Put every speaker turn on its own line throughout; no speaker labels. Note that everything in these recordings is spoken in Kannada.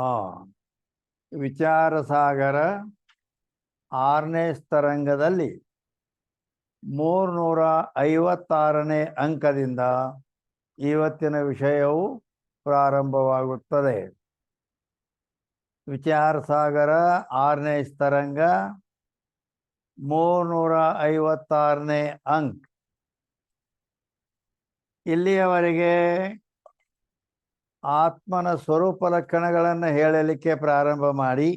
ಆ ವಿಚಾರ ಸಾಗರ 6ನೇ ತರಂಗದಲ್ಲಿ 356ನೇ ಅಂಕದಿಂದ ಇವತ್ತಿನ ವಿಷಯವು ಪ್ರಾರಂಭವಾಗುತ್ತದೆ. ವಿಚಾರ ಸಾಗರ 6ನೇ ತರಂಗ 356ನೇ ಅಂಕ. ಇಲ್ಲಿಯವರೆಗೆ ಆತ್ಮನ ಸ್ವರೂಪ ಲಕ್ಷಣಗಳನ್ನು ಹೇಳಲಿಕ್ಕೆ ಪ್ರಾರಂಭ ಮಾಡಿ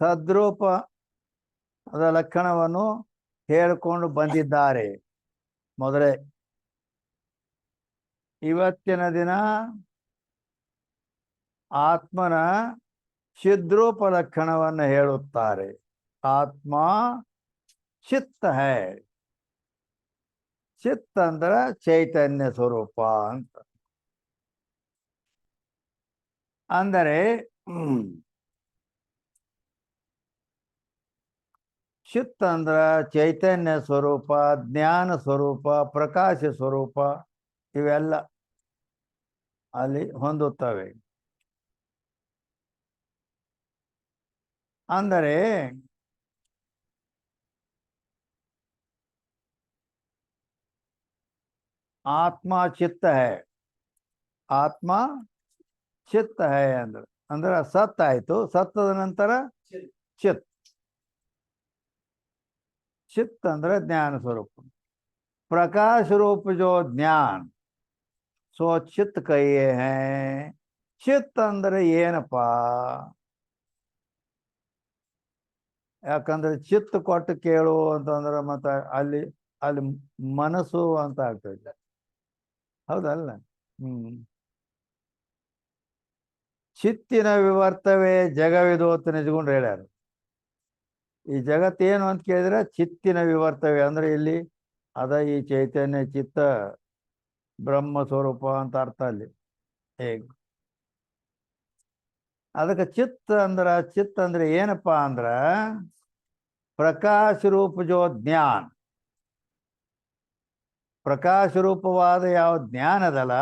ಸದ್ರೂಪದ ಲಕ್ಷಣವನ್ನು ಹೇಳಿಕೊಂಡು ಬಂದಿದ್ದಾರೆ. ಮೊದಲೇ ಇವತ್ತಿನ ದಿನ ಆತ್ಮನ ಚಿದ್ರೂಪ ಲಕ್ಷಣವನ್ನು ಹೇಳುತ್ತಾರೆ. ಆತ್ಮ ಚಿತ್ತ ಹೈ. ಚಿತ್ತ ಅಂದ್ರೆ ಚೈತನ್ಯ ಸ್ವರೂಪ ಅಂತ. ಅಂದರೆ ಚಿತ್ತ ಅಂದ್ರ ಚೈತನ್ಯ ಸ್ವರೂಪ, ಜ್ಞಾನ ಸ್ವರೂಪ, ಪ್ರಕಾಶ ಸ್ವರೂಪ ಇವೆಲ್ಲ ಅಲ್ಲಿ ಹೊಂದುತ್ತವೆ. ಅಂದರೆ ಆತ್ಮ ಚಿತ್ತ ಹೈ. ಆತ್ಮ ಚಿತ್ತ ಹೈ ಅಂದ್ರೆ ಸತ್ ಆಯ್ತು. ಸತ್ತದ ನಂತರ ಚಿತ್. ಚಿತ್ ಅಂದ್ರೆ ಜ್ಞಾನ ಸ್ವರೂಪ. ಪ್ರಕಾಶ ರೂಪ ಜೋ ಜ್ಞಾನ ಸೋ ಚಿತ್ ಕೈಯೇ ಹೈ. ಚಿತ್ ಅಂದ್ರೆ ಏನಪ್ಪ? ಯಾಕಂದ್ರೆ ಚಿತ್ ಕೊಟ್ಟು ಕೇಳು ಅಂತಂದ್ರೆ ಮತ್ತೆ ಅಲ್ಲಿ ಅಲ್ಲಿ ಮನಸ್ಸು ಅಂತ ಆಗ್ತದೆ. ಹೌದಲ್ಲ? ಚಿತ್ತಿನ ವಿವರ್ತವೇ ಜಗವಿದು ಅಂತ ನಿಜಗೊಂಡು ಹೇಳ್ಯಾರ. ಈ ಜಗತ್ತೇನು ಅಂತ ಕೇಳಿದ್ರೆ ಚಿತ್ತಿನ ವಿವರ್ತವೇ ಅಂದ್ರೆ ಇಲ್ಲಿ ಅದ ಈ ಚೈತನ್ಯ ಚಿತ್ತ ಬ್ರಹ್ಮ ಸ್ವರೂಪ ಅಂತ ಅರ್ಥ ಅಲ್ಲಿ. ಹೇಗೆ ಅದಕ್ಕೆ ಚಿತ್ತ ಅಂದ್ರೆ ಏನಪ್ಪ ಅಂದ್ರ ಪ್ರಕಾಶ ರೂಪ ಜೋ ಜ್ಞಾನ. ಪ್ರಕಾಶ ರೂಪವಾದ ಯಾವ ಜ್ಞಾನ ಅದಲ್ಲ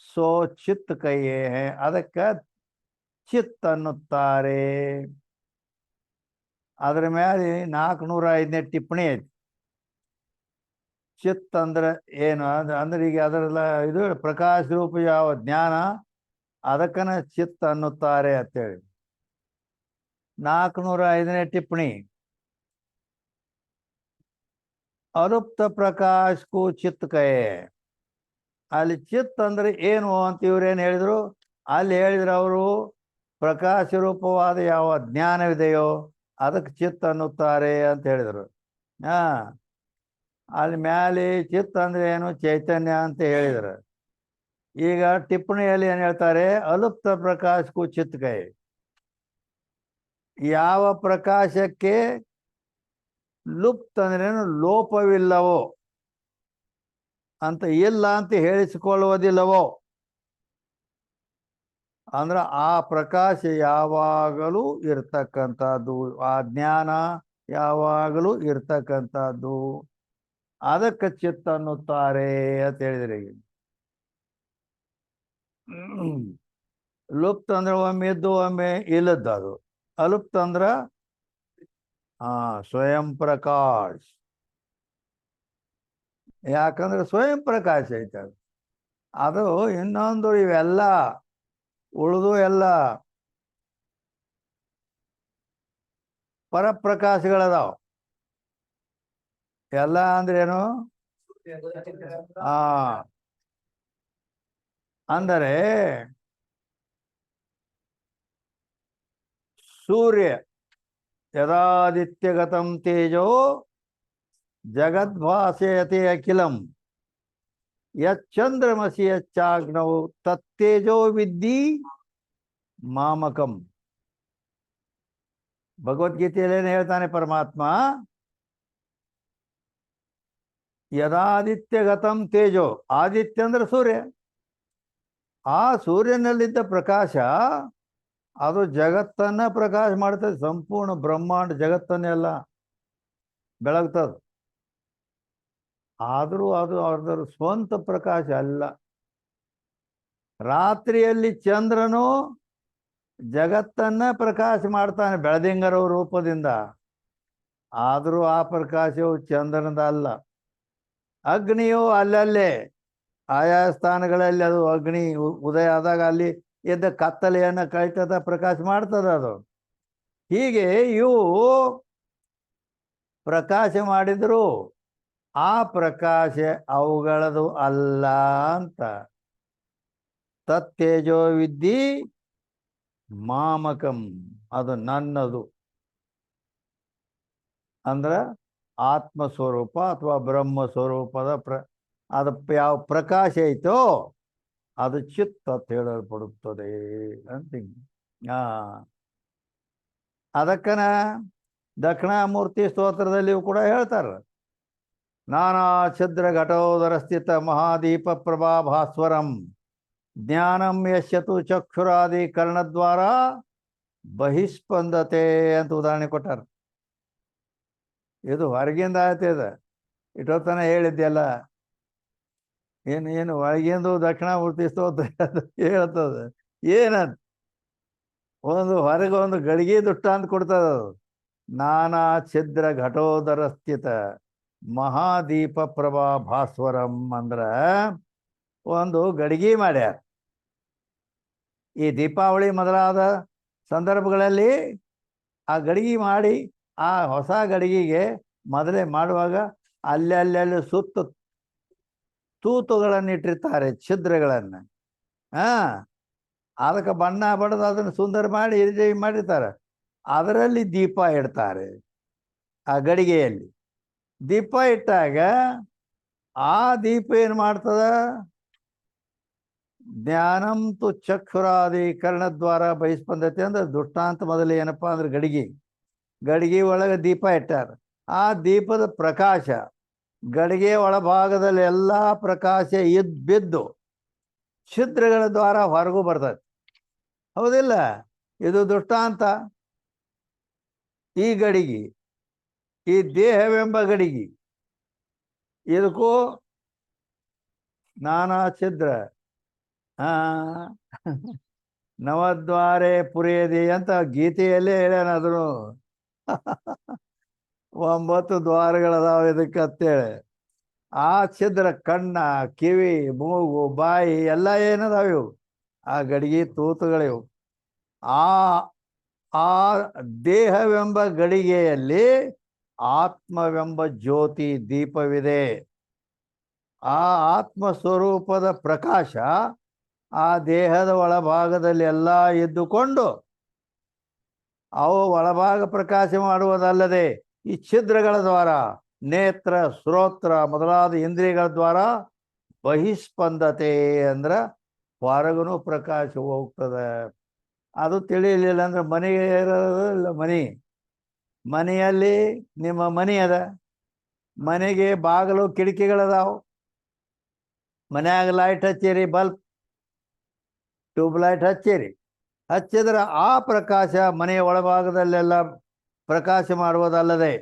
ಸೋ ಚಿತ್ ಕೈಯೇ ಹೈ. ಅದಕ್ಕೆ ಚಿತ್ ಅನ್ನುತ್ತಾರೆ. ಅದರ ಮೇಲೆ 405ನೇ ಟಿಪ್ಪಣಿ ಐತಿ. ಚಿತ್ ಅಂದ್ರೆ ಏನು ಅಂದ್ರೆ ಈಗ ಅದರೆಲ್ಲ ಇದು ಪ್ರಕಾಶ ರೂಪ ಯಾವ ಜ್ಞಾನ ಅದಕ್ಕನ ಚಿತ್ ಅನ್ನುತ್ತಾರೆ ಅಂತೇಳಿ 405ನೇ ಟಿಪ್ಪಣಿ. ಅಲುಪ್ತ ಪ್ರಕಾಶಕ್ಕೂ ಚಿತ್ ಕಯೆ. ಅಲ್ಲಿ ಚಿತ್ ಅಂದ್ರೆ ಏನು ಅಂತ ಇವ್ರೇನು ಹೇಳಿದ್ರು? ಅಲ್ಲಿ ಹೇಳಿದ್ರು ಅವರು ಪ್ರಕಾಶ ರೂಪವಾದ ಯಾವ ಜ್ಞಾನವಿದೆಯೋ ಅದಕ್ಕೆ ಚಿತ್ ಅನ್ನುತ್ತಾರೆ ಅಂತ ಹೇಳಿದರು. ಅಲ್ಲಿ ಮ್ಯಾಲೆ ಚಿತ್ ಅಂದ್ರೆ ಏನು? ಚೈತನ್ಯ ಅಂತ ಹೇಳಿದರು. ಈಗ ಟಿಪ್ಪಣಿಯಲ್ಲಿ ಏನು ಹೇಳ್ತಾರೆ? ಅಲುಪ್ತ ಪ್ರಕಾಶಕ್ಕೂ ಚಿತ್ ಕಯೆ. ಯಾವ ಪ್ರಕಾಶಕ್ಕೆ ಲುಪ್ತ ಅಂದ್ರೇನು? ಲೋಪವಿಲ್ಲವೋ ಅಂತ, ಇಲ್ಲ ಅಂತ ಹೇಳಿಸಿಕೊಳ್ಳುವುದಿಲ್ಲವೋ ಅಂದ್ರೆ ಆ ಪ್ರಕಾಶ ಯಾವಾಗಲೂ ಇರ್ತಕ್ಕಂಥದ್ದು, ಆ ಜ್ಞಾನ ಯಾವಾಗಲೂ ಇರ್ತಕ್ಕಂಥದ್ದು, ಅದಕ್ಕೆ ಚಿತ್ತ ಅನ್ನುತ್ತಾರೆ ಅಂತ ಹೇಳಿದ್ರೆ. ಲುಪ್ತ ಅಂದ್ರೆ ಒಮ್ಮೆ ಇದ್ದು ಒಮ್ಮೆ ಇಲ್ಲದ್ದು ಅದು. ಅಲುಪ್ತ ಅಂದ್ರ ಸ್ವಯಂ ಪ್ರಕಾಶ್. ಯಾಕಂದ್ರೆ ಸ್ವಯಂ ಪ್ರಕಾಶ ಐತೆ ಅದು. ಅದು ಇನ್ನೊಂದು ಇವೆಲ್ಲ ಉಳಿದು ಎಲ್ಲ ಪರಪ್ರಕಾಶಗಳದಾವ. ಎಲ್ಲ ಅಂದ್ರೇನು? ಅಂದರೆ ಸೂರ್ಯ ಯದಾದಿತ್ಯಗತಂ ತೇಜೋ ಜಗದ್ಭಾಸಯತೆ ಅಖಿಲಂ ಯಚ್ಚಂದ್ರಮಸಿ ಯಚ್ಚಾಗ್ನೌ ತತ್ತೇಜೋ ವಿದ್ಧಿ ಮಾಮಕಂ. ಭಗವದ್ಗೀತೆಯಲ್ಲಿ ಏನು ಹೇಳ್ತಾನೆ ಪರಮಾತ್ಮ? ಯದಾದಿತ್ಯಗತಂ ತೇಜೋ. ಆದಿತ್ಯ ಅಂದ್ರೆ ಸೂರ್ಯ. ಆ ಸೂರ್ಯನಲ್ಲಿದ್ದ ಪ್ರಕಾಶ ಅದು ಜಗತ್ತನ್ನ ಪ್ರಕಾಶ ಮಾಡ್ತದೆ. ಸಂಪೂರ್ಣ ಬ್ರಹ್ಮಾಂಡ ಜಗತ್ತನ್ನೆಲ್ಲ ಬೆಳಗ್ತದೆ. ಆದರೂ ಅದು ಅದರ ಸ್ವಂತ ಪ್ರಕಾಶ ಅಲ್ಲ. ರಾತ್ರಿಯಲ್ಲಿ ಚಂದ್ರನು ಜಗತ್ತನ್ನ ಪ್ರಕಾಶ ಮಾಡ್ತಾನೆ ಬೆಳದಿಂಗರ ರೂಪದಿಂದ. ಆದರೂ ಆ ಪ್ರಕಾಶವು ಚಂದ್ರನದ ಅಲ್ಲ. ಅಗ್ನಿಯು ಅಲ್ಲಲ್ಲೇ ಆಯಾ ಸ್ಥಾನಗಳಲ್ಲಿ ಅದು ಅಗ್ನಿ ಉದಯ ಆದಾಗ ಅಲ್ಲಿ ಎದ್ದ ಕತ್ತಲೆಯನ್ನು ಕಳಿತದ ಪ್ರಕಾಶ ಮಾಡ್ತದ ಅದು. ಹೀಗೆ ಇವು ಪ್ರಕಾಶ ಮಾಡಿದ್ರು ಆ ಪ್ರಕಾಶ ಅವುಗಳದು ಅಲ್ಲ ಅಂತ. ತತ್ತೇಜೋ ವಿದ್ಧಿ ಮಾಮಕಂ, ಅದು ನನ್ನದು ಅಂದ್ರೆ ಆತ್ಮ ಸ್ವರೂಪ ಅಥವಾ ಬ್ರಹ್ಮ ಸ್ವರೂಪದ ಅದು ಯಾವ ಪ್ರಕಾಶ ಐತೋ ಅದು ಚಿತ್ತ ಅಂತ ಹೇಳಲ್ಪಡುತ್ತದೆ ಅಂತ. ಅದಕ್ಕನ ದಕ್ಷಿಣಾಮೂರ್ತಿ ಸ್ತೋತ್ರದಲ್ಲಿಯೂ ಕೂಡ ಹೇಳ್ತಾರೆ, ನಾನಾ ಛಿದ್ರ ಘಟೋದರ ಸ್ಥಿತ ಮಹಾದೀಪ ಪ್ರಭಾ ಭಾಸ್ವರಂ ಜ್ಞಾನಂ ಯಶ್ಯತು ಚಕ್ಷುರಾದಿ ಕರ್ಣದ್ವಾರ ಬಹಿಸ್ಪಂದತೆ ಅಂತ ಉದಾಹರಣೆ ಕೊಟ್ಟಾರ. ಇದು ಹೊರಗಿಂದ ಆಯ್ತದ, ಇಟ್ಟೋತನ ಹೇಳಿದ್ದೆಲ್ಲ ಏನು ಒಳಗಿಂದು ದಕ್ಷಿಣಾಮೂರ್ತಿ ಸ್ತೋತ್ರ ಹೇಳ್ತದ. ಏನಂತ ಒಂದು ಹೊರಗೆ ಒಂದು ಗಳಿಗೆ ದುಷ್ಟ ಅಂತ ಕೊಡ್ತದ. ನಾನಾ ಛಿದ್ರ ಘಟೋದರ ಸ್ಥಿತ ಮಹಾದೀಪ ಪ್ರಭಾ ಭಾಸ್ವರಂ ಅಂದ್ರ ಒಂದು ಗಡಿಗೆ ಮಾಡ್ಯಾರ. ಈ ದೀಪಾವಳಿ ಮೊದಲಾದ ಸಂದರ್ಭಗಳಲ್ಲಿ ಆ ಗಡಿಗೆ ಮಾಡಿ ಆ ಹೊಸ ಗಡಿಗೆಗೆ ಮೊದಲೇ ಮಾಡುವಾಗ ಅಲ್ಲೆಲ್ಲೆಲ್ಲಿ ಸುತ್ತ ತೂತುಗಳನ್ನು ಇಟ್ಟಿರ್ತಾರೆ, ಛಿದ್ರಗಳನ್ನು. ಅದಕ್ಕೆ ಬಣ್ಣ ಬಡದು ಅದನ್ನು ಸುಂದರ ಮಾಡಿ ಮಾಡಿರ್ತಾರೆ. ಅದರಲ್ಲಿ ದೀಪ ಇಡ್ತಾರೆ. ಆ ಗಡಿಗೆಯಲ್ಲಿ ದೀಪ ಇಟ್ಟಾಗ ಆ ದೀಪ ಏನು ಮಾಡ್ತದ, ಜ್ಞಾನಂತು ಚಕ್ಷುರಾದಿ ಕರ್ಣದ್ವಾರ ಬಹಿಸ್ಪಂದತೆ ಅಂದ್ರೆ ದುಷ್ಟಾಂತ ಮೊದಲು ಏನಪ್ಪಾ ಅಂದ್ರೆ ಗಡಿಗೆ ಒಳಗೆ ದೀಪ ಇಟ್ಟಾರ. ಆ ದೀಪದ ಪ್ರಕಾಶ ಗಡಿಗೆ ಒಳಭಾಗದಲ್ಲಿ ಎಲ್ಲ ಪ್ರಕಾಶ ಬಿದ್ದು ಛಿದ್ರಗಳ ದ್ವಾರ ಹೊರಗೂ ಬರ್ತದೆ. ಹೌದಿಲ್ಲ? ಇದು ದೃಷ್ಟಾಂತ. ಈ ಗಡಿಗೆ, ಈ ದೇಹವೆಂಬ ಗಡಿಗೆ, ಇದಕ್ಕೂ ನಾನಾ ಛಿದ್ರ ನವದ್ವಾರೆ ಪುರಿಯದಿ ಅಂತ ಗೀತೆಯಲ್ಲೇ ಹೇಳ್ಯಾನ. ಅದನ್ನು 9 ದ್ವಾರಗಳದಾವ ಇದಕ್ಕೆ ಅಂತೇಳಿ. ಆ ಛಿದ್ರ ಕಣ್ಣ, ಕಿವಿ, ಮೂಗು, ಬಾಯಿ ಎಲ್ಲ ಏನದಾವ ಇವು ಆ ಗಡಿಗೆ ತೂತುಗಳಿವು. ಆ ಆ ದೇಹವೆಂಬ ಗಡಿಗೆಯಲ್ಲಿ ಆತ್ಮವೆಂಬ ಜ್ಯೋತಿ ದೀಪವಿದೆ. ಆ ಆತ್ಮ ಸ್ವರೂಪದ ಪ್ರಕಾಶ ಆ ದೇಹದ ಒಳಭಾಗದಲ್ಲಿ ಎಲ್ಲ ಇದ್ದುಕೊಂಡು ಅವು ಒಳಭಾಗ ಪ್ರಕಾಶ ಮಾಡುವುದಲ್ಲದೆ ಈ ಛಿದ್ರಗಳ ದ್ವಾರ ನೇತ್ರ, ಶ್ರೋತ್ರ ಮೊದಲಾದ ಇಂದ್ರಿಯಗಳ ದ್ವಾರ ಬಹಿಸ್ಪಂದತೆ ಅಂದ್ರೆ ಹೊರಗೂ ಪ್ರಕಾಶ ಹೋಗ್ತದೆ. ಅದು ತಿಳಿಯಲಿಲ್ಲ ಅಂದ್ರೆ ಮನೆಗೆ ಇರೋದಿಲ್ಲ. ಮನೆಯಲ್ಲಿ ನಿಮ್ಮ ಮನೆ ಅದ, ಮನೆಗೆ ಬಾಗಿಲು ಕಿಟಕಿಗಳದಾವು, ಮನ್ಯಾಗ ಲೈಟ್ ಹಚ್ಚಿರಿ, ಬಲ್ಬ್ ಟ್ಯೂಬ್ ಲೈಟ್ ಹಚ್ಚಿದ್ರೆ ಆ ಪ್ರಕಾಶ ಮನೆಯ ಒಳಭಾಗದಲ್ಲೆಲ್ಲ ಪ್ರಕಾಶ ಮಾಡುವುದಲ್ಲದೆ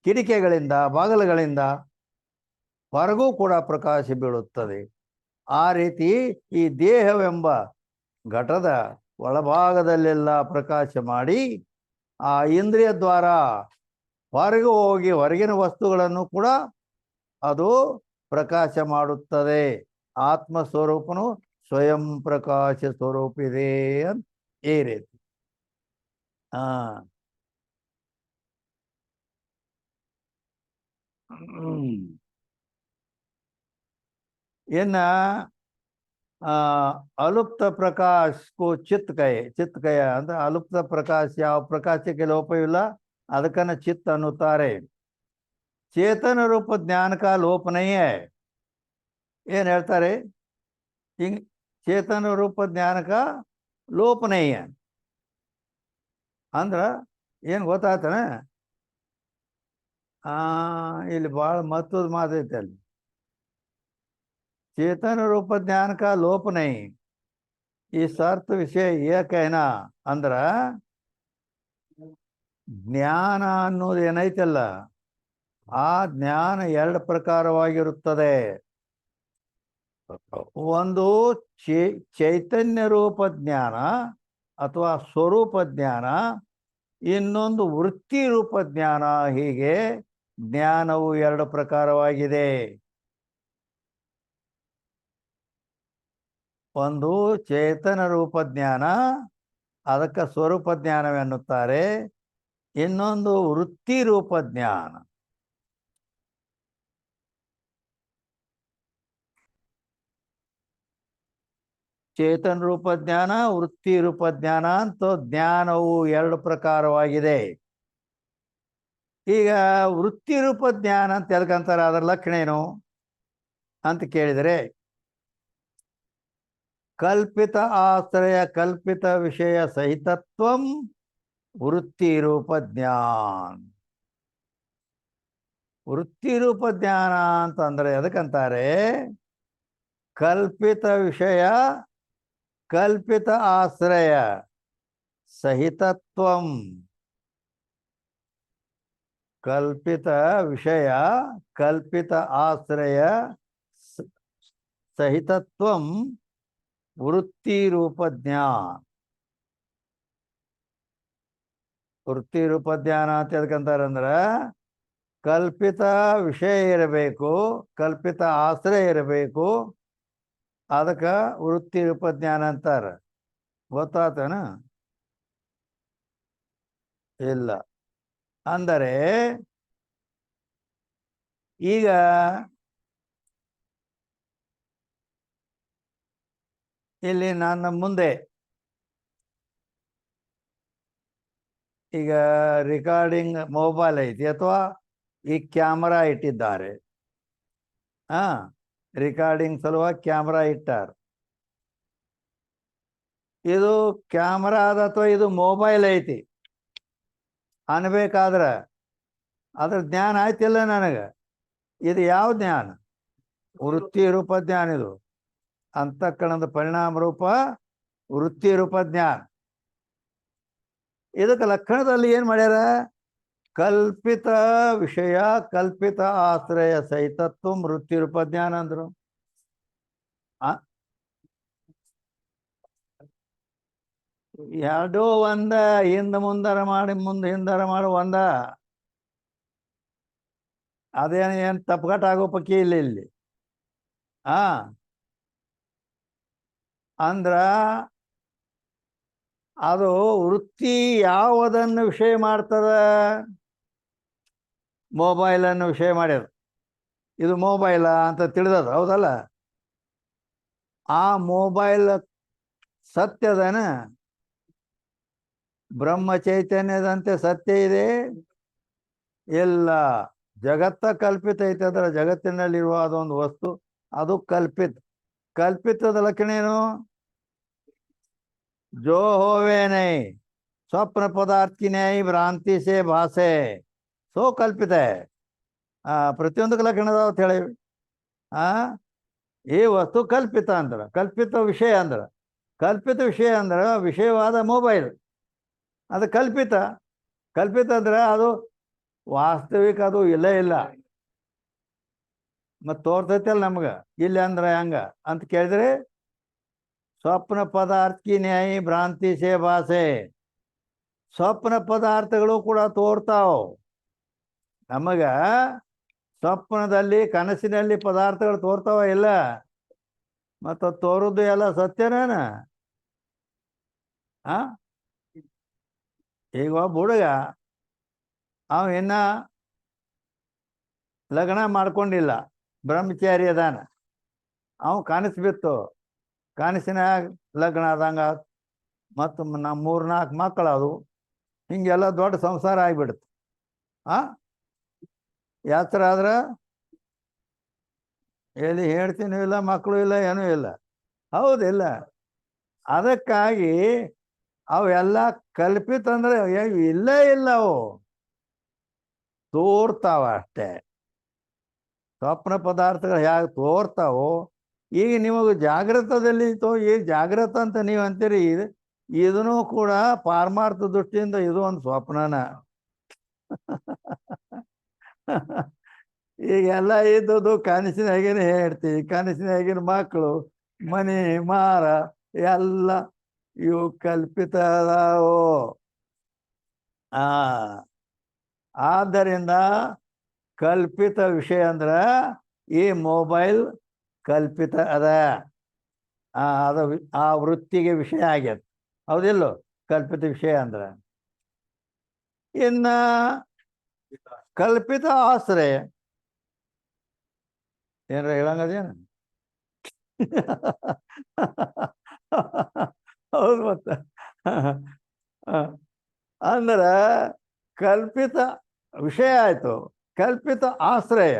ಕಿಟಕಿಗಳಿಂದ ಬಾಗಿಲುಗಳಿಂದ ಹೊರಗೂ ಕೂಡ ಪ್ರಕಾಶ ಬೀಳುತ್ತದೆ. ಆ ರೀತಿ ಈ ದೇಹವೆಂಬ ಘಟದ ಒಳಭಾಗದಲ್ಲೆಲ್ಲ ಪ್ರಕಾಶ ಮಾಡಿ ಆ ಇಂದ್ರಿಯ ದ್ವಾರ ಹೊರಗೆ ಹೋಗಿ ಹೊರಗಿನ ವಸ್ತುಗಳನ್ನು ಕೂಡ ಅದು ಪ್ರಕಾಶ ಮಾಡುತ್ತದೆ. ಆತ್ಮ ಸ್ವರೂಪನು ಸ್ವಯಂ ಪ್ರಕಾಶ ಸ್ವರೂಪಿದೆ ಅಂತ ಈ ರೀತಿ. ಇನ್ನ ಅಲುಪ್ತ ಪ್ರಕಾಶಕ್ಕೂ ಚಿತ್ಕಯ ಅಂದ್ರೆ ಅಲುಪ್ತ ಪ್ರಕಾಶ ಯಾವ ಪ್ರಕಾಶಕ್ಕೆ ಲೋಪವಿಲ್ಲ ಅದಕ್ಕನ್ನ ಚಿತ್ ಅನ್ನುತ್ತಾರೆ. ಚೇತನ ರೂಪ ಜ್ಞಾನಕ ಲೋಪನಯೇ ಏನ್ ಹೇಳ್ತಾರೆ, ಹಿಂಗ್ ಚೇತನ ರೂಪ ಜ್ಞಾನಕ ಲೋಪನಯ್ಯ ಅಂದ್ರ ಏನ್ ಗೊತ್ತಾಗ್ತಾನ? ಇಲ್ಲಿ ಬಹಳ ಮಹತ್ವದ ಮಾತೈತೆ ಅಲ್ಲಿ. चेतन रूप ज्ञान का लोप नहीं, ಈ ಸರ್ತ ವಿಷಯ ಏಕೇನಾ ಅಂದ್ರ ಜ್ಞಾನ ಅನ್ನೋದು ಏನೈತಲ್ಲ ಆ ಜ್ಞಾನ 2 ಪ್ರಕಾರವಾಗಿರುತ್ತದೆ. ಒಂದು ಚೈತನ್ಯ ರೂಪ ಜ್ಞಾನ ಅಥವಾ ಸ್ವರೂಪ ಜ್ಞಾನ, ಇನ್ನೊಂದು ವೃತ್ತಿ ರೂಪ ಜ್ಞಾನ. ಹೀಗೆ ಜ್ಞಾನವು ಎರಡು ಪ್ರಕಾರವಾಗಿದೆ. ಒಂದು ಚೇತನ ರೂಪ ಜ್ಞಾನ, ಅದಕ್ಕೆ ಸ್ವರೂಪ ಜ್ಞಾನವೆನ್ನುತ್ತಾರೆ. ಇನ್ನೊಂದು ವೃತ್ತಿ ರೂಪ ಜ್ಞಾನ. ಚೇತನ ರೂಪ ಜ್ಞಾನ, ವೃತ್ತಿ ರೂಪ ಜ್ಞಾನ ಅಂತ ಜ್ಞಾನವು ಎರಡು ಪ್ರಕಾರವಾಗಿದೆ. ಈಗ ವೃತ್ತಿ ರೂಪ ಜ್ಞಾನ ಅಂತ ಎದಕ್ಕಂತಾರೆ, ಅದರ ಲಕ್ಷಣ ಏನು ಅಂತ ಕೇಳಿದರೆ, ಕಲ್ಪಿತ ಆಶ್ರಯ ಕಲ್ಪಿತ ವಿಷಯ ಸಹಿತತ್ವಂ ವೃತ್ತಿ ರೂಪ ಜ್ಞಾನ. ವೃತ್ತಿ ರೂಪ ಜ್ಞಾನ ಅಂತಂದ್ರೆ ಎದಕ್ಕಂತಾರೆ, ಕಲ್ಪಿತ ವಿಷಯ ಕಲ್ಪಿತ ಆಶ್ರಯ ಸಹಿತತ್ವಂ. ಕಲ್ಪಿತ ವಿಷಯ ಕಲ್ಪಿತ ಆಶ್ರಯ ಸಹಿತತ್ವಂ ವೃತ್ತಿ ರೂಪ ಜ್ಞಾನ. ವೃತ್ತಿ ರೂಪ ಜ್ಞಾನ ಅಂತ ಎದಕ್ಕಂತಾರೆ ಅಂದ್ರೆ, ಕಲ್ಪಿತ ವಿಷಯ ಇರಬೇಕು, ಕಲ್ಪಿತ ಆಶ್ರಯ ಇರಬೇಕು, ಅದಕ್ಕೆ ವೃತ್ತಿ ರೂಪ ಜ್ಞಾನ ಅಂತಾರೆ. ಗೊತ್ತಾತೇನ? ಇಲ್ಲ. ಅಂದರೆ ಈಗ ಇಲ್ಲಿ ನನ್ನ ಮುಂದೆ ಈಗ ರೆಕಾರ್ಡಿಂಗ್ ಮೊಬೈಲ್ ಐತಿ ಅಥವಾ ಈ ಕ್ಯಾಮರಾ ಇಟ್ಟಿದ್ದಾರೆ. ರೆಕಾರ್ಡಿಂಗ್ ಸಲುವಾಗಿ ಕ್ಯಾಮ್ರಾ ಇಟ್ಟಾರ. ಇದು ಕ್ಯಾಮ್ರಾ ಅದ ಅಥವಾ ಇದು ಮೊಬೈಲ್ ಐತಿ ಅನ್ಬೇಕಾದ್ರೆ ಅದ್ರ ಜ್ಞಾನ ಆಯ್ತಿಲ್ಲ ನನಗೆ. ಇದು ಯಾವ ಜ್ಞಾನ? ವೃತ್ತಿ ರೂಪ ಜ್ಞಾನ. ಇದು ಅಂತಃಕರಣದ ಪರಿಣಾಮ ರೂಪ ವೃತ್ತಿ ರೂಪ ಜ್ಞಾನ. ಇದಕ್ಕೆ ಲಕ್ಷಣದಲ್ಲಿ ಏನ್ ಮಾಡ್ಯಾರ, ಕಲ್ಪಿತ ವಿಷಯ ಕಲ್ಪಿತ ಆಶ್ರಯ ಸಹಿತತ್ವ ವೃತ್ತಿ ರೂಪ ಜ್ಞಾನ ಅಂದ್ರು. ಎರಡೂ ಒಂದ, ಹಿಂದ ಮುಂದರ ಮಾಡಿ ಮುಂದೆ ಹಿಂದರ ಮಾಡಿ ಒಂದ. ಅದೇನು ತಪ್ಪಗಟ್ಟ ಆಗೋ ಪಕ್ಕಿ ಇಲ್ಲ ಇಲ್ಲಿ. ಅಂದ್ರ ಅದು ವೃತ್ತಿ ಯಾವುದನ್ನು ವಿಷಯ ಮಾಡ್ತದ? ಮೊಬೈಲನ್ನು ವಿಷಯ ಮಾಡ್ಯದ. ಇದು ಮೊಬೈಲ ಅಂತ ತಿಳಿದದ, ಹೌದಲ್ಲ? ಆ ಮೊಬೈಲ್ ಸತ್ಯದನ? ಬ್ರಹ್ಮ ಚೈತನ್ಯದಂತೆ ಸತ್ಯ ಇದೆ? ಇಲ್ಲ. ಜಗತ್ತ ಕಲ್ಪಿತ ಐತೆ. ಅದರ ಜಗತ್ತಿನಲ್ಲಿರುವ ಅದೊಂದು ವಸ್ತು, ಅದು ಕಲ್ಪಿತ. ಕಲ್ಪಿತದ ಲಕ್ಷಣ ಏನು? जो होवे नहीं, स्वप्न पदार्थ की नहीं भ्रांति से भाषे, सो कल्पित है. ಪ್ರತಿಯೊಂದಕ್ಕೆ ಲಕ್ಷಣ ಅದಾವ ಅಂತ ಹೇಳಿ. ಈ ವಸ್ತು ಕಲ್ಪಿತ ಅಂದ್ರೆ, ಕಲ್ಪಿತ ವಿಷಯ ಅಂದ್ರೆ, ಕಲ್ಪಿತ ವಿಷಯ ಅಂದ್ರೆ ವಿಷಯವಾದ ಮೊಬೈಲ್ ಅದು ಕಲ್ಪಿತ. ಕಲ್ಪಿತ ಅಂದ್ರೆ ಅದು ವಾಸ್ತವಿಕ, ಅದು ಇಲ್ಲ ಇಲ್ಲ. ಮತ್ತು ತೋರ್ತೈತಲ್ಲ ನಮ್ಗೆ, ಇಲ್ಲ ಅಂದ್ರೆ ಹೆಂಗ ಅಂತ ಕೇಳಿದ್ರೆ, ಸ್ವಪ್ನ ಪದಾರ್ಥ ಕಿ ನ್ಯಾಯಿ ಭ್ರಾಂತಿ ಸೇ ಭಾಷೆ. ಸ್ವಪ್ನ ಪದಾರ್ಥಗಳು ಕೂಡ ತೋರ್ತಾವ ನಮಗ. ಸ್ವಪ್ನದಲ್ಲಿ ಕನಸಿನಲ್ಲಿ ಪದಾರ್ಥಗಳು ತೋರ್ತಾವ ಇಲ್ಲ? ಮತ್ತು ತೋರುದು ಎಲ್ಲ ಸತ್ಯನೇನ? ಈಗ ಒಬ್ಬ ಹುಡುಗ ಅವ ಇನ್ನ ಲಗ್ನ ಮಾಡ್ಕೊಂಡಿಲ್ಲ, ಬ್ರಹ್ಮಚಾರಿ ಅದಾನ. ಅವ ಕನಸು ಬಿತ್ತು, ಕನಸಿನಾಗ ಲಗ್ನ ಆದಂಗ ಮತ್ತು ನಮ್ಮ 3-4 ಮಕ್ಕಳು ಅದು, ಹಿಂಗೆಲ್ಲ ದೊಡ್ಡ ಸಂಸಾರ ಆಗಿಬಿಡುತ್ತೆ. ಯಾತ್ರ ಆದ್ರೆ ಎಲ್ಲಿ ಹೇಳ್ತೀನಿ ಇಲ್ಲ, ಮಕ್ಕಳು ಇಲ್ಲ, ಏನೂ ಇಲ್ಲ. ಹೌದಿಲ್ಲ? ಅದಕ್ಕಾಗಿ ಅವೆಲ್ಲ ಕಲ್ಪಿತ ಅಂದ್ರೆ ಇಲ್ಲೇ ಇಲ್ಲ, ಅವು ತೋರ್ತಾವ ಅಷ್ಟೇ. ಸ್ವಪ್ನ ಪದಾರ್ಥಗಳು ಹೇಗೆ ತೋರ್ತಾವೋ, ಈಗ ನಿಮಗೆ ಜಾಗೃತದಲ್ಲಿ ಈ ಜಾಗೃತ ಅಂತ ನೀವು ಅಂತೀರಿ. ಇದನ್ನು ಕೂಡ ಪಾರಮಾರ್ಥ ದೃಷ್ಟಿಯಿಂದ ಇದು ಒಂದು ಸ್ವಪ್ನನ. ಈಗೆಲ್ಲ ಇದ್ದದ್ದು ಕನಸಿನಾಗೇನೆ ಹೇಳ್ತೀವಿ. ಕನಸಿನಾಗಿನ ಮಕ್ಕಳು, ಮನೆ, ಮಾರ ಎಲ್ಲ ಇವು ಕಲ್ಪಿತ ಅದಾವು. ಆ ಆದ್ದರಿಂದ ಕಲ್ಪಿತ ವಿಷಯ ಅಂದ್ರ ಈ ಮೊಬೈಲ್ ಕಲ್ಪಿತ ಅದ. ಅದು ಆ ವೃತ್ತಿಗೆ ವಿಷಯ ಆಗ್ಯದ. ಹೌದಿಲ್ಲೋ? ಕಲ್ಪಿತ ವಿಷಯ ಅಂದ್ರ. ಇನ್ನ ಕಲ್ಪಿತ ಆಶ್ರಯ ಏನ್ರ ಹೇಳಂಗದೇನು? ಹೌದು ಮತ್ತ. ಅಂದ್ರ ಕಲ್ಪಿತ ವಿಷಯ ಆಯ್ತು. ಕಲ್ಪಿತ ಆಶ್ರಯ.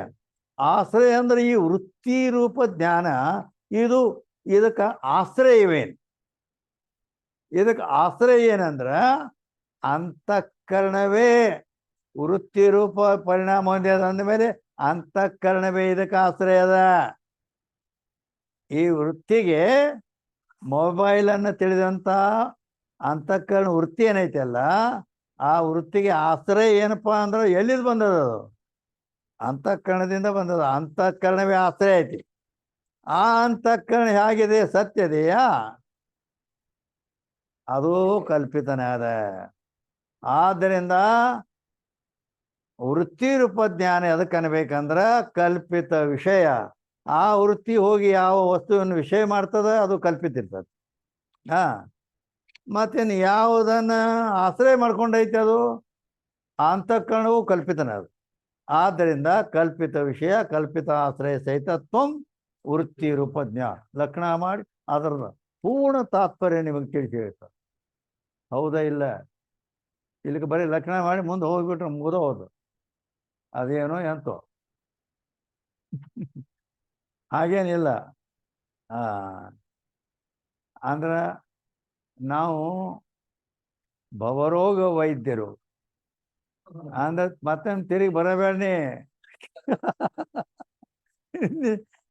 ಆಶ್ರಯ ಅಂದ್ರೆ ಈ ವೃತ್ತಿ ರೂಪ ಜ್ಞಾನ. ಇದಕ್ಕೆ ಆಶ್ರಯವೇನು? ಇದಕ್ಕೆ ಆಶ್ರಯ ಏನಂದ್ರ ಅಂತಃಕರಣವೇ ವೃತ್ತಿ ರೂಪ ಪರಿಣಾಮ ಹೊಂದ್ಯದ ಅಂದಮೇಲೆ ಅಂತಃಕರಣವೇ ಇದಕ್ಕೆ ಆಶ್ರಯ ಅದ. ಈ ವೃತ್ತಿಗೆ ಮೊಬೈಲನ್ನು ತಿಳಿದಂತ ಅಂತಃಕರಣ ವೃತ್ತಿ ಏನೈತಲ್ಲ, ಆ ವೃತ್ತಿಗೆ ಆಶ್ರಯ ಏನಪ್ಪಾ ಅಂದ್ರೆ ಎಲ್ಲಿದ್ ಬಂದದ? ಅಂತಃಕರಣದಿಂದ ಬಂದದ. ಅಂತಃಕರಣವೇ ಆಶ್ರಯ ಐತಿ. ಆ ಅಂತಃಕರಣ ಹೇಗಿದೆ? ಸತ್ಯದೆಯಾ? ಅದು ಕಲ್ಪಿತನೇ ಅದ. ಆದ್ದರಿಂದ ವೃತ್ತಿ ರೂಪ ಜ್ಞಾನ ಎದಕ್ಕೆ ಅನ್ಬೇಕಂದ್ರ ಕಲ್ಪಿತ ವಿಷಯ. ಆ ವೃತ್ತಿ ಹೋಗಿ ಯಾವ ವಸ್ತುವನ್ನು ವಿಷಯ ಮಾಡ್ತದ ಅದು ಕಲ್ಪಿತ ಇರ್ತದೆ. ಮತ್ತೇನು ಯಾವುದನ್ನ ಆಶ್ರಯ ಮಾಡ್ಕೊಂಡೈತೆ ಅದು ಅಂತಃಕರಣವು ಕಲ್ಪಿತನೇ ಅದು. ಆದ್ದರಿಂದ ಕಲ್ಪಿತ ವಿಷಯ ಕಲ್ಪಿತ ಆಶ್ರಯ ಸಹಿತ ತ್ವಂ ವೃತ್ತಿ ರೂಪ ಜ್ಞಾನ ಲಕ್ಷಣ ಮಾಡಿ ಅದರ ಪೂರ್ಣ ತಾತ್ಪರ್ಯ ನಿಮಗೆ ತಿಳಿಸಿ ಹೇಳ್ತಾರೆ. ಹೌದಾ ಇಲ್ಲ? ಇಲ್ಲಿಗೆ ಬರೀ ಲಕ್ಷಣ ಮಾಡಿ ಮುಂದೆ ಹೋಗ್ಬಿಟ್ರೆ ಮುಗಿದ ಹೋದು. ಅದೇನೋ ಎಂತೋ ಹಾಗೇನಿಲ್ಲ. ಅಂದ್ರ ನಾವು ಭವರೋಗ ವೈದ್ಯರು ಅಂದ್ರ ಮತ್ತೆ ತಿರುಗಿ ಬರಬೇಡಿ.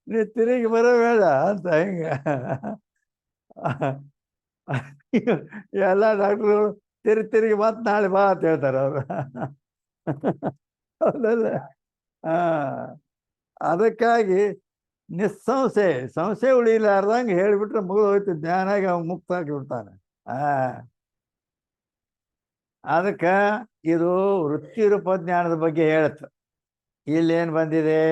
ನೀ ತಿರುಗಿ ಬರಬೇಡ ಅಂತ ಹಿಂಗ ಎಲ್ಲ ಡಾಕ್ಟ್ರು ತಿರುಗಿ ಮತ್ತೆ ನಾಳೆ ಬಾ ಅಂತ ಹೇಳ್ತಾರ ಅವ್ರು. ಹೌದಲ್ಲ? ಅದಕ್ಕಾಗಿ ಸಂಶಯ ಉಳಿಲಾರ್ದಂಗೆ ಹೇಳಿಬಿಟ್ರೆ ಮುಗಿದು ಹೋಯ್ತು. ಜ್ಞಾನಾಗಿ ಅವ್ನು ಮುಕ್ತ ಆಗಿಬಿಡ್ತಾನೆ. ಅದಕ್ಕೆ ಇದು ವೃತ್ತಿ ರೂಪ ಜ್ಞಾನದ ಬಗ್ಗೆ ಹೇಳುತ್ತೆ. ಇಲ್ಲೇನು ಬಂದಿದೆ?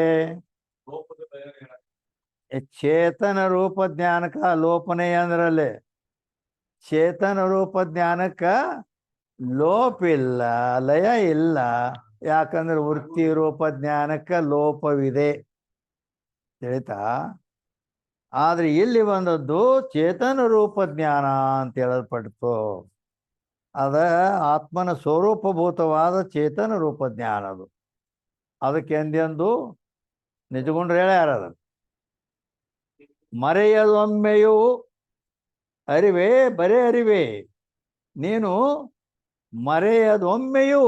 ಚೇತನ ರೂಪ ಜ್ಞಾನಕ್ಕ ಲೋಪನೆ ಅಂದ್ರಲ್ಲಿ ಚೇತನ ರೂಪ ಜ್ಞಾನಕ್ಕ ಲೋಪಿಲ್ಲ, ಲಯ ಇಲ್ಲ. ಯಾಕಂದ್ರೆ ವೃತ್ತಿ ರೂಪ ಜ್ಞಾನಕ್ಕ ಲೋಪವಿದೆ. ತಿಳಿತಾ? ಆದ್ರೆ ಇಲ್ಲಿ ಬಂದದ್ದು ಚೇತನ ರೂಪ ಜ್ಞಾನ ಅಂತ ಹೇಳಲ್ಪಡ್ತು. ಅದ ಆತ್ಮನ ಸ್ವರೂಪಭೂತವಾದ ಚೇತನ ರೂಪ ಜ್ಞಾನ ಅದು. ಅದಕ್ಕೆ ಎಂದೆಂದು ನಿಜಗೊಂಡ್ರೆ ಹೇಳ್ಯಾರ, ಮರೆಯದೊಮ್ಮೆಯೂ ಅರಿವೆ ಬರೇ ಅರಿವೆ. ನೀನು ಮರೆಯದೊಮ್ಮೆಯೂ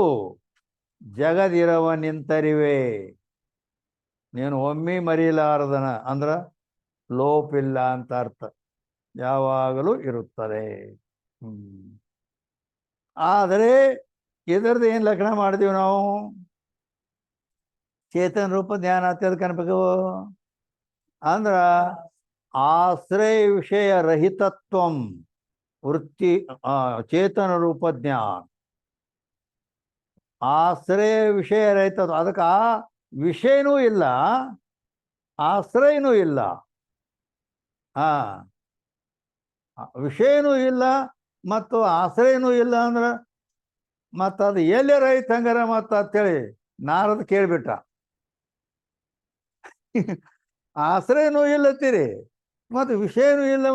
ಜಗದಿರವ ನಿಂತರಿವೆ. ನೀನು ಒಮ್ಮೆ ಮರೆಯಲಾರದನ ಅಂದ್ರ ಲೋಪಿಲ್ಲ ಅಂತ ಅರ್ಥ. ಯಾವಾಗಲೂ ಇರುತ್ತದೆ. ಆದರೆ ಇದರದ್ದು ಏನು ಲಕ್ಷಣ ಮಾಡಿದೀವಿ ನಾವು? ಚೇತನ ರೂಪ ಧ್ಯಾನ ಅಂತ ಅನ್ಬೇಕು ಅಂದ್ರ ಆಶ್ರಯ ವಿಷಯ ರಹಿತತ್ವಂ ವೃತ್ತಿ ಚೇತನ ರೂಪ ಜ್ಞಾನ. ಆಶ್ರಯ ವಿಷಯ ರಹಿತ, ಅದಕ್ಕೆ ಆ ವಿಷಯನೂ ಇಲ್ಲ, ಆಶ್ರಯನೂ ಇಲ್ಲ. ವಿಷಯನೂ ಇಲ್ಲ ಮತ್ತು ಆಶ್ರಯನೂ ಇಲ್ಲ ಅಂದ್ರ ಮತ್ತದು ಎಲ್ಲಿ ರೈತ ಹಂಗಾರ ಮತ್ತ ಅಂತೇಳಿ ನಾರದ ಕೇಳ್ಬಿಟ್ಟ. ಆಶ್ರಯನೂ ಇಲ್ಲತ್ತೀರಿ ಮತ್ತು ವಿಷಯನೂ ಇಲ್ಲ,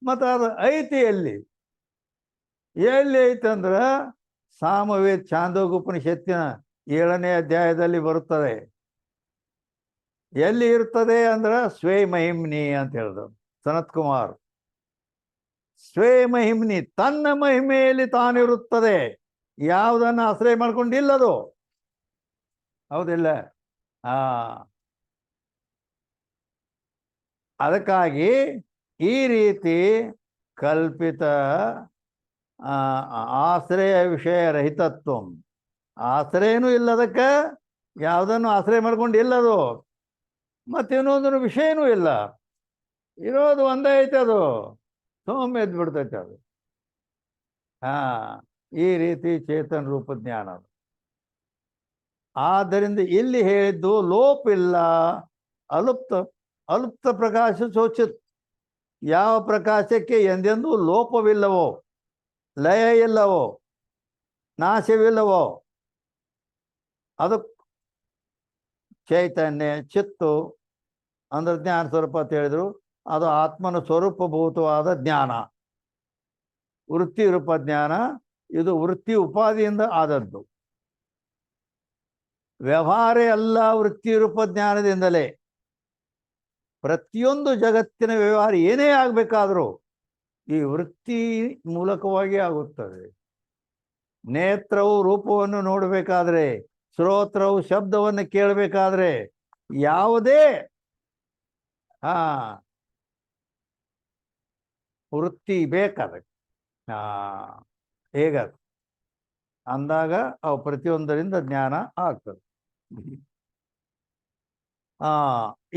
ಮತ್ತೆ ಅದು ಐತಿ ಎಲ್ಲಿ? ಎಲ್ಲಿ ಐತಂದ್ರ ಸಾಮವೇದ ಛಾಂದೋಗ್ಯೋಪನಿಷತ್ತಿನ 7ನೇ ಅಧ್ಯಾಯದಲ್ಲಿ ಬರುತ್ತದೆ. ಎಲ್ಲಿ ಇರ್ತದೆ ಅಂದ್ರ ಸ್ವೇ ಮಹಿಮ್ನಿ ಅಂತ ಹೇಳಿದ್ರು ಸನತ್ ಕುಮಾರ್. ಸ್ವೇ ಮಹಿಮ್ನಿ, ತನ್ನ ಮಹಿಮೆಯಲ್ಲಿ ತಾನಿರುತ್ತದೆ. ಯಾವುದನ್ನು ಆಶ್ರಯ ಮಾಡ್ಕೊಂಡಿಲ್ಲದು. ಹೌದಿಲ್ಲ? ಅದಕ್ಕಾಗಿ ಈ ರೀತಿ ಕಲ್ಪಿತ ಆಶ್ರಯ ವಿಷಯ ರಹಿತತ್ವ, ಆಶ್ರಯನೂ ಇಲ್ಲದಕ್ಕೆ ಯಾವುದನ್ನು ಆಶ್ರಯ ಮಾಡ್ಕೊಂಡು ಇಲ್ಲ ಅದು, ಮತ್ತೇನೊಂದು ವಿಷಯನೂ ಇಲ್ಲ, ಇರೋದು ಒಂದೇ ಐತೆ, ಅದು ಸೌಮ್ಯ ಎದ್ದು ಬಿಡ್ತೈತೆ ಅದು. ಈ ರೀತಿ ಚೇತನ ರೂಪ ಜ್ಞಾನ ಅದು. ಆದ್ದರಿಂದ ಇಲ್ಲಿ ಹೇಳಿದ್ದು ಲೋಪಿಲ್ಲ, ಅಲುಪ್ತ ಅಲುಪ್ತ ಪ್ರಕಾಶ ಸೋಚಿತ್. ಯಾವ ಪ್ರಕಾಶಕ್ಕೆ ಎಂದೆಂದೂ ಲೋಪವಿಲ್ಲವೋ, ಲಯ ಇಲ್ಲವೋ, ನಾಶವಿಲ್ಲವೋ, ಅದು ಚೈತನ್ಯ ಚಿತ್ತು ಅಂದ್ರೆ ಜ್ಞಾನ ಸ್ವರೂಪ ಅಂತ ಹೇಳಿದ್ರು. ಅದು ಆತ್ಮನ ಸ್ವರೂಪಭೂತವಾದ ಜ್ಞಾನ, ವೃತ್ತಿ ರೂಪ ಜ್ಞಾನ. ಇದು ವೃತ್ತಿ ಉಪಾಧಿಯಿಂದ ಆದದ್ದು. ವ್ಯವಹಾರ ಎಲ್ಲ ವೃತ್ತಿ ರೂಪ ಜ್ಞಾನದಿಂದಲೇ. ಪ್ರತಿಯೊಂದು ಜಗತ್ತಿನ ವ್ಯವಹಾರ ಏನೇ ಆಗಬೇಕಾದ್ರೂ ಈ ವೃತ್ತಿ ಮೂಲಕವಾಗಿ ಆಗುತ್ತದೆ. ನೇತ್ರವು ರೂಪವನ್ನು ನೋಡಬೇಕಾದ್ರೆ, ಶ್ರೋತ್ರವು ಶಬ್ದವನ್ನು ಕೇಳಬೇಕಾದ್ರೆ ಯಾವುದೇ ವೃತ್ತಿ ಬೇಕಾದಕ್ಕೆ ಹೇಗ ಅಂದಾಗ ಅವು ಪ್ರತಿಯೊಂದರಿಂದ ಜ್ಞಾನ ಆಗ್ತದೆ.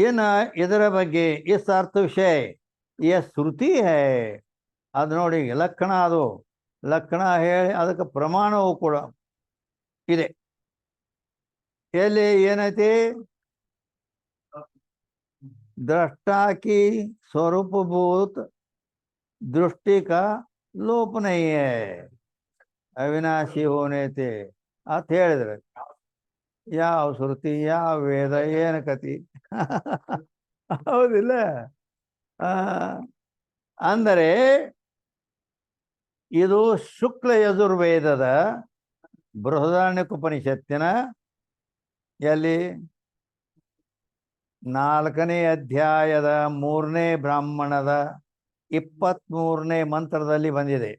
ಏನ ಇದರ ಬಗ್ಗೆ ಇಸ್ ಅರ್ಥ ವಿಷಯ ಶ್ರುತಿ ಹೇ, ಅದು ನೋಡಿ ಲಕ್ಷಣ, ಅದು ಲಕ್ಷಣ ಹೇಳಿ ಅದಕ್ಕೆ ಪ್ರಮಾಣವೂ ಕೂಡ ಇದೆ. ಎಲ್ಲಿ ಏನೈತಿ? दृष्टा की स्वरूपभूत दृष्टि का लोप नहीं है, अविनाशी होने थे ಅಂತ ಹೇಳಿದ್ರೆ ಯಾವ ಶ್ರುತಿ ಯಾವ ವೇದ ಏನು ಕತಿ ಹೌದಿಲ್ಲ? ಅಂದರೆ ಇದು ಶುಕ್ಲ ಯಜುರ್ವೇದದ ಬೃಹದಾರಣ್ಯಕೋಪನಿಷತ್ತಿನ ಎಲ್ಲಿ 4ನೇ ಅಧ್ಯಾಯದ 3ನೇ ಬ್ರಾಹ್ಮಣದ 23ನೇ ಮಂತ್ರದಲ್ಲಿ ಬಂದಿದೆ.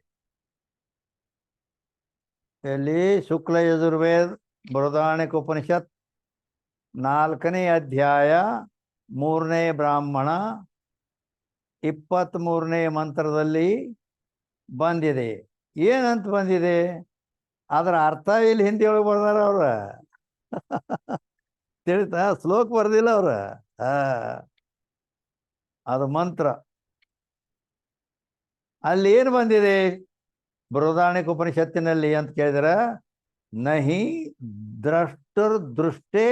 ಎಲ್ಲಿ? ಶುಕ್ಲ ಯಜುರ್ವೇದ ಬೃಹದಾರಣ್ಯಕೋಪನಿಷತ್ 4ನೇ ಅಧ್ಯಾಯ 3ನೇ ಬ್ರಾಹ್ಮಣ 23ನೇ ಮಂತ್ರದಲ್ಲಿ ಬಂದಿದೆ. ಏನಂತ ಬಂದಿದೆ? ಅದರ ಅರ್ಥ ಇಲ್ಲಿ ಹಿಂದಿ ಒಳಗೆ ಬರ್ದಾರ ಅವ್ರ. ತಿಳಿತಾ? ಶ್ಲೋಕ ಬರ್ದಿಲ್ಲ ಅವ್ರ. ಅದು ಮಂತ್ರ. ಅಲ್ಲಿ ಏನು ಬಂದಿದೆ ಬೃಹದಾರಣ್ಯಕೋಪನಿಷತ್ತಿನಲ್ಲಿ ಅಂತ ಕೇಳಿದ್ರೆ, ನಹಿ ದ್ರಷ್ಟುರ್ ದೃಷ್ಟೇ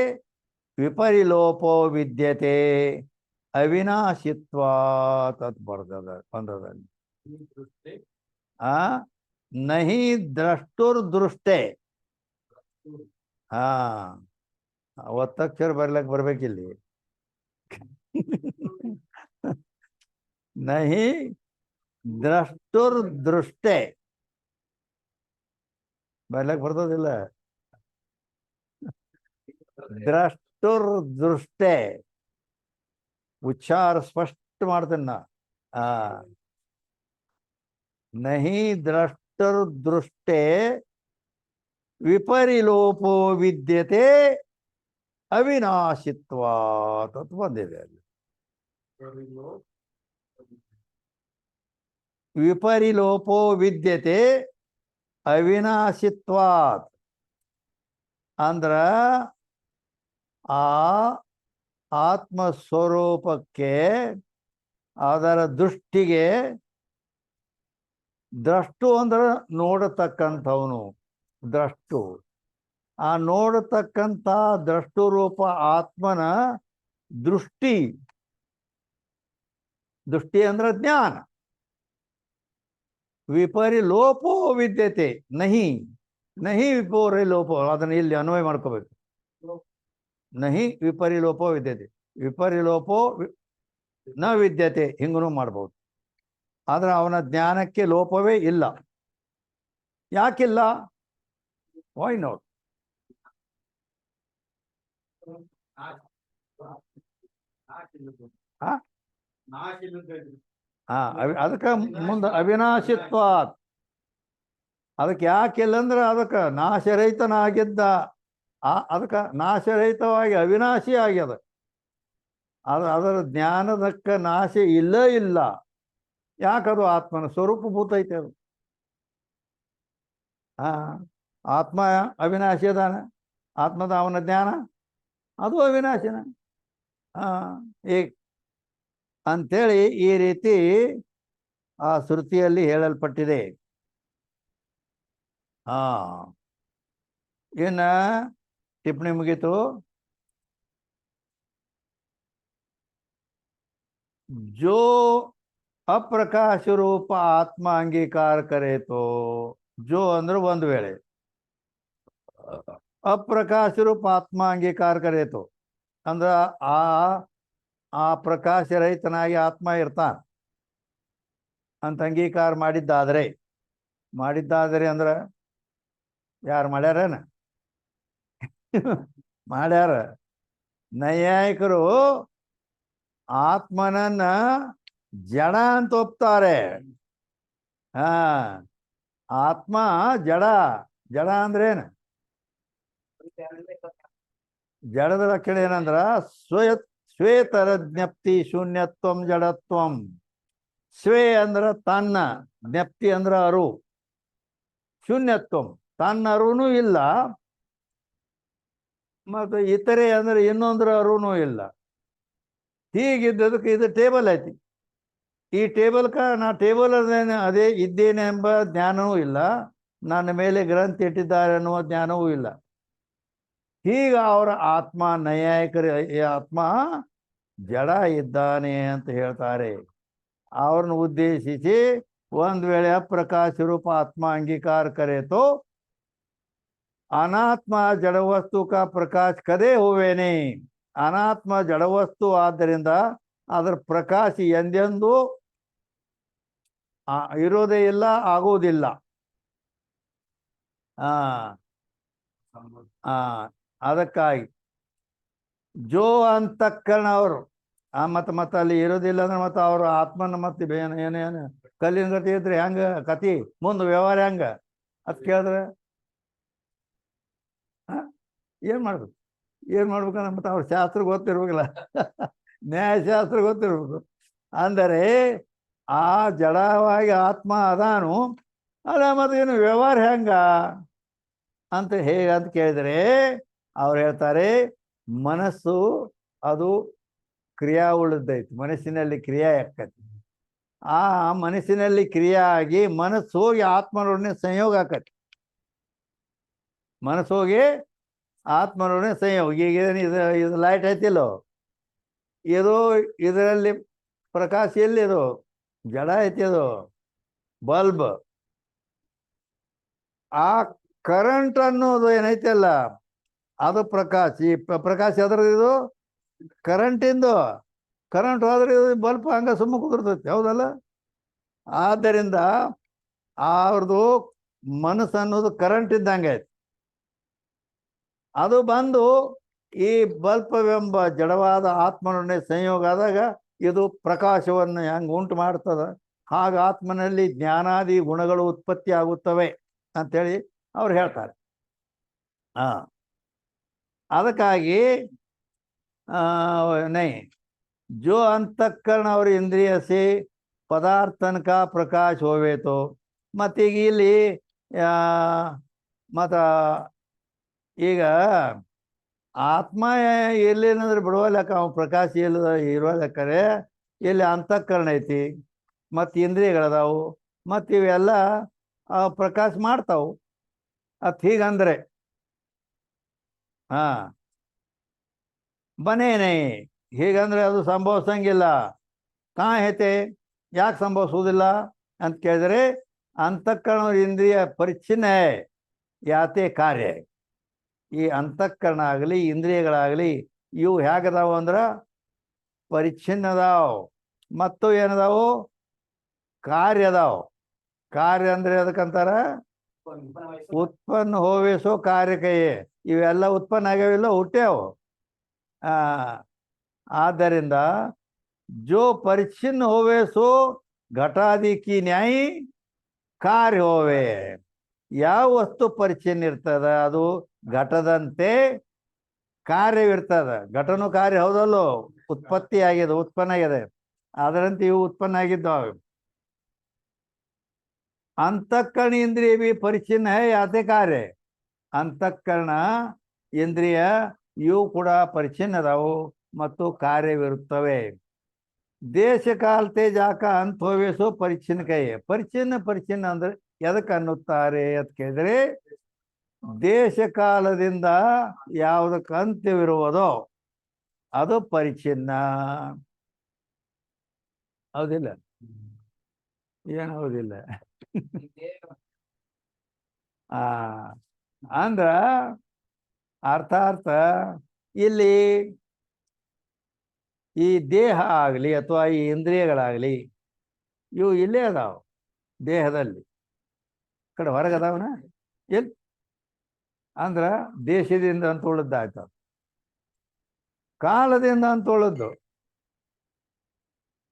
ವಿಪರಿಲೋಪೋ ವಿದ್ಯತೆ ಅವಿನಾಶಿತ್ವಾತ್ ಅಂತ ಬರ್ದದ ಬಂದದಲ್ಲಿ. ನಹಿ ದ್ರಷ್ಟುರ್ ದೃಷ್ಟೇ, ಒತ್ತಕ್ಷರ ಬರ್ಲಕ್ ಬರ್ಬೇಕಿಲ್ಲಿ. ನಹಿ ದ್ರಷ್ಟುರ್ ದೃಷ್ಟೇ ಬರ್ಲಕ್ ಬರ್ತದಿಲ್ಲ. ದ್ರಷ್ಟುರ್ ದೃಷ್ಟೇ ಉಚ್ಚಾರ ಸ್ಪಷ್ಟ ಮಾಡ್ತೇನೆ ನಾ. ನಹಿ ದ್ರಷ್ಟುರ್ ದೃಷ್ಟೇ ವಿಪರಿಲೋಪೋ ವಿದ್ಯತೆ ಅವಿನಾಶಿತ್ವಾತ್ ಅಂತ ಬಂದಿದೆ ಅಲ್ಲಿ. ವಿಪರಿಲೋಪೋ ವಿದ್ಯತೆ ಅವಿನಾಶಿತ್ವಾತ್ ಅಂದ್ರ ಆ ಆತ್ಮಸ್ವರೂಪಕ್ಕೆ, ಅದರ ದೃಷ್ಟಿಗೆ, ದ್ರಷ್ಟು ಅಂದ್ರೆ ನೋಡತಕ್ಕಂಥವನು ದ್ರಷ್ಟು. ಆ ನೋಡತಕ್ಕಂಥ ದ್ರಷ್ಟು ರೂಪ ಆತ್ಮನ ದೃಷ್ಟಿ, ದೃಷ್ಟಿ ಅಂದ್ರೆ ಜ್ಞಾನ. ವಿಪರಿಲೋಪೋ ವಿದ್ಯತೆ ನಹಿ, ನಹಿ ವಿಪರಿಲೋಪೋ, ಅದನ್ನು ಇಲ್ಲಿ ಅನ್ವಯ ಮಾಡ್ಕೋಬೇಕು. ನಹಿ ವಿಪರಿಲೋಪೋ ವಿದ್ಯತೆ, ವಿಪರಿಲೋಪೋ ನ ವಿದ್ಯತೆ ಹಿಂಗೂ ಮಾಡ್ಬೋದು. ಆದ್ರೆ ಅವನ ಜ್ಞಾನಕ್ಕೆ ಲೋಪವೇ ಇಲ್ಲ. ಯಾಕಿಲ್ಲ? Why not? ಅದಕ್ಕೆ ಮುಂದೆ ಅವಿನಾಶಿತ್ವಾತ್. ಅದಕ್ಕೆ ಯಾಕಿಲ್ಲ ಅಂದ್ರೆ ಅದಕ್ಕೆ ನಾಶರಹಿತನಾಗಿದ್ದ, ಅದಕ್ಕೆ ನಾಶರಹಿತವಾಗಿ ಅವಿನಾಶಿ ಆಗ್ಯದ. ಅದರ ಜ್ಞಾನದಕ್ಕೆ ನಾಶ ಇಲ್ಲ ಇಲ್ಲ. ಯಾಕದು ಆತ್ಮನ ಸ್ವರೂಪಭೂತ ಐತೆ ಅದು. ಆತ್ಮ ಅವಿನಾಶಿ ಅದಾನ. ಆತ್ಮದ ಅವನ ಜ್ಞಾನ ಅದು ಅವಿನಾಶಿನ. ಈ ಅಂಥೇಳಿ ಈ ರೀತಿ ಆ ಶ್ರುತಿಯಲ್ಲಿ ಹೇಳಲ್ಪಟ್ಟಿದೆ. ಇನ್ನ ಟಿಪ್ಪಣಿ ಮುಗೀತು. जो ಅಪ್ರಕಾಶ ರೂಪ ಆತ್ಮ ಅಂಗೀಕಾರ ಕರೇತೋ, ಜೋ ಅಂದ್ರೆ ಒಂದು ವೇಳೆ ಅಪ್ರಕಾಶ ರೂಪ ಆತ್ಮ ಅಂಗೀಕಾರ ಕರೇತೋ ಅಂದ್ರ ಆ ಪ್ರಕಾಶ ರಹಿತನಾಗಿ ಆತ್ಮ ಇರ್ತಾನ ಅಂತ ಅಂಗೀಕಾರ ಮಾಡಿದ್ದಾದ್ರೆ ಅಂದ್ರ ಯಾರು ಮಾಡ್ಯಾರೇನ? ಮಾಡ್ಯಾರ. ನೈಯಾಯಿಕರು ಆತ್ಮನನ್ನ ಜಡ ಅಂತ ಒಪ್ತಾರೆ. ಆತ್ಮ ಜಡ. ಜಡ ಅಂದ್ರೇನು? ಜಡದ ಲಕ್ಷಣ ಏನಂದ್ರ ಶ್ವೇತರ ಜ್ಞಪ್ತಿ ಶೂನ್ಯತ್ವಂ ಜಡತ್ವಂ. ಸ್ವೇ ಅಂದ್ರ ತನ್ನ, ಜ್ಞಪ್ತಿ ಅಂದ್ರ ಅರು, ಶೂನ್ಯತ್ವಂ ತನ್ನ ಅರುನೂ ಇಲ್ಲ, ಮತ್ತು ಇತರೆ ಅಂದ್ರೆ ಇನ್ನೊಂದ್ರ ಅರುನೂ ಇಲ್ಲ. ಹೀಗಿದ್ದದಕ್ಕೆ ಇದು ಟೇಬಲ್ ಐತಿ. ಈ ಟೇಬಲ್ಕ ನಾ ಟೇಬಲ್ ಅದೇ ಇದ್ದೇನೆ ಎಂಬ ಜ್ಞಾನವೂ ಇಲ್ಲ, ನನ್ನ ಮೇಲೆ ಗ್ರಂಥಿ ಇಟ್ಟಿದ್ದಾರೆ ಅನ್ನುವ ಜ್ಞಾನವೂ ಇಲ್ಲ. ಈಗ ಅವರ ಆತ್ಮ, ನೈಯಾಯಿಕರ ಆತ್ಮ ಜಡ ಇದ್ದಾನೆ ಅಂತ ಹೇಳ್ತಾರೆ. ಅವ್ರನ್ನ ಉದ್ದೇಶಿಸಿ ಒಂದ್ ವೇಳೆ ಅಪ್ರಕಾಶ ರೂಪ ಆತ್ಮ ಅಂಗೀಕಾರ ಕರೇತೋ ಅನಾತ್ಮ ಜಡವಸ್ತು ಕಾ ಪ್ರಕಾಶ ಕದೇ ಹೋವೇನೆ. ಅನಾತ್ಮ ಜಡವಸ್ತು ಆದ್ದರಿಂದ ಅದರ ಪ್ರಕಾಶ ಎಂದೆಂದೂ ಇರೋದೇ ಇಲ್ಲ, ಆಗುವುದಿಲ್ಲ. ಅದಕ್ಕಾಗಿ ಜೋ ಅಂತಃಕರಣ ಅವರು ಮತ್ತೆ ಅಲ್ಲಿ ಇರೋದಿಲ್ಲ ಅಂದ್ರೆ ಮತ್ತೆ ಅವ್ರ ಆತ್ಮನ ಮತ್ತೆ ಏನೇನು ಕಲ್ಲಿನ ಗತಿ ಇದ್ರೆ ಹೆಂಗ ಕತಿ ಮುಂದೆ ವ್ಯವಹಾರ ಹೆಂಗ ಅದ್ ಕೇಳಿದ್ರೆ ಏನ್ ಮಾಡ್ಬೇಕಂದ್ರೆ ಮತ್ತೆ ಅವ್ರ ಶಾಸ್ತ್ರ ಗೊತ್ತಿರ್ಬೇಕಲ್ಲ, ನ್ಯಾಯಶಾಸ್ತ್ರ ಗೊತ್ತಿರ್ಬೇಕು. ಅಂದರೆ ಆ ಜಡವಾಗಿ ಆತ್ಮ ಅದಾನು, ಅದ ಮತ್ತೆ ಏನು ವ್ಯವಹಾರ ಹೆಂಗ ಅಂತ ಹೇಗಂತ ಕೇಳಿದರೆ ಅವ್ರು ಹೇಳ್ತಾರೆ, ಮನಸ್ಸು ಅದು ಕ್ರಿಯಾ ಉಳಿದೈತಿ, ಮನಸ್ಸಿನಲ್ಲಿ ಕ್ರಿಯೆ ಆಕತಿ. ಆ ಮನಸ್ಸಿನಲ್ಲಿ ಕ್ರಿಯೆ ಆಗಿ ಮನಸ್ಸು ಹೋಗಿ ಆತ್ಮನೊಡನೆ ಸಂಯೋಗ ಆಕತಿ. ಮನಸ್ಸು ಹೋಗಿ ಆತ್ಮನೊಡನೆ ಸಂಯೋಗ. ಈಗ ಇದು ಲೈಟ್ ಐತಿಲ್ಲೋ, ಇದು ಇದರಲ್ಲಿ ಪ್ರಕಾಶ ಎಲ್ಲಿ? ಇದು ಜಡ ಐತಿ, ಅದು ಬಲ್ಬ್. ಆ ಕರೆಂಟ್ ಅನ್ನೋದು ಏನೈತಲ್ಲ ಅದು ಪ್ರಕಾಶ. ಈ ಪ್ರಕಾಶ ಅದ್ರದ್ದು, ಇದು ಕರೆಂಟಿಂದು. ಕರೆಂಟ್ ಹೋದ್ರೆ ಬಲ್ಬ್ ಹಂಗ ಸುಮ್ಮ ಕುದುರ್ತೈತಿ, ಹೌದಲ್ಲ? ಆದ್ದರಿಂದ ಅವ್ರದ್ದು ಮನಸ್ಸು ಅನ್ನೋದು ಕರೆಂಟ್ ಇದ್ದಂಗೆ ಐತಿ. ಅದು ಬಂದು ಈ ಬಲ್ಬವೆಂಬ ಜಡವಾದ ಆತ್ಮನೊಡನೆ ಸಂಯೋಗ ಆದಾಗ ಇದು ಪ್ರಕಾಶವನ್ನು ಹೆಂಗೆ ಉಂಟು ಮಾಡ್ತದ, ಹಾಗ ಆತ್ಮನಲ್ಲಿ ಜ್ಞಾನಾದಿ ಗುಣಗಳು ಉತ್ಪತ್ತಿ ಆಗುತ್ತವೆ ಅಂತೇಳಿ ಅವ್ರು ಹೇಳ್ತಾರೆ. ಅದಕ್ಕಾಗಿ ನೈ ಜೋ ಅಂತಃಕರಣ ಅವ್ರ ಇಂದ್ರಿಯ ಸೇ ಪದಾರ್ಥನಕ ಪ್ರಕಾಶ ಹೋವೇತೋ. ಮತ್ತೀಗ ಇಲ್ಲಿ ಈಗ ಆತ್ಮ ಎಲ್ಲಿನಂದ್ರೆ ಬಿಡುವ ಲೆಕ್ಕ, ಅವ ಪ್ರಕಾಶ ಇಲ್ಲ ಇರುವ ಲೆಕ್ಕರೆ ಇಲ್ಲಿ ಅಂತಃಕರಣ ಐತಿ, ಮತ್ತು ಇಂದ್ರಿಯಗಳದಾವು, ಮತ್ತು ಇವೆಲ್ಲ ಪ್ರಕಾಶ ಮಾಡ್ತಾವು. ಹೀಗಂದ್ರೆ ಬನೇನೆ ಹೀಗಂದ್ರೆ ಅದು ಸಂಭವಿಸಂಗಿಲ್ಲ. ಹೇತೆ ಯಾಕೆ ಸಂಭವಿಸುವುದಿಲ್ಲ ಅಂತ ಕೇಳಿದರೆ, ಅಂತಃಕರಣ ಇಂದ್ರಿಯ ಪರಿಚ್ಛಿನ್ನ ಯಾತೆ ಕಾರ್ಯ. ಈ ಅಂತಃಕರಣ ಆಗಲಿ ಇಂದ್ರಿಯಗಳಾಗಲಿ ಇವು ಹೇಗದಾವು ಅಂದ್ರೆ ಪರಿಚ್ಛಿನ್ನ ಅದಾವು, ಮತ್ತು ಏನದಾವು ಕಾರ್ಯ ಅದಾವು. ಕಾರ್ಯ ಅಂದ್ರೆ ಅದಕ್ಕಂತಾರ ಉತ್ಪನ್ನ ಹೋವೇಸೋ ಕಾರ್ಯಕಯೇ. ಇವೆಲ್ಲ ಉತ್ಪನ್ನ ಆಗ್ಯಾವಿಲ್ಲ, ಹುಟ್ಟ್ಯಾವು. ಆದ್ದರಿಂದ ಜೋ ಪರಿಚ್ಛಿನ್ನ ಹೋವೇಸೋ ಘಟಾದಿ ಕಿ ನ್ಯಾಯಿ ಕಾರ್ಯ ಹೋವೆ. ಯಾವ ವಸ್ತು ಪರಿಚ್ಛಿನ್ನ ಇರ್ತದ ಅದು ಘಟದಂತೆ ಕಾರ್ಯವಿರ್ತದ. ಘಟನು ಕಾರ್ಯ ಹೌದಲ್ಲೋ, ಉತ್ಪತ್ತಿ ಆಗಿದೆ, ಉತ್ಪನ್ನ ಆಗಿದೆ, ಅದರಂತೆ ಇವು ಉತ್ಪನ್ನ ಆಗಿದ್ದಾವೆ. ಅಂತಃಕರಣ ಇಂದ್ರಿಯ भी परिचिन्न है याते कार्य. ಅಂತಃಕರಣ ಇಂದ್ರಿಯ ಇವು ಕೂಡ ಪರಿಚ್ಛಿನ್ನ ಅದಾವು ಮತ್ತು ಕಾರ್ಯವಿರುತ್ತವೆ. ದೇಶ ಕಾಲ ತೇಜಾಕ ಅಂತ ಹೋವೇಸೋ ಪರಿಚ್ಛಿನ್ನ ಕೈ. ಪರಿಚ್ಛಿನ್ನ ಅಂದ್ರೆ ಎದಕ್ಕೆ ಅನ್ನುತ್ತಾರೆ ಅಂತ ಕೇಳಿದ್ರೆ, ದೇಶ ಕಾಲದಿಂದ ಯಾವುದಕ್ಕೆ ಅಂತ್ಯವಿರುವುದೋ ಅದು ಪರಿಚ್ಛಿನ್ನ. ಹೌದಿಲ್ಲ? ಏನು ಹೌದಿಲ್ಲ? ಆ ಅಂದ್ರ ಅರ್ಥಾರ್ಥ ಇಲ್ಲಿ ಈ ದೇಹ ಆಗಲಿ ಅಥವಾ ಈ ಇಂದ್ರಿಯಗಳಾಗಲಿ ಇವು ಇಲ್ಲೇ ಅದಾವ ದೇಹದಲ್ಲಿ. ಕಡೆ ಹೊರಗದಾವನ ಎಲ್ಲಿ ಅಂದ್ರ ದೇಶದಿಂದ ಅಂತ ಉಳಿದಾಯ್ತು, ಕಾಲದಿಂದ ಅಂತ ಉಳಿದ್ದು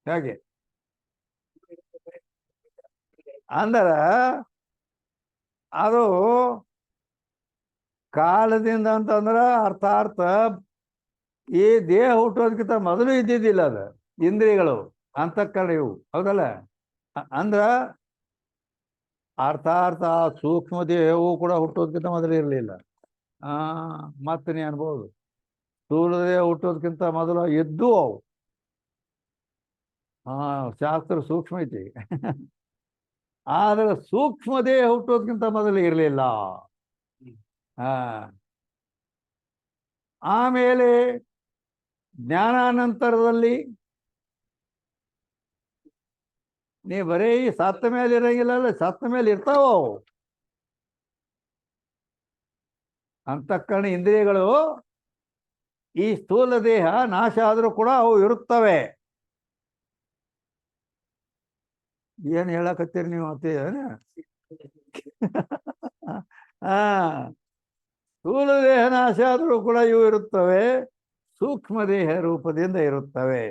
ಹೇಗೆ ಅಂದ್ರ ಅದು ಕಾಲದಿಂದ ಅಂತಂದ್ರ ಅರ್ಥಾರ್ಥ ಈ ದೇಹ ಹುಟ್ಟೋದಕ್ಕಿಂತ ಮೊದಲು ಇದ್ದಿದ್ದಿಲ್ಲ ಅದು. ಇಂದ್ರಿಯಗಳು ಅಂತಃಕರಣ ಇವು, ಹೌದಲ್ಲ? ಅಂದ್ರ ಅರ್ಥಾರ್ಥ ಸೂಕ್ಷ್ಮ ದೇಹವು ಕೂಡ ಹುಟ್ಟೋದಕ್ಕಿಂತ ಮೊದಲು ಇರಲಿಲ್ಲ. ಮತ್ತೆ ನೀ ಅನ್ಬೋದು ಸ್ಥೂಲ ದೇಹ ಹುಟ್ಟೋದಕ್ಕಿಂತ ಮೊದಲು ಎದ್ದು ಅವು. ಶಾಸ್ತ್ರ ಸೂಕ್ಷ್ಮ ಐತಿ. ಆದ್ರೆ ಸೂಕ್ಷ್ಮ ದೇಹ ಹುಟ್ಟೋದಕ್ಕಿಂತ ಮೊದಲು ಇರಲಿಲ್ಲ. ಆಮೇಲೆ ಜ್ಞಾನಾನಂತರದಲ್ಲಿ ನೀ ಬರೀ ಸತ್ತ ಮೇಲೆ ಇರಂಗಿಲ್ಲ, ಸತ್ತ ಮೇಲೆ ಇರ್ತಾವ ಅವು. ಅಂತಃಕರಣ ಇಂದ್ರಿಯಗಳು ಈ ಸ್ಥೂಲ ದೇಹ ನಾಶ ಆದರೂ ಕೂಡ ಅವು ಇರುತ್ತವೆ. ಏನು ಹೇಳಕತ್ತೀರಿ ನೀವು? ಅತ್ತೆ ಸ್ಥೂಲ ದೇಹ ನಾಶ ಆದರೂ ಕೂಡ ಇವು ಇರುತ್ತವೆ, ಸೂಕ್ಷ್ಮ ದೇಹ ರೂಪದಿಂದ ಇರುತ್ತವೆ.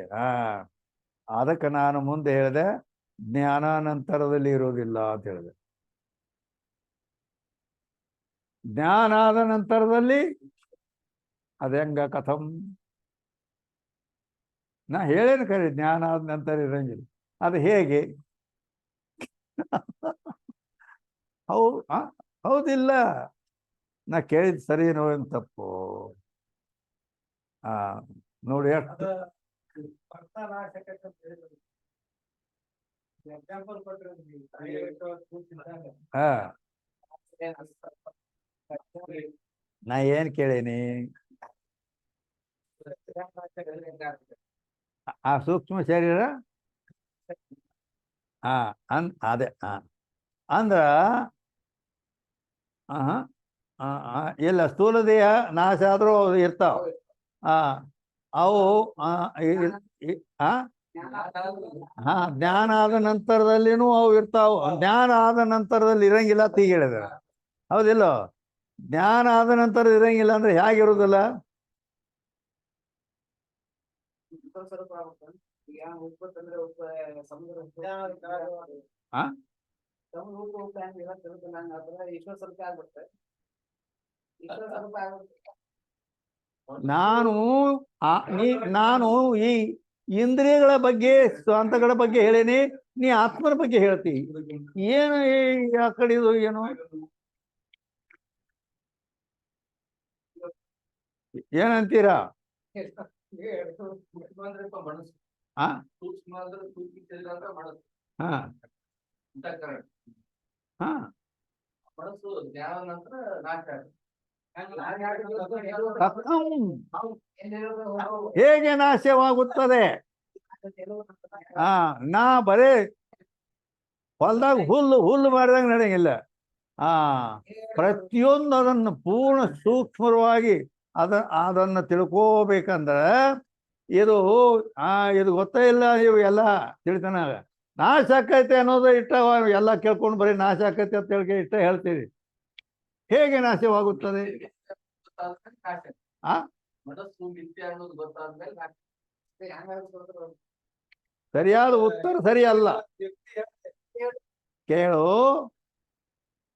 ಅದಕ್ಕೆ ನಾನು ಮುಂದೆ ಹೇಳಿದೆ ಜ್ಞಾನಾನಂತರದಲ್ಲಿ ಇರುವುದಿಲ್ಲ ಅಂತ ಹೇಳಿದೆ. ಜ್ಞಾನ ಆದ ನಂತರದಲ್ಲಿ ಅದೆಂಗ ಕಥಂ? ನಾ ಹೇಳೇನು ಕರಿ, ಜ್ಞಾನ ಆದ ನಂತರ ಇರಂಗಿಲ್ಲ. ಅದು ಹೇಗೆ? ಹೌದಿಲ್ಲ? ನಾ ಕೇಳಿದ್ ಸರಿನೋ ಏನು ತಪ್ಪು? ನೋಡಿ ಎಷ್ಟು ನಾ ಏನ್ ಕೇಳೀನಿ? ಆ ಸೂಕ್ಷ್ಮ ಶರೀರ ಅದೇ ಅಂದ್ರ ಇಲ್ಲ, ಸ್ಥೂಲ ದೇಹ ನಾಶ ಆದ್ರೂ ಇರ್ತಾವ. ಅವು ಜ್ಞಾನ ಆದ ನಂತರದಲ್ಲಿನೂ ಅವು ಇರ್ತಾವ. ಜ್ಞಾನ ಆದ ನಂತರದಲ್ಲಿ ಇರಂಗಿಲ್ಲ ಅಂತ ಈಗ ಹೇಳಿದ. ಹೌದಿಲ್ಲ? ಜ್ಞಾನ ಆದ ನಂತರ ಇರಂಗಿಲ್ಲ ಅಂದ್ರೆ ಹೇಗಿರುವುದಿಲ್ಲ? ನಾನು ಈ ಇಂದ್ರಿಯಗಳ ಬಗ್ಗೆ ಸ್ವಂತಗಳ ಬಗ್ಗೆ ಹೇಳೇನಿ, ನೀ ಆತ್ಮನ ಬಗ್ಗೆ ಹೇಳ್ತಿ. ಏನು ಆ ಕಡೆದು ಏನು ಏನಂತೀರಾ? ಹೇಗೆ ನಾಶವಾಗುತ್ತದೆ? ನಾ ಬರೇ ಹೊಲ್ದಾಗ ಹುಲ್ಲು ಮಾಡಿದಾಗ ನಡೆಯಂಗಿಲ್ಲ. ಪ್ರತಿಯೊಂದು ಅದನ್ನು ಪೂರ್ಣ ಸೂಕ್ಷ್ಮವಾಗಿ ಅದನ್ನು ತಿಳ್ಕೋಬೇಕಂದ್ರೆ ಇದು ಗೊತ್ತೇ ಇಲ್ಲ. ಇವು ಎಲ್ಲ ತಿಳ್ತಾನ ನಾಶ ಆಕೈತೆ ಅನ್ನೋದು ಇಷ್ಟ ಎಲ್ಲ ಕೇಳ್ಕೊಂಡು ಬರೀ ನಾಶ ಆಕೈತೆ ಅಂತ ಹೇಳಿ ಇಷ್ಟ ಹೇಳ್ತೀವಿ. ಹೇಗೆ ನಾಶವಾಗುತ್ತದೆ? ಸರಿಯಾದ ಉತ್ತರ ಸರಿಯಲ್ಲ. ಕೇಳು,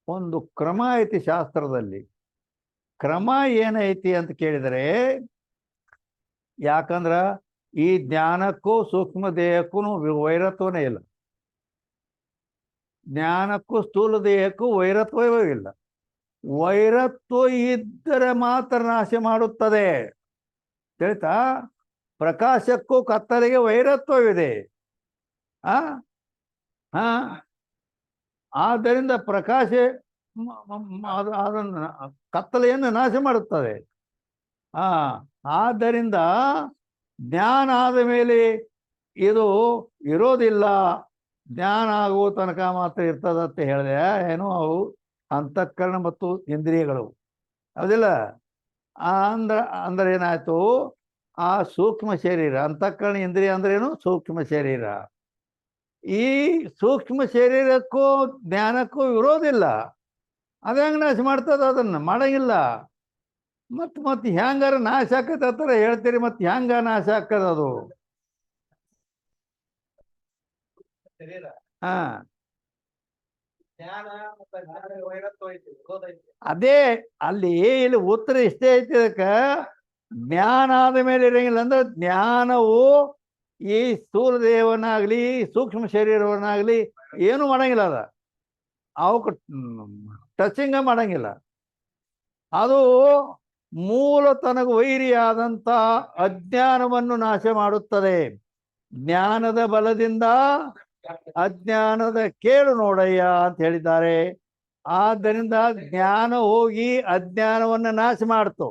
ಒಂದು ಕ್ರಮ ಐತಿ ಶಾಸ್ತ್ರದಲ್ಲಿ. ಕ್ರಮ ಏನೈತಿ ಅಂತ ಕೇಳಿದರೆ, ಯಾಕಂದ್ರ ಈ ಜ್ಞಾನಕ್ಕೂ ಸೂಕ್ಷ್ಮ ದೇಹಕ್ಕೂ ವೈರತ್ವನೇ ಇಲ್ಲ. ಜ್ಞಾನಕ್ಕೂ ಸ್ಥೂಲ ದೇಹಕ್ಕೂ ವೈರತ್ವವೇ ಇಲ್ಲ. ವೈರತ್ವ ಇದ್ದರೆ ಮಾತ್ರ ನಾಶ ಮಾಡುತ್ತದೆ. ತಿಳಿತಾ? ಪ್ರಕಾಶಕ್ಕೂ ಕತ್ತಲೆಗೆ ವೈರತ್ವವಿದೆ. ಆ ಹಾ ಆದ್ದರಿಂದ ಪ್ರಕಾಶ ಅದನ್ನು ಕತ್ತಲೆಯನ್ನು ನಾಶ ಮಾಡುತ್ತದೆ. ಆದ್ದರಿಂದ ಜ್ಞಾನ ಆದ ಮೇಲೆ ಇದು ಇರೋದಿಲ್ಲ, ಜ್ಞಾನ ಆಗುವ ತನಕ ಮಾತ್ರ ಇರ್ತದಂತ ಹೇಳಿದೆ. ಏನು ಅವು ಅಂತಃಕರಣ ಮತ್ತು ಇಂದ್ರಿಯಗಳು, ಹೌದಿಲ್ಲ? ಅಂದ್ರೆ ಏನಾಯ್ತು, ಆ ಸೂಕ್ಷ್ಮ ಶರೀರ, ಅಂತಃಕರಣ ಇಂದ್ರಿಯ ಅಂದ್ರೆ ಏನು? ಸೂಕ್ಷ್ಮ ಶರೀರ. ಈ ಸೂಕ್ಷ್ಮ ಶರೀರಕ್ಕೂ ಜ್ಞಾನಕ್ಕೂ ಇರೋದಿಲ್ಲ. ಅದ ಹೆಂಗ ನಾಶ ಮಾಡ್ತದ? ಅದನ್ನ ಮಾಡಂಗಿಲ್ಲ. ಮತ್ ಹೆಂಗಾರ ನಾಶ ಆಕತ್ತ ಹೇಳ್ತೀರಿ, ಮತ್ತೆ ಹೆಂಗ ನಾಶ ಆಕ್ಕದ ಅದು? ಹಾ ಅದೇ ಅಲ್ಲಿ ಇಲ್ಲಿ ಉತ್ತರ ಇಷ್ಟೇ ಐತಿ. ಅದಕ್ಕ ಜ್ಞಾನ ಆದ ಮೇಲೆ ಇರಂಗಿಲ್ಲ. ಅಂದ್ರೆ ಜ್ಞಾನವು ಈ ಸ್ಥೂಲ ದೇಹವನ್ನಾಗ್ಲಿ ಸೂಕ್ಷ್ಮ ಶರೀರವನ್ನಾಗ್ಲಿ ಏನು ಮಾಡಂಗಿಲ್ಲ. ಅದ ಅವಕ್ಕೆ ಟಚಿಂಗ ಮಾಡಂಗಿಲ್ಲ. ಅದು ಮೂಲ ತನಗ ವೈರಿಯಾದಂಥ ಅಜ್ಞಾನವನ್ನು ನಾಶ ಮಾಡುತ್ತದೆ. ಜ್ಞಾನದ ಬಲದಿಂದ ಅಜ್ಞಾನದ ಕೇಳು ನೋಡಯ್ಯ ಅಂತ ಹೇಳಿದ್ದಾರೆ. ಆದ್ದರಿಂದ ಜ್ಞಾನ ಹೋಗಿ ಅಜ್ಞಾನವನ್ನು ನಾಶ ಮಾಡ್ತು.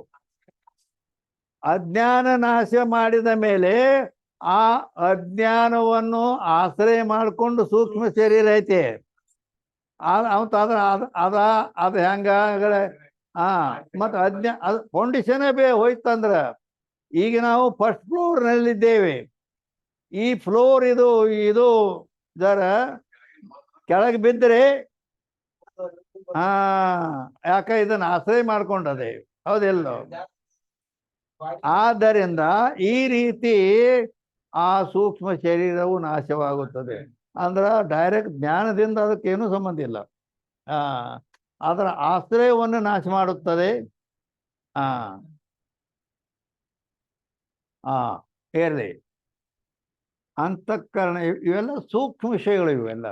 ಅಜ್ಞಾನ ನಾಶ ಮಾಡಿದ ಮೇಲೆ ಆ ಅಜ್ಞಾನವನ್ನು ಆಶ್ರಯ ಮಾಡಿಕೊಂಡು ಸೂಕ್ಷ್ಮ ಶರೀರ ಐತೆ. ಅದ ಹೆಂಗ ಮತ್ತ ಅದ ಫೌಂಡೇಶನ್ ಹೋಯ್ತಂದ್ರ ಈಗ ನಾವು ಫಸ್ಟ್ ಫ್ಲೋರ್ ನಲ್ಲಿದ್ದೇವೆ. ಈ ಫ್ಲೋರ್ ಇದು ಜರ ಕೆಳಗೆ ಬಿದ್ದರೆ ಯಾಕ ಇದನ್ನ ಆಶ್ರಯ ಮಾಡ್ಕೊಂಡದೆ, ಹೌದಿಲ್ಲೋ? ಆದ್ದರಿಂದ ಈ ರೀತಿ ಆ ಸೂಕ್ಷ್ಮ ಶರೀರವು ನಾಶವಾಗುತ್ತದೆ. ಅಂದ್ರ ಡೈರೆಕ್ಟ್ ಜ್ಞಾನದಿಂದ ಅದಕ್ಕೇನು ಸಂಬಂಧ ಇಲ್ಲ. ಅದರ ಆಶ್ರಯವನ್ನು ನಾಶ ಮಾಡುತ್ತದೆ. ಇರಲಿ. ಅಂತಃಕರಣ ಇವೆಲ್ಲ ಸೂಕ್ಷ್ಮ ವಿಷಯಗಳು, ಇವೆಲ್ಲ.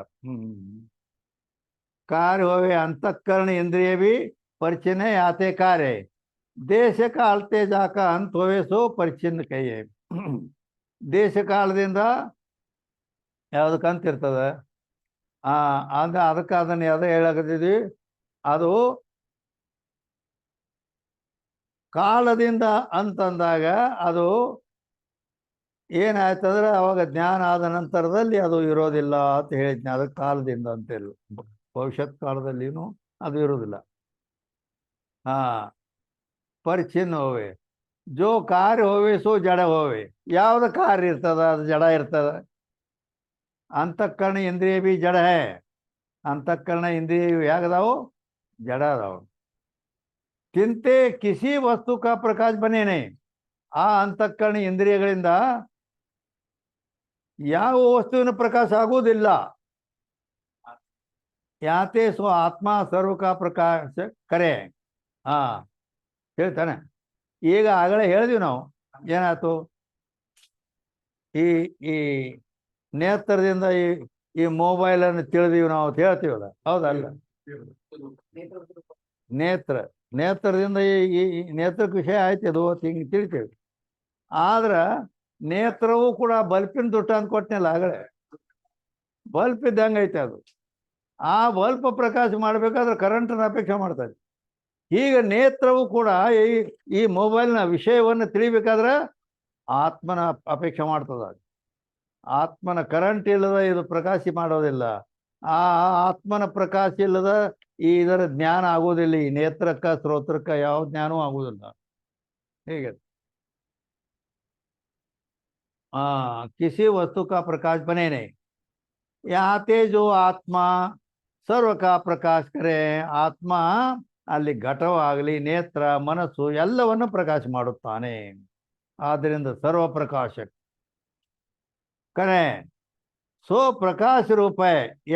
कार्य होवे अंतःकरण इंद्रिय भी परिचिन्न आते कार्य देश कालते जाका अंत होवे सो ಪರಿಚಿನ್ನ ಕೈಯೇ. ದೇಶ ಕಾಲದಿಂದ ಯಾವ್ದಕ್ಕೆ ಅಂತ ಇರ್ತದ. ಅದಕ್ಕೆ ಅದನ್ನ ಯಾವ್ದು ಹೇಳಕತ್ತಿದ್ವಿ, ಅದು ಕಾಲದಿಂದ ಅಂತಂದಾಗ ಅದು ಏನಾಯ್ತಂದ್ರೆ ಅವಾಗ ಜ್ಞಾನ ಆದ ನಂತರದಲ್ಲಿ ಅದು ಇರೋದಿಲ್ಲ ಅಂತ ಹೇಳಿದ್ನಿ. ಅದಕ್ಕೆ ಕಾಲದಿಂದ ಅಂತಿಲ್ಲ, ಭವಿಷ್ಯತ್ ಕಾಲದಲ್ಲಿನೂ ಅದು ಇರುವುದಿಲ್ಲ. ಪರಿಚಿನ್ನ ಹೋವೆ ಜೋ ಕಾರ್ಯ ಹೋವೆ ಸೋ ಜಡ ಹೋವೆ. ಯಾವ್ದು ಕಾರ್ಯ ಇರ್ತದ ಅದು ಜಡ ಇರ್ತದ. ಅಂತಃಕರಣ ಇಂದ್ರಿಯ ಬಿ ಜಡ ಹೇ. ಅಂತಃಕರಣ ಇಂದ್ರಿಯ ಯಾಗದಾವು? ಜಡ ಅದಾವು. ಚಿಂತೆ ಕಿಸಿ ವಸ್ತು ಕಾ ಪ್ರಕಾಶ ಬನೇನೆ. ಆ ಅಂತಃಕರಣ ಇಂದ್ರಿಯಗಳಿಂದ ಯಾವ ವಸ್ತುವಿನ ಪ್ರಕಾಶ ಆಗುವುದಿಲ್ಲ. ಯಾತೆ ಸ್ವ ಆತ್ಮ ಸರ್ವಕ ಪ್ರಕಾಶ ಕರೆ. ಹೇಳ್ತಾನೆ. ಈಗ ಆಗಲೇ ಹೇಳಿದ್ವಿ ನಾವು, ಏನಾಯ್ತು, ಈ ಈ ನೇತ್ರದಿಂದ ಈ ಮೊಬೈಲನ್ನು ತಿಳಿದೀವಿ ನಾವು ಅಂತ ಹೇಳ್ತೀವಲ್ಲ, ಹೌದಲ್ಲ? ನೇತ್ರದಿಂದ ಈ ನೇತ್ರಕ್ಕೆ ವಿಷಯ ಆಯ್ತು, ಅದು ಹಿಂಗೆ ತಿಳಿತೀವಿ. ಆದ್ರೆ ನೇತ್ರವೂ ಕೂಡ ಬಲ್ಪಿನ ದುಡ್ಡು ಅಂತ ಕೊಟ್ಟನಲ್ಲ ಆಗಲೇ, ಬಲ್ಪ್ ಇದ್ದಂಗೆ ಐತೆ ಅದು. ಆ ಬಲ್ಪ್ ಪ್ರಕಾಶ ಮಾಡಬೇಕಾದ್ರೆ ಕರೆಂಟನ್ನು ಅಪೇಕ್ಷೆ ಮಾಡ್ತದೆ. ಈಗ ನೇತ್ರವು ಕೂಡ ಈ ಮೊಬೈಲ್ನ ವಿಷಯವನ್ನು ತಿಳಿಬೇಕಾದ್ರೆ ಆತ್ಮನ ಅಪೇಕ್ಷೆ ಮಾಡ್ತದ. ಆತ್ಮನ ಕರೆಂಟ್ ಇಲ್ಲದ ಇದು ಪ್ರಕಾಶ ಮಾಡೋದಿಲ್ಲ. ಆ ಆತ್ಮನ ಪ್ರಕಾಶ ಇಲ್ಲದ ಇದರ ಜ್ಞಾನ ಆಗೋದಿಲ್ಲ. ಈ ನೇತ್ರಕ್ಕ ಶ್ರೋತ್ರಕ್ಕ ಯಾವ ಜ್ಞಾನವೂ ಆಗುವುದಿಲ್ಲ. ಹೀಗೆ किसी वस्तु का प्रकाश बने नहीं। ಯಾತೆ ಜೋ ಆತ್ಮ ಸರ್ವ ಕಾ ಪ್ರಕಾಶ ಕರೆ. ಆತ್ಮ ಅಲ್ಲಿ ಘಟವಾಗಲಿ ನೇತ್ರ ಮನಸ್ಸು ಎಲ್ಲವನ್ನು ಪ್ರಕಾಶ ಮಾಡುತ್ತಾನೆ. ಆದ್ದರಿಂದ ಸರ್ವ ಪ್ರಕಾಶಕ್ ಕರೆ ಸೋ ಪ್ರಕಾಶ ರೂಪ.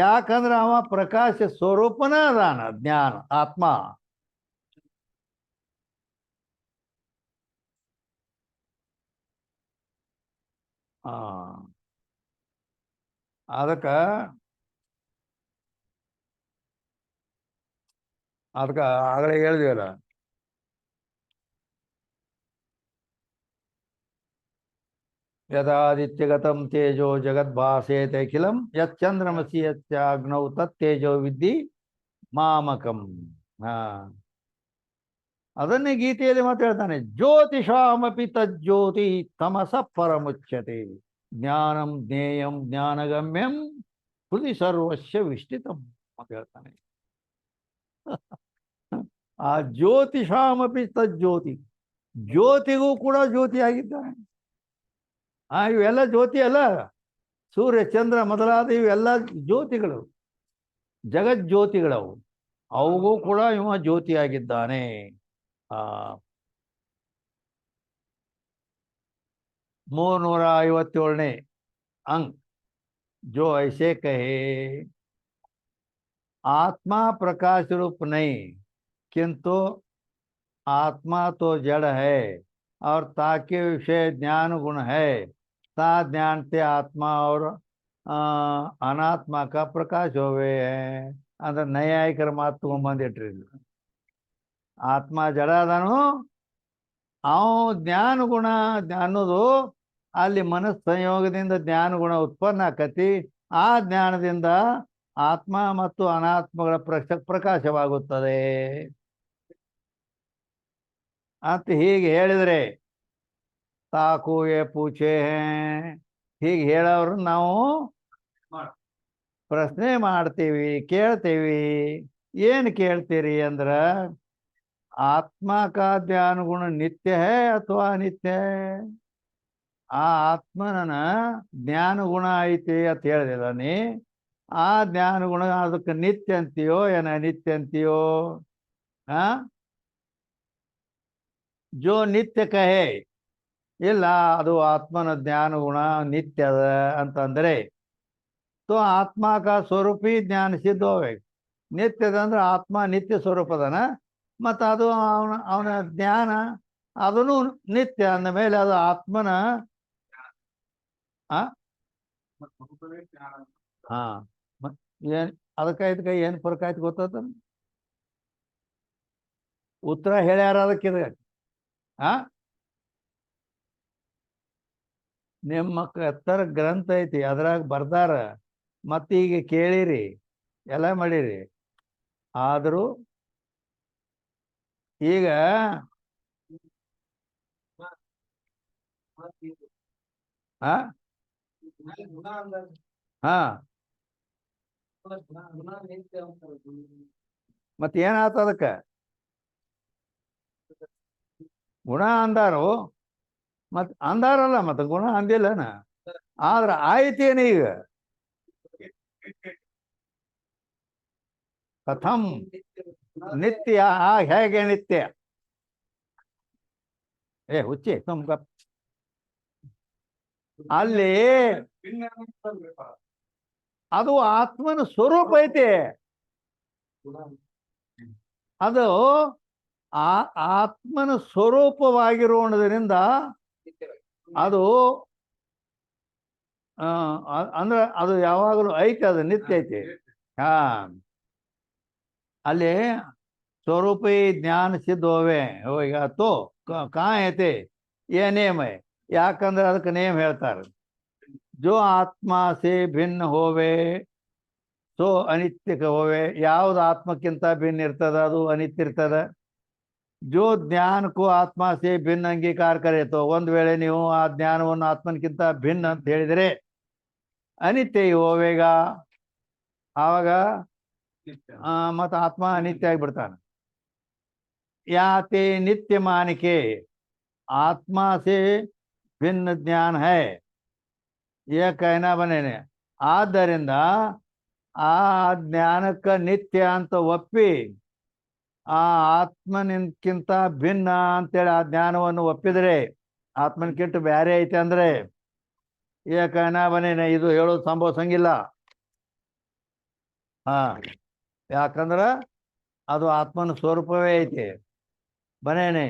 ಯಾಕಂದ್ರೆ ಅವ ಪ್ರಕಾಶ ಸ್ವರೂಪನ ಅದಾನ, ಜ್ಞಾನ ಆತ್ಮ. ಅದಕ್ಕೆ ಅದಕ್ಕೆ ಆಗಲೇ ಹೇಳಿದ್ವಲ್ಲ, ಯದಾದಿತ್ಯಗತಂ ತೇಜೋ ಜಗದ್ಭಾಸೇತಖಿಲಂ ಯಚ್ಚಂದ್ರಮಸಿ ಯಚ್ಚಾಗ್ನೌ ತತ್ತೇಜೋ ವಿದ್ಧಿ ಮಾಮಕಂ. ಹಾ, ಅದನ್ನೇ ಗೀತೆಯಲ್ಲಿ ಮಾತಾಡ್ತಾನೆ, ಜ್ಯೋತಿಷಾಮಪಿ ತಜ್ಜ್ಯೋತಿ ತಮಸ ಪರಮುಚ್ಯತೆ ಜ್ಞಾನಂ ಜ್ಞೇಯಂ ಜ್ಞಾನಗಮ್ಯಂ ಹೃದಯ ಸರ್ವಸ್ಯ ವಿಷ್ಟಿತಂ ಅಂತ ಹೇಳ್ತಾನೆ. ಆ ಜ್ಯೋತಿಷಾಮಪಿ ತಜ್ಜ್ಯೋತಿ, ಜ್ಯೋತಿಗೂ ಕೂಡ ಜ್ಯೋತಿ ಆಗಿದ್ದಾನೆ. ಇವೆಲ್ಲ ಜ್ಯೋತಿ ಅಲ್ಲ, ಸೂರ್ಯ ಚಂದ್ರ ಮೊದಲಾದ ಇವೆಲ್ಲ ಜ್ಯೋತಿಗಳು, ಜಗಜ್ಯೋತಿಗಳವು, ಅವಗೂ ಕೂಡ ಇವ ಜ್ಯೋತಿಯಾಗಿದ್ದಾನೆ. 357ನೇ अंक जो ऐसे कहे आत्मा प्रकाश रूप नहीं किंतु आत्मा तो जड़ है और ताके विषय ज्ञान गुण है, ता ज्ञान से आत्मा और अनात्मा का प्रकाश होवे है ಅಂದ್ರೆ ನೈಯಾಯಿಕರ ಮಾತು ತಗೊಂಡ್ಬಂದಿಟ್ರಿ. ಆತ್ಮ ಜಡ ಅದನು, ಅವ ಜ್ಞಾನ ಗುಣ ಅನ್ನೋದು ಅಲ್ಲಿ ಮನಸ್ಸು ಸಂಯೋಗದಿಂದ ಜ್ಞಾನ ಗುಣ ಉತ್ಪನ್ನ ಆಕತಿ. ಆ ಜ್ಞಾನದಿಂದ ಆತ್ಮ ಮತ್ತು ಅನಾತ್ಮಗಳ ಪ್ರಕಾಶವಾಗುತ್ತದೆ ಅಂತ ಹೀಗೆ ಹೇಳಿದ್ರೆ, ತಾಕು ಏ ಪೂಛೆ ಹೀಗೆ ಹೇಳೋರು ನಾವು ಪ್ರಶ್ನೆ ಮಾಡ್ತೀವಿ, ಕೇಳ್ತೀವಿ. ಏನು ಕೇಳ್ತೀರಿ ಅಂದ್ರ, ಆತ್ಮ ಕಾ ಜ್ಞಾನ ಗುಣ ನಿತ್ಯ ಹೇ ಅಥವಾ ಅನಿತ್ಯ ಹೇ? ಆ ಆತ್ಮನ ಜ್ಞಾನ ಗುಣ ಐತಿ ಅಂತ ಹೇಳಿದಾನೆ. ಆ ಜ್ಞಾನ ಗುಣ ಅದಕ್ಕೆ ನಿತ್ಯ ಅಂತೀಯೋ ಏನ ಅನಿತ್ಯ ಅಂತೀಯೋ? ಜೋ ನಿತ್ಯ ಕಹೆ, ಇಲ್ಲ ಅದು ಆತ್ಮನ ಜ್ಞಾನ ಗುಣ ನಿತ್ಯದ ಅಂತಂದ್ರೆ तो आत्मा का स्वरूप ही ज्ञान सिद्ध होगा. ನಿತ್ಯದ ಅಂದ್ರೆ ಆತ್ಮ ನಿತ್ಯ ಸ್ವರೂಪದನ, ಮತ್ತು ಅದು ಅವನ ಜ್ಞಾನ ಅದನ್ನು ನಿತ್ಯ ಅಂದ ಮೇಲೆ ಅದು ಆತ್ಮನ ಹಾ ಏನ್ ಅದಕ್ಕೆ ಇದಕ್ಕೆ ಏನು ಫರ್ಕ್ ಆಯ್ತು ಗೊತ್ತದ? ಉತ್ತರ ಹೇಳ್ಯಾರ ಅದಕ್ಕೆ. ನಿಮ್ಮ ಎತ್ತರ ಗ್ರಂಥ ಐತಿ, ಅದ್ರಾಗ ಬರ್ದಾರ, ಮತ್ತೀಗ ಕೇಳಿರಿ, ಎಲ್ಲ ಮಾಡಿರಿ. ಆದರೂ ಈಗ ಹಾ ಮತ್ತೆ ಏನಾತ ಅದಕ್ಕೆ? ಗುಣ ಅಂದಾರು, ಮತ್ ಅಂದಾರಲ್ಲ, ಮತ್ತೆ ಗುಣ ಅಂದಿಲ್ಲನ. ಆದ್ರ ಆಯ್ತೇನ ಈಗ? ಕಥಂ ನಿತ್ಯ, ಹೇಗೆ ನಿತ್ಯ? ಹುಚ್ಚಿ ತುಂಬ ಅಲ್ಲಿ ಅದು ಆತ್ಮನ ಸ್ವರೂಪ ಐತೆ. ಅದು ಆತ್ಮನ ಸ್ವರೂಪವಾಗಿರೋದ್ರಿಂದ ಅದು ಅಂದ್ರೆ ಅದು ಯಾವಾಗಲೂ ಐತೆ, ಅದು ನಿತ್ಯ ಐತೆ. ಅಲ್ಲಿ स्वरूप ही ज्ञान सिद्ध होवे होगा तो कहाँ ಐತೆ ये नेम है. ಯಾಕಂದ್ರೆ ಅದಕ್ಕೆ ನೇಮ್ ಹೇಳ್ತಾರೆ, ಜೋ ಆತ್ಮ ಸೇ ಭಿನ್ನ ಹೋವೆ ಸೋ ಅನಿತ್ಯಕ ಹೋವೆ. ಯಾವ್ದು ಆತ್ಮಕ್ಕಿಂತ ಭಿನ್ನ ಇರ್ತದ ಅದು ಅನಿತ್ಯ ಇರ್ತದ. ಜೋ ಜ್ಞಾನಕ್ಕೂ ಆತ್ಮ ಸೇ ಭಿನ್ನ ಅಂಗೀಕಾರ ಕರೆಯಿತು, ಒಂದ್ ವೇಳೆ ನೀವು ಆ ಜ್ಞಾನವನ್ನು ಆತ್ಮನಕ್ಕಿಂತ ಭಿನ್ನ ಅಂತ ಹೇಳಿದರೆ ಅನಿತ್ಯ ಹೋವೇಗ, ಆವಾಗ ಮತ್ತ ಆತ್ಮ ಅನಿತ್ಯ ಆಗಿಬಿಡ್ತಾನೆ. ಯಾತೆ ನಿತ್ಯ ಮಾನಿಕೆ आत्मा से भिन्न ज्ञान है यह कहना बनेने. ಆದ್ದರಿಂದ ಆ ಜ್ಞಾನಕ್ಕೆ ನಿತ್ಯ ಅಂತ ಒಪ್ಪಿ ಆ ಆತ್ಮನಿಂತ ಭಿನ್ನ ಅಂತೇಳಿ ಆ ಜ್ಞಾನವನ್ನು ಒಪ್ಪಿದರೆ ಆತ್ಮನಕ್ಕಿಂತ ಬೇರೆ ಐತೆ ಅಂದ್ರೆ ಏ कहना बनेने, ಇದು ಹೇಳೋದು ಸಂಭವಿಸಂಗಿಲ್ಲ. ಯಾಕಂದ್ರೆ ಅದು ಆತ್ಮನ ಸ್ವರೂಪವೇ ಐತೆ. ಬನೇನೆ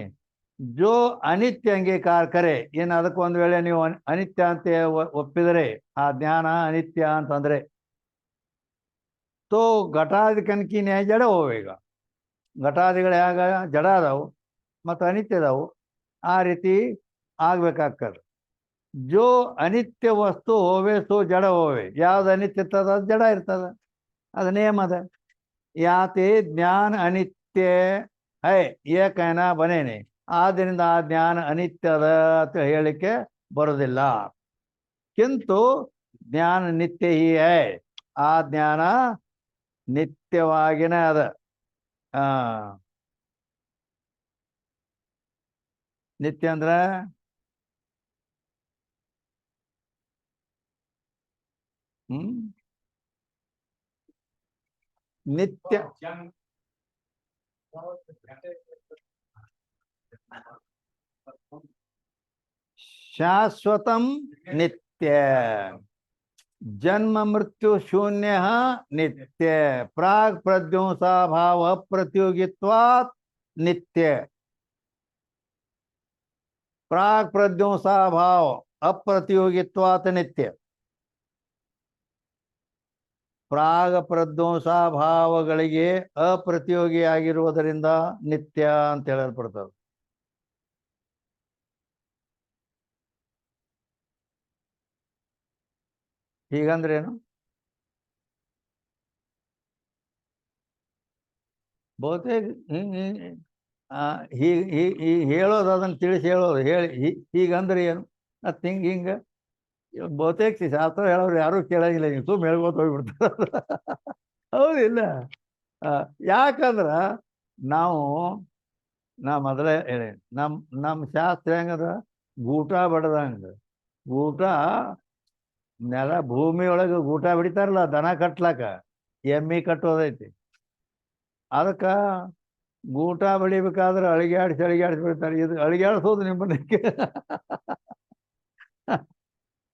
ಜೋ ಅನಿತ್ಯ ಅಂಗೀಕಾರ ಕರೆ, ಏನು ಅದಕ್ಕೆ ಒಂದು ವೇಳೆ ನೀವು ಅನಿತ್ಯ ಅಂತ ಒಪ್ಪಿದರೆ ಆ ಜ್ಞಾನ ಅನಿತ್ಯ ಅಂತಂದ್ರೆ ತೋ ಘಟಾದಿ ಕನಕಿ ನ್ಯಾಯ ಜಡ ಹೋವೇಗ, ಘಟಾದಿಗಳು ಯಾಗ ಜಡ ಅದಾವು ಮತ್ತು ಅನಿತ್ಯ ಅದಾವು, ಆ ರೀತಿ ಆಗ್ಬೇಕಾಗ್ತದೆ. ಜೋ ಅನಿತ್ಯ ವಸ್ತು ಹೋವೆ ಸೋ ಜಡ ಹೋವೆ. ಯಾವ್ದು ಅನಿತ್ಯ ಇರ್ತದ ಅದು ಜಡ ಇರ್ತದ, ಅದು ನೇಮ ಅದ. ಯಾತೆ ಜ್ಞಾನ ಅನಿತ್ಯ ಹೈ ಏಕೈನ ಬನೇನೆ. ಆದ್ದರಿಂದ ಆ ಜ್ಞಾನ ಅನಿತ್ಯದ ಅಂತ ಹೇಳಿಕ್ಕೆ ಬರೋದಿಲ್ಲ. ಕಿಂತು ಜ್ಞಾನ ನಿತ್ಯ ಹಿ ಹೈ, ಆ ಜ್ಞಾನ ನಿತ್ಯವಾಗಿನೇ ಅದ. ನಿತ್ಯ ಅಂದ್ರೆ ನಿತ್ಯ ಶಾಶ್ವತಂ ನಿತ್ಯ, ಜನ್ಮ ಮೃತ್ಯು ಶೂನ್ಯ ನಿತ್ಯ, ಪ್ರಾಗ್ ಪ್ರಧ್ವಂಸಾಭಾವ ಅಪ್ರತಿಯೋಗಿತ್ವಾತ್ ನಿತ್ಯ. ಪ್ರಾಗ್ ಪ್ರಧ್ವಂಸಾಭಾವ ಅಪ್ರತಿಯೋಗಿತ್ವಾತ್ ನಿತ್ಯ. ಪ್ರಾಗ ಪ್ರಧ್ವಂಸಾಭಾವಗಳಿಗೆ ಅಪ್ರತಿಯೋಗಿಯಾಗಿರುವುದರಿಂದ ನಿತ್ಯ ಅಂತ ಹೇಳಲ್ಪಡ್ತದೆ. ಹೀಗಂದ್ರೇನು? ಬಹುತೇಕ ಹೀಗೆ ಹೇಳೋದು, ಅದನ್ನು ತಿಳಿಸಿ ಹೇಳೋದು. ಹೀಗಂದ್ರೆ ಏನು ಅದು ಹಿಂಗೆ ಬಹುತೇಕ ಶಾಸ್ತ್ರ ಹೇಳೋರು ಯಾರೂ ಕೇಳಂಗಿಲ್ಲ, ನೀವು ಸುಮ್ಮನೆ ಹೇಳ್ಬೋದು ಹೋಗ್ಬಿಡ್ತಾರೆ. ಹೌದಿಲ್ಲ? ಯಾಕಂದ್ರೆ ನಾ ಮೊದಲೇ ಹೇಳಿ, ನಮ್ಮ ಶಾಸ್ತ್ರ ಹೆಂಗದ, ಗೂಟ ಬಡ್ದಂಗೆ. ಗೂಟ ನೆಲ ಭೂಮಿಯೊಳಗೆ ಗೂಟ ಬಿಡಿತಾರಲ್ಲ ದನ ಕಟ್ಲಾಕ, ಎಮ್ಮಿ ಕಟ್ಟೋದೈತಿ. ಅದಕ್ಕೆ ಗೂಟ ಬಡಿಬೇಕಾದ್ರೆ ಅಳಿಗಾಡಿಸಿ ಬಿಡ್ತಾರೆ. ಇದು ಅಳಿಗಾಡಿಸೋದು ನಿಮ್ಮನ್ನಕ್ಕೆ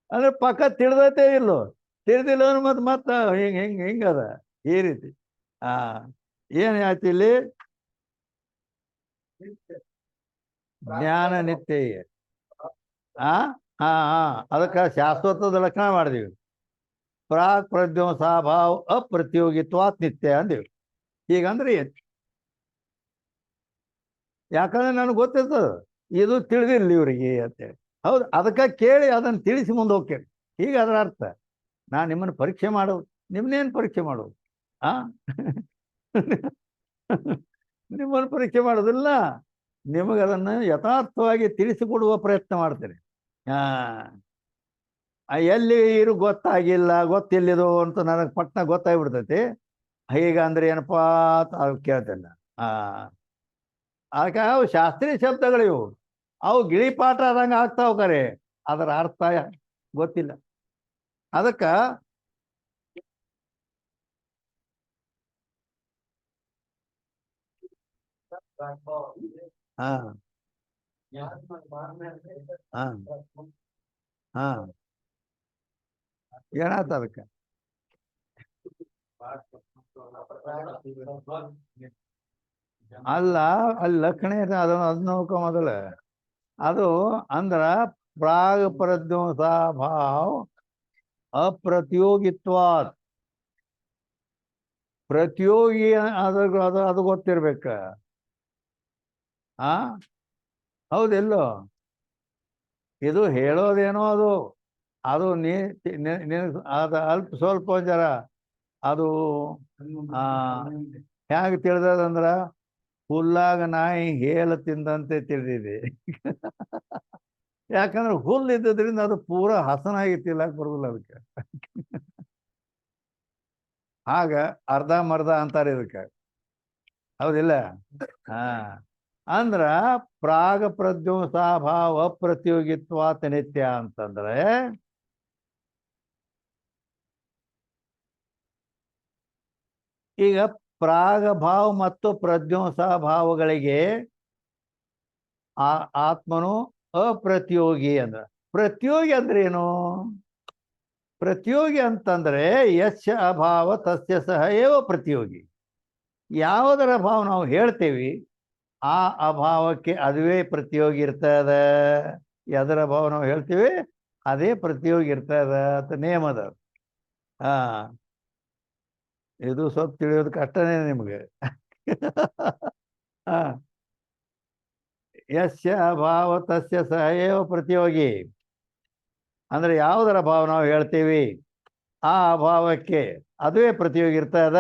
ಅಂದ್ರೆ ಪಕ್ಕ ತಿಳಿದೈತೆ ಇಲ್ಲೋ, ತಿಳಿದಿಲ್ಲ ಮತ್ತೆ ಹಿಂಗದ ಈ ರೀತಿ. ಏನು ಆಯ್ತು ಇಲ್ಲಿ? ಜ್ಞಾನ ನಿತ್ಯ. ಅದಕ್ಕೆ ಶಾಶ್ವತದ ಲಕ್ಷಣ ಮಾಡಿದೀವಿ. ಪ್ರಾಕ್ ಪ್ರಧ್ವಂಸಾಭಾವ ಅಪ್ರತಿಯೋಗಿತ್ವಾತ್ ನಿತ್ಯ ಅಂದೇವಿ. ಹೀಗಂದ್ರೆ ಏನು? ಯಾಕಂದ್ರೆ ನನಗೆ ಗೊತ್ತಿರ್ತದೆ ಇದು ತಿಳಿದಿಲ್ಲ ಇವರಿಗೆ ಅಂತೇಳಿ. ಹೌದು, ಅದಕ್ಕೆ ಕೇಳಿ ಅದನ್ನು ತಿಳಿಸಿ ಮುಂದೆ ಹೋಗ್ತೇನೆ. ಹೀಗೆ ಅದರ ಅರ್ಥ. ನಾನು ನಿಮ್ಮನ್ನು ಪರೀಕ್ಷೆ ಮಾಡೋದು, ನಿಮ್ಮನ್ನೇನು ಪರೀಕ್ಷೆ ಮಾಡೋದು? ನಿಮ್ಮನ್ನು ಪರೀಕ್ಷೆ ಮಾಡೋದಿಲ್ಲ, ನಿಮಗೆ ಅದನ್ನು ಯಥಾರ್ಥವಾಗಿ ತಿಳಿಸಿಕೊಡುವ ಪ್ರಯತ್ನ ಮಾಡ್ತೇನೆ. ಎಲ್ಲಿ ಇರು ಗೊತ್ತಿಲ್ಲಿದು ಅಂತ ನನಗೆ ಪಟ್ನ ಗೊತ್ತಾಗ್ಬಿಡ್ತೈತಿ. ಹೀಗಂದ್ರೆ ಏನಪ್ಪಾ ಅಂತ ಕೇಳ್ತೇನೆ. ಅದಕ್ಕೆ ಅವು ಶಾಸ್ತ್ರೀಯ ಶಬ್ದಗಳಿವು, ಅವು ಗಿಳಿಪಾಠ ಆದಂಗೆ ಆಗ್ತಾವ, ಕರೆ ಅದರ ಅರ್ಥ ಗೊತ್ತಿಲ್ಲ. ಅದಕ್ಕೆ ಏನಾಯ್ತು ಅದಕ್ಕೆ? ಅಲ್ಲ, ಅಲ್ಲಿ ಲಕ್ಷಣ ಅದನ್ನ ನೋಡ್ಕೊ ಮೊದಲ. ಅದು ಅಂದ್ರ ಪ್ರಾಗ್ ಪ್ರಧ್ವಂಸಾಭಾವ ಅಪ್ರತಿಯೋಗಿತ್ವಾತ್. ಪ್ರತಿಯೋಗಿ ಅದು ಗೊತ್ತಿರ್ಬೇಕ. ಹೌದೆಲ್ಲೋ? ಇದು ಹೇಳೋದೇನೋ ಅದು ಅದು ಅದು ಅಲ್ಪ ಸ್ವಲ್ಪ ಜರ ಅದು ಹೇಗೆ ತಿಳಿದದಂದ್ರ ಹುಲ್ಲಾಗ ನಾಯಿ ಹೇಳ ತಿಂದಂತೆ ತಿಳಿದಿದೆ. ಯಾಕಂದ್ರೆ ಹುಲ್ಲು ಇದ್ದದ್ರಿಂದ ಅದು ಪೂರ ಹಸನಾಗಿ ತಿನ್ನಕ್ ಬರೋದಿಲ್ಲ ಅದಕ್ಕೆ. ಆಗ ಅರ್ಧಂಬರ್ಧ ಅಂತಾರೆ ಇದಕ್ಕೆ. ಹೌದಿಲ್ಲ? ಅಂದ್ರ ಪ್ರಾಗ ಪ್ರಧ್ವಂಸಾಭಾವ ಅಪ್ರತಿಯೋಗಿತ್ವಾತ್ ನಿತ್ಯ ಅಂತಂದ್ರೆ ಈಗ ಪ್ರಾಗಭಾವ ಮತ್ತು ಪ್ರಧ್ವಂಸಾಭಾವಗಳಿಗೆ ಆತ್ಮನು ಅಪ್ರತಿಯೋಗಿ ಅಂದ್ರ. ಪ್ರತಿಯೋಗಿ ಅಂದ್ರೆ ಏನು? ಪ್ರತಿಯೋಗಿ ಅಂತಂದ್ರೆ ಯಸ್ಯ ಅಭಾವ ತಸ್ಯ ಸಹ ಏವ ಪ್ರತಿಯೋಗಿ. ಯಾವುದರ ಅಭಾವ ನಾವು ಹೇಳ್ತೇವಿ ಆ ಅಭಾವಕ್ಕೆ ಅದುವೇ ಪ್ರತಿಯೋಗಿ ಇರ್ತದ. ಯಾವ್ದರ ಅಭಾವ ನಾವು ಹೇಳ್ತೀವಿ ಅದೇ ಪ್ರತಿಯೋಗಿ ಇರ್ತದ ಅಂತ ನೇಮದ. ಇದು ಸ್ವಲ್ಪ ತಿಳಿಯೋದು ಕಷ್ಟನೇ ನಿಮ್ಗೆ. ಆ, ಯಸ್ಯ ಅಭಾವ ತಸ್ಯ ಸಹ ಏವ ಪ್ರತಿಯೋಗಿ. ಅಂದ್ರೆ ಯಾವುದರ ಭಾವ ನಾವು ಹೇಳ್ತೀವಿ ಆ ಅಭಾವಕ್ಕೆ ಅದುವೇ ಪ್ರತಿಯೋಗಿ ಇರ್ತದ.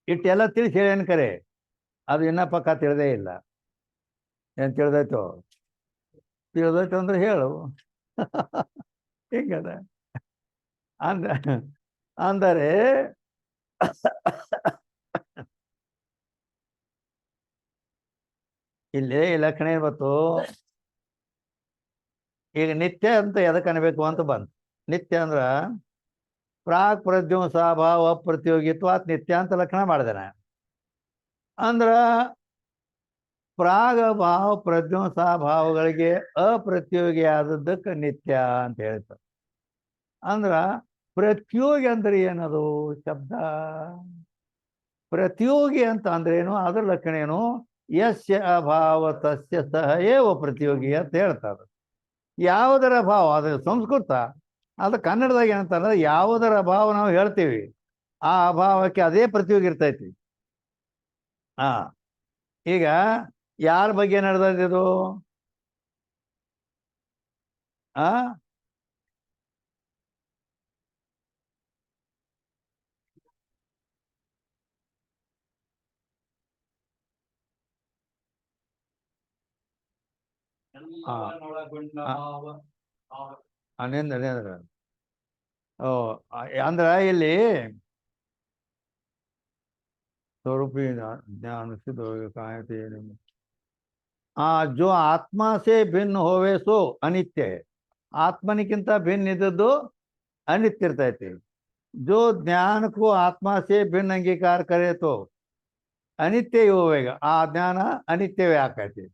ಇಟ್ಟೆಲ್ಲ ತಿಳಿಸಿ ಹೇಳೇನು ಕರೆ, ಅದು ಇನ್ನ ಪಕ್ಕ ತಿಳಿದೇ ಇಲ್ಲ. ಏನು ತಿಳಿದೈತೋ? ತಿಳಿದೈತು ಅಂದ್ರೆ ಹೇಳು. ಹಿಂಗದ ಅಂದ ಅಂದರೆ ಇಲ್ಲಿ ಲಕ್ಷಣ ಏನ್ ಬಂತು? ಈಗ ನಿತ್ಯ ಅಂತ ಎದಕ್ಕೆ ಅನ್ಬೇಕು ಅಂತ ಬಂತು. ನಿತ್ಯ ಅಂದ್ರ ಪ್ರಾಕ್ ಪ್ರದ್ಯುಮ್ನ ಸ್ವಭಾವ ಅಪ್ರತಿಯೋಗಿತ್ವ ನಿತ್ಯ ಅಂತ ಲಕ್ಷಣ ಮಾಡಿದಾನೆ. ಅಂದ್ರ ಪ್ರಾಗ ಭಾವ ಪ್ರದ್ಯುಮ್ನ ಸ್ವಭಾವಗಳಿಗೆ ಅಪ್ರತಿಯೋಗಿ ಆದದ್ದಕ್ಕೆ ನಿತ್ಯ ಅಂತ ಹೇಳ್ತಾರೆ. ಅಂದ್ರ ಪ್ರತಿಯೋಗಿ ಅಂದ್ರೆ ಏನದು ಶಬ್ದ? ಪ್ರತಿಯೋಗಿ ಅಂತ ಅಂದ್ರೇನು, ಅದ್ರ ಲಕ್ಷಣ ಏನು? ಯಸ್ಯ ಅಭಾವ ತಸ್ಯ ಸಹ ಏವ ಪ್ರತಿಯೋಗಿ ಅಂತ ಹೇಳ್ತಾರೆ. ಯಾವುದರ ಭಾವ, ಅದು ಸಂಸ್ಕೃತ. ಅದು ಕನ್ನಡದಾಗ ಏನಂತಂದ್ರೆ ಯಾವುದರ ಭಾವ ನಾವು ಹೇಳ್ತೀವಿ ಆ ಅಭಾವಕ್ಕೆ ಅದೇ ಪ್ರತಿಯೋಗಿ ಇರ್ತೈತಿ. ಹಾ, ಈಗ ಯಾರ ಬಗ್ಗೆ ನಡೆದಿದ್ದು? ಆ ಅನೇಂದ್ರ ಓ ಅಂದ್ರ ಇಲ್ಲಿ स्वरूपी ज्ञान सिद्ध हो कहा थे जो आत्मा से भिन्न होवे सो अनित्य है. आत्मनिकिंತ भिन्न इद्दದ್ದು अनित्य ಇರ್ತೈತಿ. जो ज्ञान को आत्मा से भिन्न अंगीकार करे तो अनित्य ही होवेगा. आ ज्ञान अनित्ಯವೇ ಆಕೈತಿ.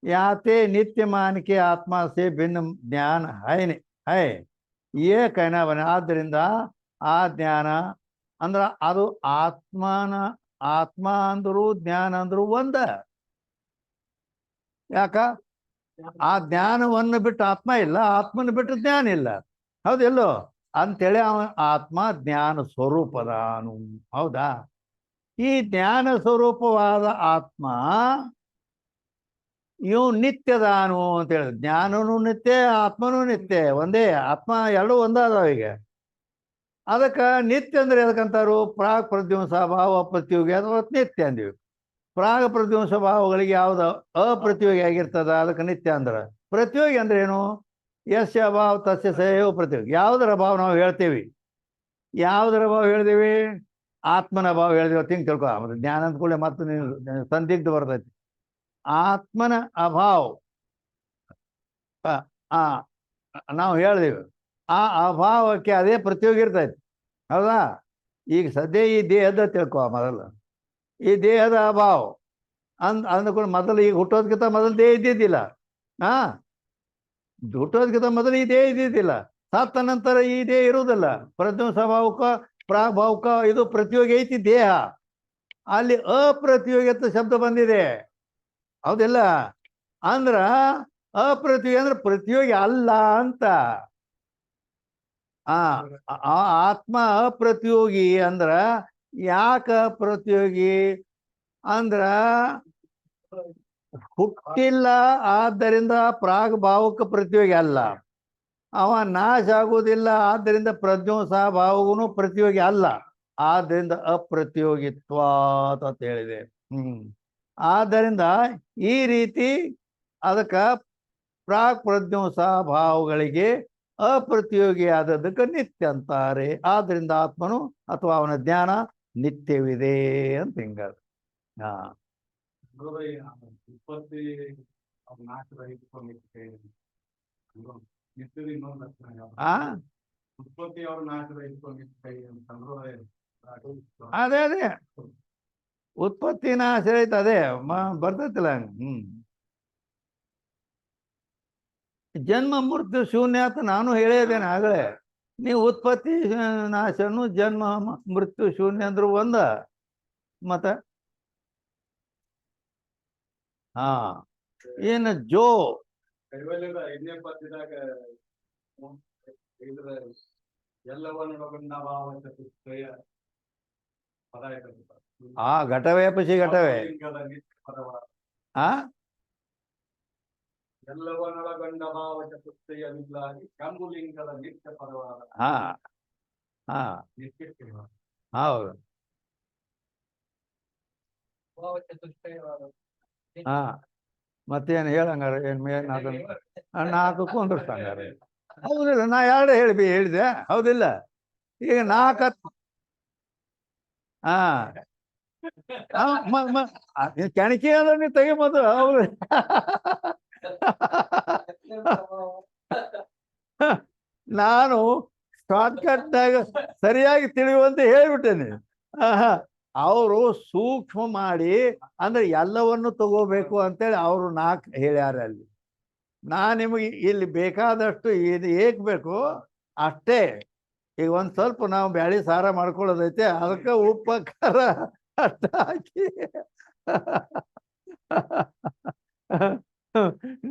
ಯಾತೆ नित्य मान के आत्मा से भिन्न ज्ञान है ये कहना बने. ಆದ್ದರಿಂದ ಆ ಜ್ಞಾನ ಅಂದ್ರ ಅದು ಆತ್ಮನ ಆತ್ಮ ಅಂದ್ರು ಜ್ಞಾನ ಅಂದ್ರು ಒಂದ. ಯಾಕ? ಆ ಜ್ಞಾನವನ್ನು ಬಿಟ್ಟು ಆತ್ಮ ಇಲ್ಲ, ಆತ್ಮನ ಬಿಟ್ಟು ಜ್ಞಾನ ಇಲ್ಲ. ಹೌದೆಲ್ಲೋ ಅಂತೇಳಿ ಅವ ಆತ್ಮ ಜ್ಞಾನ ಸ್ವರೂಪದಾನು. ಹೌದಾ? ಈ ಜ್ಞಾನ ಸ್ವರೂಪವಾದ ಆತ್ಮ ಇವು ನಿತ್ಯದಾನು ಅಂತ ಹೇಳಿದ್ರು. ಜ್ಞಾನನು ನಿತ್ಯ, ಆತ್ಮನೂ ನಿತ್ಯ, ಒಂದೇ ಆತ್ಮ, ಎರಡು ಒಂದಾದವ. ಈಗ ಅದಕ್ಕೆ ನಿತ್ಯ ಅಂದ್ರೆ ಎದಕ್ಕಂತಾರು? ಪ್ರಾಗ್ ಪ್ರದ್ಯುಮ್ನ ಸ್ವಭಾವ ಅಪ್ರತಿಯೋಗಿ ಅಥವಾ ನಿತ್ಯ ಅಂದಿವಿ. ಪ್ರಾಗ ಪ್ರದ್ಯುಮ್ನ ಸ್ವಭಾವಗಳಿಗೆ ಯಾವ್ದು ಅಪ್ರತಿಯೋಗಿ ಆಗಿರ್ತದ ಅದಕ್ಕೆ ನಿತ್ಯ ಅಂದ್ರ. ಪ್ರತಿಯೋಗಿ ಅಂದ್ರೆ ಏನು? ಯಸ್ಯ ಅಭಾವ ತಸ್ಯ ಸಹ ಪ್ರತಿಯೋಗಿ. ಯಾವುದರ ಭಾವ ನಾವು ಹೇಳ್ತೀವಿ? ಯಾವುದರ ಭಾವ ಹೇಳಿದೀವಿ? ಆತ್ಮನ ಭಾವ ಹೇಳಿದೀವಿ. ತಿಂಗ್ ತಿಳ್ಕೊ. ಜ್ಞಾನ ಅಂದ ಕೂಡಲೇ ಮತ್ತೆ ನೀನು ಸಂದಿಗ್ಧ ಬರ್ತೈತಿ. ಆತ್ಮನ ಅಭಾವ ಆ ನಾವು ಹೇಳಿದೀವಿ. ಆ ಅಭಾವಕ್ಕೆ ಅದೇ ಪ್ರತಿಯೋಗಿ ಇರ್ತೈತಿ. ಹೌದಾ? ಈಗ ಸದ್ಯ ಈ ದೇಹದ ತಿಳ್ಕೊ. ಮೊದಲು ಈ ದೇಹದ ಅಭಾವ ಅಂದ್ಕೊಂಡು ಮೊದಲು ಈಗ ಹುಟ್ಟೋದಕ್ಕಿಂತ ಮೊದಲು ದೇಹ ಇದ್ದಿದ್ದಿಲ್ಲ. ಹಾ, ಹುಟ್ಟೋದಕ್ಕಿಂತ ಮೊದಲು ಈ ದೇಹ ಇದ್ದಿದ್ದಿಲ್ಲ. ಸತ್ತ ನಂತರ ಈ ದೇಹ ಇರುವುದಿಲ್ಲ. ಪ್ರದ್ಯುಮ್ನ ಸ್ವಭಾವಕ್ಕ ಪ್ರಾಗ್ಭಾವಕ್ಕ ಇದು ಪ್ರತಿಯೋಗಿ ಐತಿ ದೇಹ. ಅಲ್ಲಿ ಅಪ್ರತಿಯೋಗಿತ ಶಬ್ದ ಬಂದಿದೆ. ಹೌದಿಲ್ಲ? ಅಂದ್ರ ಅಪ್ರತಿಯೋಗಿ ಅಂದ್ರೆ ಪ್ರತಿಯೋಗಿ ಅಲ್ಲ ಅಂತ. ಆ ಆತ್ಮ ಅಪ್ರತಿಯೋಗಿ ಅಂದ್ರ ಯಾಕ ಪ್ರತಿಯೋಗಿ ಅಂದ್ರ ಹುಟ್ಟಿಲ್ಲ, ಆದ್ದರಿಂದ ಪ್ರಾಗ್ ಭಾವಕ್ಕೆ ಪ್ರತಿಯೋಗಿ ಅಲ್ಲ. ಅವ ನಾಶ ಆಗುವುದಿಲ್ಲ, ಆದ್ದರಿಂದ ಪ್ರದ್ಯುಮ್ನ ಭಾವಗೂ ಪ್ರತಿಯೋಗಿ ಅಲ್ಲ. ಆದ್ದರಿಂದ ಅಪ್ರತಿಯೋಗಿತ್ವ ಅಂತ ಹೇಳಿದೆ. ಆದ್ದರಿಂದ ಈ ರೀತಿ ಅದಕ್ಕ ಪ್ರಾಕ್ ಪ್ರದ್ಯುಮ್ನ ಭಾವಗಳಿಗೆ ಅಪ್ರತಿಯೋಗಿ ಆದದ್ದಕ್ಕೆ ನಿತ್ಯ ಅಂತಾರೆ. ಆದ್ರಿಂದ ಆತ್ಮನು ಅಥವಾ ಅವನ ಜ್ಞಾನ ನಿತ್ಯವಿದೆ ಅಂತ ಹಿಂಗ. ಹಾ, ಅದೇ ಅದೇ ಉತ್ಪತ್ತಿ ನಾಶ ಐತೆ. ಅದೇ ಬರ್ತೈತಿಲ್ಲ. ಜನ್ಮ ಮೃತ್ಯು ಶೂನ್ಯ ಅಂತ ನಾನು ಹೇಳಿದ್ದೇನೆ ಆಗಲೇ. ನೀವು ಉತ್ಪತ್ತಿ ನಾಶನು ಜನ್ಮ ಮೃತ್ಯು ಶೂನ್ಯ ಅಂದ್ರು ಒಂದ. ಮತ್ತ ಹಾ, ಏನು ಜೋ ಘಟವೇ ಪಶಿ ಘಟವೇ ಆ
ಎಲ್ಲವನ್ನೊಳಗೊಂಡ ಭಾವ ಚತುಷ್ಟಯವಿಲ್ಲಾಗಿ ಶಂಭುಲಿಂಗದ ನಿತ್ಯ ಪದವಾದ
ಹಾ ಹಾ ಹೌದು
ಭಾವ ಚತುಷ್ಟಯವಾದ
ಹಾ ಮತ್ತೇನು ಹೇಳಂಗಾರ ಏನ್ ಮೇನ್ ಅದನ್ನ ನಾಲ್ಕು ಕುಂದ್ರಸ್ತಂಗಾರ ಹೌದಿಲ್ಲ ನಾ ಎರಡು ಹೇಳಿದೆ ಹೌದಿಲ್ಲ ಈಗ ನಾಲ್ಕು ಹಾ ಕೆಣಕಿ ಅಂದ್ರೆ ನೀವು ತೆಗಿಬೋದು ಹೌದು ನಾನು ಶಾರ್ಟ್ಕಟ್ನಾಗ ಸರಿಯಾಗಿ ತಿಳಿಯುವಂತೆ ಹೇಳಿಬಿಟ್ಟೇನೆ. ಅವರು ಸೂಕ್ಷ್ಮ ಮಾಡಿ ಅಂದ್ರೆ ಎಲ್ಲವನ್ನು ತಗೋಬೇಕು ಅಂತೇಳಿ ಅವರು ನಾಲ್ಕು ಹೇಳ್ಯಾರ ಅಲ್ಲಿ. ನಿಮಗೆ ಇಲ್ಲಿ ಬೇಕಾದಷ್ಟು ಇದು ಏಕ್ ಬೇಕು ಅಷ್ಟೇ. ಈಗ ಒಂದ್ ಸ್ವಲ್ಪ ನಾವು ಬ್ಯಾಳಿ ಸಾರ ಮಾಡ್ಕೊಳ್ಳೋದೈತೆ, ಅದಕ್ಕೆ ಉಪ್ಪ ಖಾರ ಅಷ್ಟ ಹಾಕಿ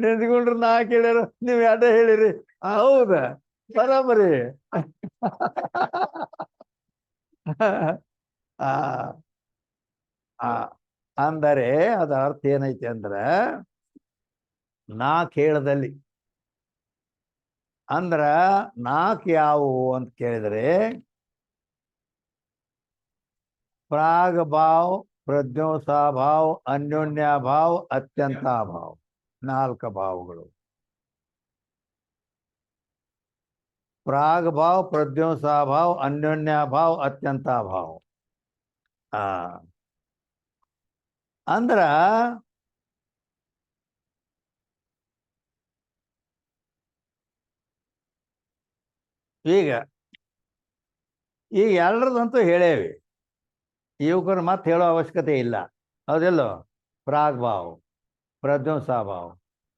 ನೆನ್ಸ್ಕೊಂಡ್ರು ನಾಲ್ಕು ಹೇಳ್ಯಾರ, ನೀವ್ ಎರಡೇ ಹೇಳಿರಿ. ಹೌದ ಬರಾಬರಿ. ಅಂದರೆ ಅದ ಅರ್ಥ ಏನೈತಿ ಅಂದ್ರ ನಾಲ್ಕು ಹೇಳದಲ್ಲಿ ಅಂದ್ರ ನಾಲ್ಕು ಯಾವುವು ಅಂತ ಕೇಳಿದ್ರೆ ಪ್ರಾಗ್ ಭಾವ್, ಪ್ರಜ್ಞೋಸಾಭಾವ್, ಅನ್ಯೋನ್ಯಭಾವ್, ಅತ್ಯಂತಾಭಾವ್, ನಾಲ್ಕು ಭಾವಗಳು. ಪ್ರಾಗ್ ಭಾವ್, ಪ್ರಜ್ಞೋಸಾಭಾವ್, ಅನ್ಯೋನ್ಯಭಾವ್, ಅತ್ಯಂತಾಭಾವ್. ಅಂದ್ರ ಈಗ ಎಲ್ಲರದಂತೂ ಹೇಳೇವಿ, ಇವಕರು ಮತ್ತೆ ಹೇಳೋ ಅವಶ್ಯಕತೆ ಇಲ್ಲ. ಹೌದಿಲ್ಲೋ? ಪ್ರಾಗ್ ಭಾವ್, ಪ್ರಜ್ಞೋಸಾಭಾವ್,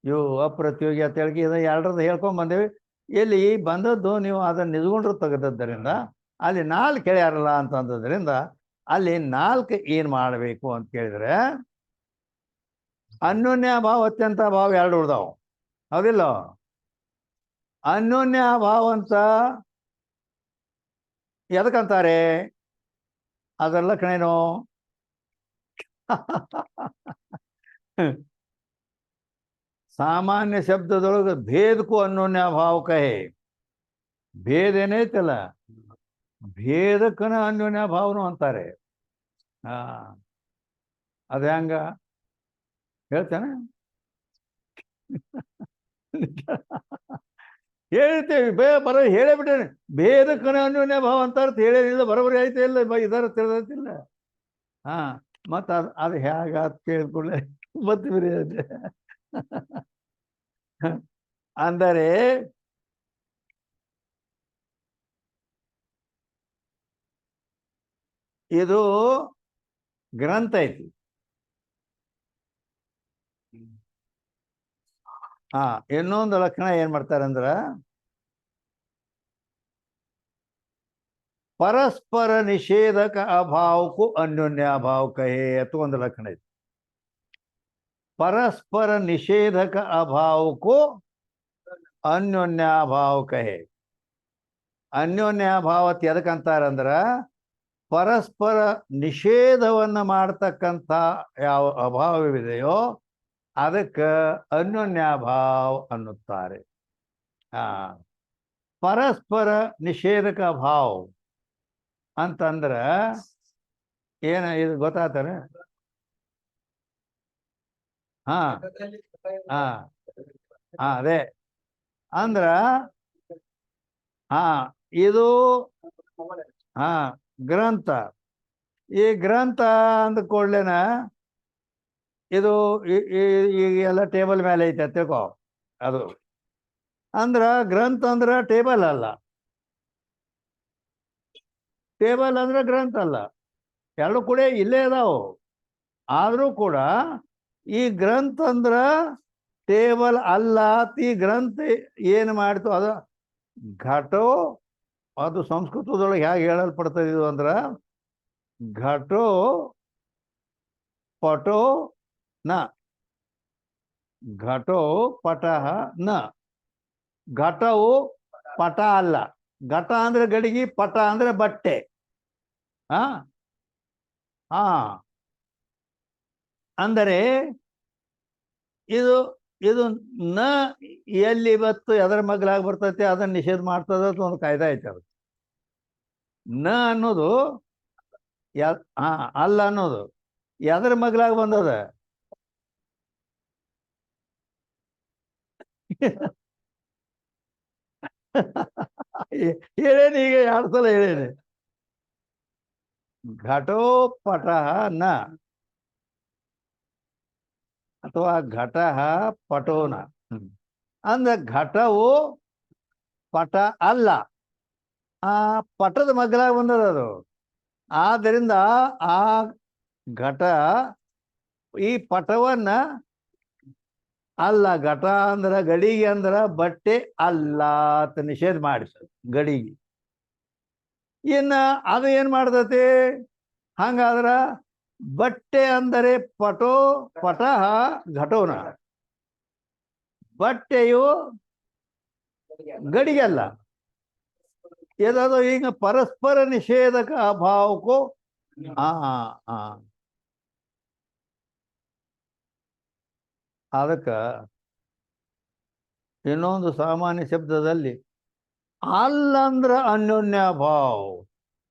ಇವು ಅಪ್ರತಿಯೋಗಿ ಅಂತ ಹೇಳಿ ಇದು ಎರಡರದ್ದು ಹೇಳ್ಕೊಂಡ್ ಬಂದೇವಿ. ಇಲ್ಲಿ ಬಂದದ್ದು ನೀವು ಅದನ್ನ ನಿಜಗೊಂಡ್ರು ತೆಗೆದದ್ದರಿಂದ ಅಲ್ಲಿ ನಾಲ್ಕು ಹೇಳ್ಯಾರಲ್ಲ ಅಂತಂದ್ರಿಂದ ಅಲ್ಲಿ ನಾಲ್ಕು ಏನ್ ಮಾಡಬೇಕು ಅಂತ ಕೇಳಿದ್ರೆ ಅನ್ಯೋನ್ಯ ಭಾವ, ಅತ್ಯಂತ ಭಾವ ಎರಡು ಉಳ್ದಾವ್. ಹೌದಿಲ್ಲ? ಅನ್ಯೋನ್ಯ ಭಾವ ಅಂತ ಎದಕ್ಕಂತಾರೆ? ಅದರ ಲಕ್ಷಣ ಏನು? ಸಾಮಾನ್ಯ ಶಬ್ದದೊಳಗೆ ಭೇದಕ್ಕೂ ಅನ್ಯೋನ್ಯ ಭಾವ ಕಹೆ. ಭೇದ ಏನೈತಲ್ಲ, ಭೇದಕ್ಕನ ಅನ್ಯೋನ್ಯ ಭಾವನು ಅಂತಾರೆ. ಅದ ಹೆಂಗ ಹೇಳ್ತೇನೆ? ಹೇಳ್ತೇವಿ ಬರೋ ಹೇಳೇ ಬಿಟ್ಟೇನೆ. ಭೇದಕ್ಕನ ಅನ್ಯೋನ್ಯ ಭಾವ ಅಂತಾರ ಹೇಳೇನಿಲ್ಲ, ಬರೋಬರಿ ಐತೆ ಇಲ್ಲ ಇದರ ತಿಳಿದಿಲ್ಲ. ಮತ್ತ ಅದು ಹೇಗ ಕೇಳ್ಕೊಳ್ಳೆ ಬತ್ತೀರಿ ಅದೇ. ಅಂದರೆ ಇದು ಗ್ರಂಥ ಐತಿ. ಇನ್ನೊಂದು ಲಕ್ಷಣ ಏನ್ ಮಾಡ್ತಾರಂದ್ರ ಪರಸ್ಪರ ನಿಷೇಧಕ ಅಭಾವಕ್ಕೂ ಅನ್ಯೋನ್ಯಾಭಾವ ಕಹೆ ಅಥವಾ ಒಂದು ಲಕ್ಷಣ ಐತಿ. ಪರಸ್ಪರ ನಿಷೇಧಕ ಅಭಾವಕ್ಕೂ ಅನ್ಯೋನ್ಯಾಭಾವ ಕಹೆ. ಅನ್ಯೋನ್ಯಾಭಾವತ್ ಎದಕ್ಕಂತಾರಂದ್ರ ಪರಸ್ಪರ ನಿಷೇಧವನ್ನ ಮಾಡ್ತಕ್ಕಂಥ ಯಾವ ಅಭಾವವಿದೆಯೋ ಅದಕ್ಕೆ ಅನ್ಯೋನ್ಯಾಭಾವ ಅನ್ನುತ್ತಾರೆ. ಪರಸ್ಪರ ನಿಷೇಧಕ ಭಾವ ಅಂತಂದ್ರ ಏನ ಇದು ಗೊತ್ತಾಗ್ತಾರೆ? ಅದೇ ಅಂದ್ರ ಇದು ಗ್ರಂಥ. ಈ ಗ್ರಂಥ ಅಂದ ಕೂಡ್ಲೇನ ಇದು ಈಗ ಎಲ್ಲ ಟೇಬಲ್ ಮೇಲೆ ಐತೆ ತಿಳ್ಕೊ. ಅದು ಅಂದ್ರ ಗ್ರಂಥ ಅಂದ್ರ ಟೇಬಲ್ ಅಲ್ಲ, ಟೇಬಲ್ ಅಂದ್ರೆ ಗ್ರಂಥ ಅಲ್ಲ. ಎರಡು ಕೂಡ ಇಲ್ಲೇ ಅದಾವು. ಆದ್ರೂ ಕೂಡ ಈ ಗ್ರಂಥ ಅಂದ್ರ ಟೇಬಲ್ ಅಲ್ಲ. ಈ ಗ್ರಂಥ ಏನು ಮಾಡ್ತು ಅದ ಘಟೋ, ಅದು ಸಂಸ್ಕೃತದೊಳಗೆ ಹೇಗೆ ಹೇಳಲ್ಪಡ್ತದೆ ಇದು ಅಂದ್ರ ಘಟೋ ಪಟೋ ನ, ಘಟೋ ಪಟಃ ನ. ಘಟವು ಪಟ ಅಲ್ಲ. ಘಟ ಅಂದ್ರೆ ಗಡಿಗೆ, ಪಟ ಅಂದ್ರೆ ಬಟ್ಟೆ. ಹಾ, ಅಂದರೆ ಇದು ಇದು ನ ಎಲ್ಲಿ ಇವತ್ತು ಎದರ ಮಗ್ಲಾಗಿ ಬರ್ತೈತಿ ಅದನ್ನ ನಿಷೇಧ ಮಾಡ್ತದ ಅಂತ ಒಂದು ಕಾಯ್ದೆ ಐತೆ. ಅದು ನ ಅನ್ನೋದು ಹಾ, ಅಲ್ಲ ಅನ್ನೋದು ಎದರ ಮಗ್ಲಾಗಿ ಬಂದದ? ಹೇಳೇನಿ, ಈಗ 2 ಸಲ ಹೇಳೇನಿ. ಘಟೋಪಟ ನ ಅಥವಾ ಘಟ ಪಟೋನ. ಅಂದ್ರೆ ಘಟವು ಪಟ ಅಲ್ಲ, ಆ ಪಟದ ಮಗ್ಲಾಗ ಬಂದದ ಅದು. ಆದ್ದರಿಂದ ಆ ಘಟ ಈ ಪಟವನ್ನ ಅಲ್ಲ, ಘಟ ಅಂದ್ರ ಗಡಿಗೆ ಅಂದ್ರ ಬಟ್ಟೆ ಅಲ್ಲ ಅಂತ ನಿಷೇಧ ಮಾಡಿಸೋದು ಗಡಿಗೆ. ಇನ್ನ ಅದು ಏನ್ ಮಾಡ್ತತಿ? ಹಂಗಾದ್ರ ಬಟ್ಟೆ ಅಂದರೆ ಪಟೋ ಪಟ ಘಟೋನ, ಬಟ್ಟೆಯು ಗಡಿಗೆ ಅಲ್ಲ. ಏನಾದ್ರು ಈಗ ಪರಸ್ಪರ ನಿಷೇಧಕ ಅಭಾವಕ್ಕೂ ಅದಕ್ಕ ಇನ್ನೊಂದು ಸಾಮಾನ್ಯ ಶಬ್ದದಲ್ಲಿ ಅಲ್ಲಂದ್ರ ಅನ್ಯೋನ್ಯ ಭಾವ,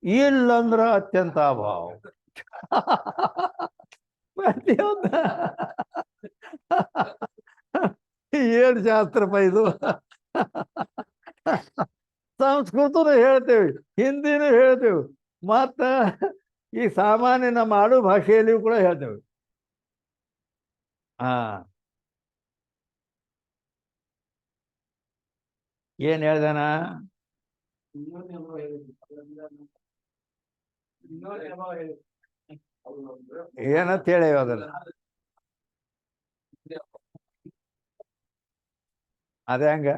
ಇಲ್ಲಂದ್ರ ಅತ್ಯಂತ ಅಭಾವ. ಪ್ರತಿಯೊಂದ ಏನ್ ಶಾಸ್ತ್ರಪ್ಪ ಇದು? ಸಂಸ್ಕೃತನು ಹೇಳ್ತೇವೆ, ಹಿಂದಿನೂ ಹೇಳ್ತೇವೆ, ಮತ್ತ ಈ ಸಾಮಾನ್ಯ ನಮ್ಮ ಆಡು ಭಾಷೆಯಲ್ಲಿಯೂ ಕೂಡ ಹೇಳ್ತೇವೆ. ಹಾ, ಏನ್ ಹೇಳ್ದಾನ? ಏನಂತ ಹೇಳಿ ಅದನ್ನ? ಅದೇ ಹಂಗ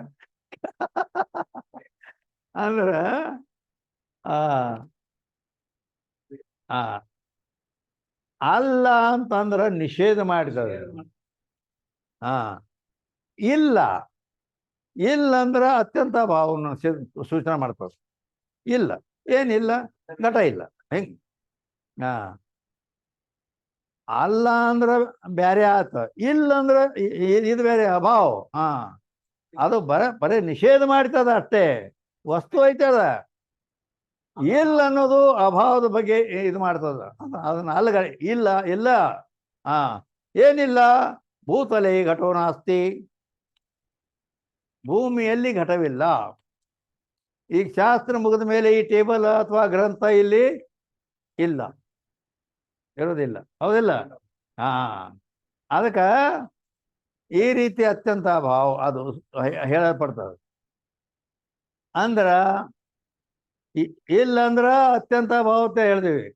ಅಂದ್ರ ಆ ಆ ಅಲ್ಲ ಅಂತಂದ್ರ ನಿಷೇಧ ಮಾಡಿದವ. ಹಾ, ಇಲ್ಲ ಇಲ್ಲ ಅಂದ್ರ ಅತ್ಯಂತ ಭಾವನ ಸೂಚನೆ ಮಾಡ್ತದ. ಇಲ್ಲ ಏನಿಲ್ಲ, ಘಟ ಇಲ್ಲ. ಹೆಂಗ್? ಹಾ, ಅಲ್ಲ ಅಂದ್ರ ಬ್ಯಾರೆ ಆತ, ಇಲ್ಲ ಅಂದ್ರ ಇದು ಬೇರೆ ಅಭಾವ. ಹಾ, ಅದು ಬರೇ ನಿಷೇಧ ಮಾಡ್ತದ ಅಷ್ಟೇ, ವಸ್ತು ಐತದ. ಇಲ್ಲ ಅನ್ನೋದು ಅಭಾವದ ಬಗ್ಗೆ ಇದು ಮಾಡ್ತದ. ಅದನ್ನ ಅಲ್ಲ, ಇಲ್ಲ ಇಲ್ಲ. ಹಾ, ಏನಿಲ್ಲ? ಭೂತಲೆ ಘಟೋ ನಾಸ್ತಿ, ಭೂಮಿಯಲ್ಲಿ ಘಟವಿಲ್ಲ. ಈಗ ಶಾಸ್ತ್ರ ಮುಗಿದ ಮೇಲೆ ಈ ಟೇಬಲ್ ಅಥವಾ ಗ್ರಂಥ ಇಲ್ಲಿ ಇಲ್ಲ, ಇರೋದಿಲ್ಲ. ಹೌದಿಲ್ಲ? ಹಾ, ಅದಕ್ಕ ಈ ರೀತಿ ಅತ್ಯಂತ ಭಾವ ಅದು ಹೇಳಲ್ಪಡ್ತದೆ. ಅಂದ್ರ ಇಲ್ಲಂದ್ರ ಅತ್ಯಂತ ಭಾವ ಅಂತ ಹೇಳ್ತೀವಿ,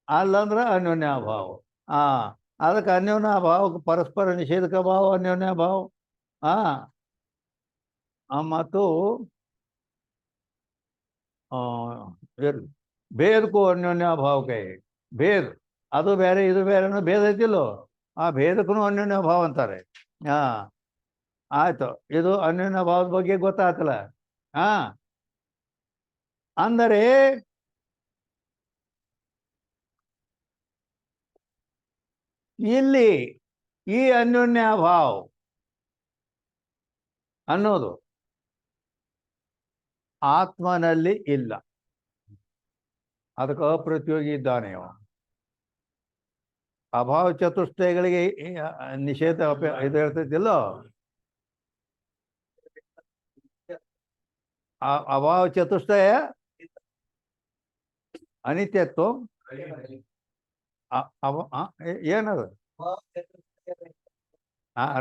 ಅಲ್ಲಂದ್ರ ಅನ್ಯೋನ್ಯ ಭಾವ. ಹಾ, ಅದಕ್ಕೆ ಅನ್ಯೋನ್ಯ ಭಾವಕ್ಕೆ ಪರಸ್ಪರ ನಿಷೇಧಕ ಭಾವ ಅನ್ಯೋನ್ಯ ಭಾವ. ಹಾ, ಮತ್ತು ಭೇದಕ್ಕೂ ಅನ್ಯೋನ್ಯ ಭಾವಕ್ಕೆ ಭೇದ, ಅದು ಬೇರೆ ಇದು ಬೇರೆ ಅನ್ನೋ ಭೇದ ಐತಿಲ್ಲೋ, ಆ ಭೇದಕ್ಕೂ ಅನ್ಯೋನ್ಯ ಭಾವ ಅಂತಾರೆ. ಹಾ, ಆಯ್ತು, ಇದು ಅನ್ಯೋನ್ಯ ಭಾವದ ಬಗ್ಗೆ ಗೊತ್ತಾಗ್ತಲ್ಲ. ಹಾ, ಅಂದರೆ ಇಲ್ಲಿ ಈ ಅನ್ಯೋನ್ಯ ಭಾವ ಅನ್ನೋದು ಆತ್ಮನಲ್ಲಿ ಇಲ್ಲ. ಅದಕ್ಕೆ ಅಪ್ರತಿಯೋಗಿ ಇದ್ದಾನೆ ಅವ. ಅಭಾವ ಚತುಷ್ಟಯಗಳಿಗೆ ನಿಷೇಧ ಇದು ಹೇಳ್ತೈತಿಲ್ಲೋ, ಅಭಾವ ಚತುಷ್ಟಯ ಅನಿತ್ಯತ್ವ ಏನದು?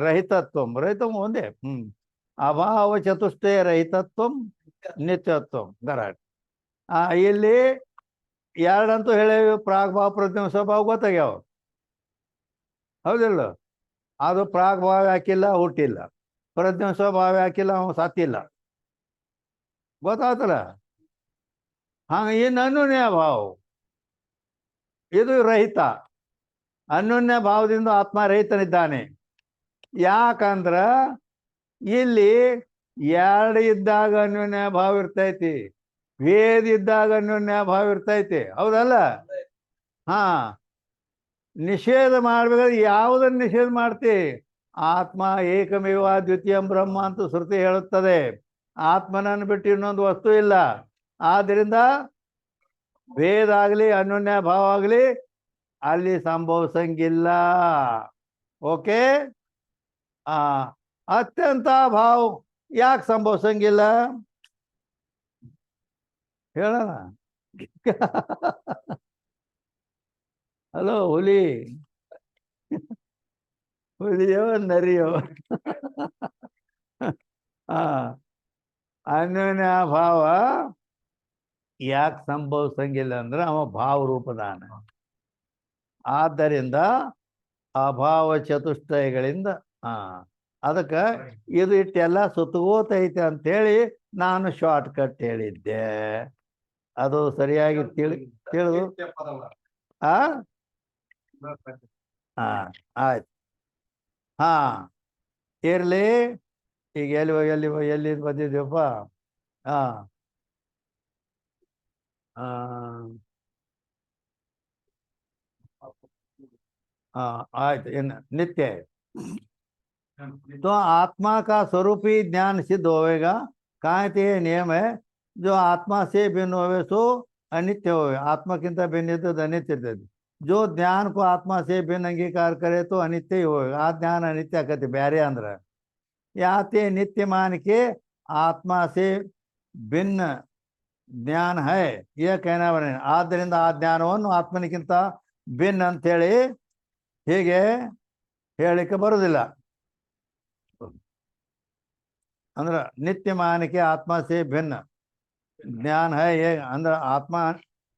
ರಹಿತತ್ವ ಒಂದೇ. ಅಭಾವ ಚತುಷ್ಟಯ ರಹಿತತ್ವ ನಿತ್ಯತ್ವ ಗರಾಟ್. ಇಲ್ಲಿ ಎರಡಂತೂ ಹೇಳೇವಿ, ಪ್ರಾಗ್ಭಾವ ಪ್ರತಿಬಿಂಬ ಸ್ವಭಾವ ಗೊತ್ತಾಗ್ಯಾವ. ಹೌದಿಲ್ಲ? ಅದು ಪ್ರಾಗ್ಭಾವ ಯಾಕಿಲ್ಲ, ಹುಟ್ಟಿಲ್ಲ. ಪ್ರತಿಬಿಂಬ ಸ್ವಭಾವ ಯಾಕಿಲ್ಲ, ಅವನು ಸತ್ತಿಲ್ಲ. ಗೊತ್ತಾಗ್ತಲ್ಲ? ಇನ್ನು ಅನ್ಯೋನ್ಯ ಭಾವ ಇದು ರಹಿತ. ಅನ್ಯೋನ್ಯ ಭಾವದಿಂದ ಆತ್ಮ ರಹಿತನಿದ್ದಾನೆ. ಯಾಕಂದ್ರ ಇಲ್ಲಿ ಎರಡು ಇದ್ದಾಗ ಅನ್ಯೋನ್ಯ ಭಾವ ಇರ್ತೈತಿ, ಭೇದ ಇದ್ದಾಗ ಅನ್ಯೋನ್ಯ ಭಾವ ಇರ್ತೈತಿ. ಹೌದಲ್ಲ? ಹಾ, ನಿಷೇಧ ಮಾಡ್ಬೇಕಾದ್ರೆ ಯಾವುದನ್ನು ನಿಷೇಧ ಮಾಡ್ತಿ? ಆತ್ಮ ಏಕಮೇವ ದ್ವಿತೀಯಂ ಬ್ರಹ್ಮ ಅಂತ ಶ್ರುತಿ ಹೇಳುತ್ತದೆ. ಆತ್ಮನನ್ನು ಬಿಟ್ಟು ಇನ್ನೊಂದು ವಸ್ತು ಇಲ್ಲ. ಆದ್ದರಿಂದ ಭೇದ ಆಗಲಿ ಅನ್ಯೋನ್ಯ ಭಾವ ಆಗಲಿ ಅಲ್ಲಿ ಸಂಭವಿಸಂಗಿಲ್ಲ. ಓಕೆ. ಆ ಅತ್ಯಂತ ಭಾವ ಯಾಕೆ ಸಂಭವಿಸಂಗಿಲ್ಲ ಹೇಳೋಣ. ಹಲೋ ಹುಲಿ, ಹುಲಿಯೋ ನರಿಯೋ? ಆ ಅನ್ಯೋನ್ಯ ಭಾವ ಯಾಕೆ ಸಂಭವಿಸಂಗಿಲ್ಲ ಅಂದ್ರೆ ಅವ ಭಾವ ರೂಪದಾನ. ಆದ್ದರಿಂದ ಅಭಾವ ಚತುಷ್ಟಯಗಳಿಂದ ಅದಕ್ಕೆ ಇದು ಇಟ್ಟೆಲ್ಲ ಸುತ್ತಗೋತೈತೆ ಅಂತೇಳಿ ನಾನು ಶಾರ್ಟ್ ಕಟ್ ಹೇಳಿದ್ದೆ. ಅದು ಸರಿಯಾಗಿ ತಿಳಿದು ಆ ಆಯ್ತು. ಹಾ ಇರ್ಲಿ. ಈಗ ಎಲ್ಲಿ ಬಂದಿದ್ದೀವಪ್ಪ? ಹಾ आयत नित्य है। तो आत्मा का स्वरूप ही ज्ञान सिद्ध होएगा। कहाँ ये नियम है, जो आत्मा से भिन्न होवे सो अनित्य होवे, आत्मा किंता भिन्न तो अनित्य। जो ज्ञान को आत्मा से भिन्न अंगीकार करे तो अनित्य ही होगा। आ ज्ञान अनित्य कहते ब्यारे अंदर याते नित्य मान के आत्मा से भिन्न ज्ञान है यह कहना बने। ಆದ್ದರಿಂದ ಆ ಜ್ಞಾನವನ್ನು ಆತ್ಮನಿಗಿಂತ ಭಿನ್ನ ಅಂತೇಳಿ ಹೀಗೆ ಹೇಳಲಿಕ್ಕೆ ಬರುವುದಿಲ್ಲ. ಅಂದ್ರೆ ನಿತ್ಯ ಮಾನಕ್ಕೆ ಆತ್ಮ ಸೇ ಭಿನ್ನ ಜ್ಞಾನ ಹೈ ಅಂದ್ರೆ ಆತ್ಮ,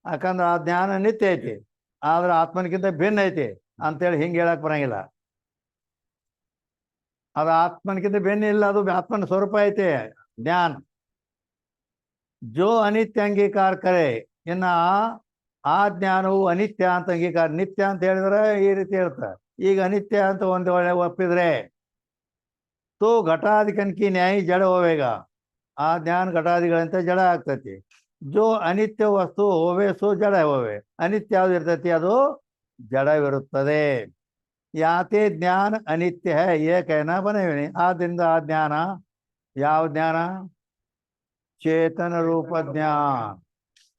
ಯಾಕಂದ್ರೆ ಆ ಜ್ಞಾನ ನಿತ್ಯ ಐತಿ, ಆದ್ರೆ ಆತ್ಮನಿಗಿಂತ ಭಿನ್ನ ಐತಿ ಅಂತೇಳಿ ಹಿಂಗೆ ಹೇಳಕ್ ಬರಂಗಿಲ್ಲ. ಅದು ಆತ್ಮನಿಗಿಂತ ಭಿನ್ನ ಇಲ್ಲ, ಅದು ಆತ್ಮನ ಸ್ವರೂಪ ಐತಿ ಜ್ಞಾನ. ಜೋ ಅನಿತ್ಯ ಅಂಗೀಕಾರ ಕರೆ, ಇನ್ನ ಆ ಜ್ಞಾನವು ಅನಿತ್ಯ ಅಂತ ಅಂಗೀಕಾರ. ನಿತ್ಯ ಅಂತ ಹೇಳಿದ್ರೆ ಈ ರೀತಿ ಹೇಳ್ತಾರೆ. ಈಗ ಅನಿತ್ಯ ಅಂತ ಒಂದು ಒಳ್ಳೆ ಒಪ್ಪಿದ್ರೆ ತೋ ಘಟಾದಿಕನ್ಕಿ ನ್ಯಾಯ ಜಡ ಹೋವೇಗ, ಆ ಜ್ಞಾನ ಘಟಾದಿಗಳಂತ ಜಡ ಆಗ್ತತಿ. ಜೋ ಅನಿತ್ಯ ವಸ್ತು ಹೋವೆ ಸೋ ಜಡ ಹೋವೆ, ಅನಿತ್ಯ ಯಾವ್ದು ಇರ್ತೈತಿ ಅದು ಜಡವಿರುತ್ತದೆ. ಯಾತೆ ಜ್ಞಾನ ಅನಿತ್ಯ ಹೈ ಯೇ कहना ಬನೇವಿನಿ. ಆದ್ದರಿಂದ ಆ ಜ್ಞಾನ ಯಾವ ಜ್ಞಾನ? ಚೇತನ ರೂಪ ಜ್ಞಾನ,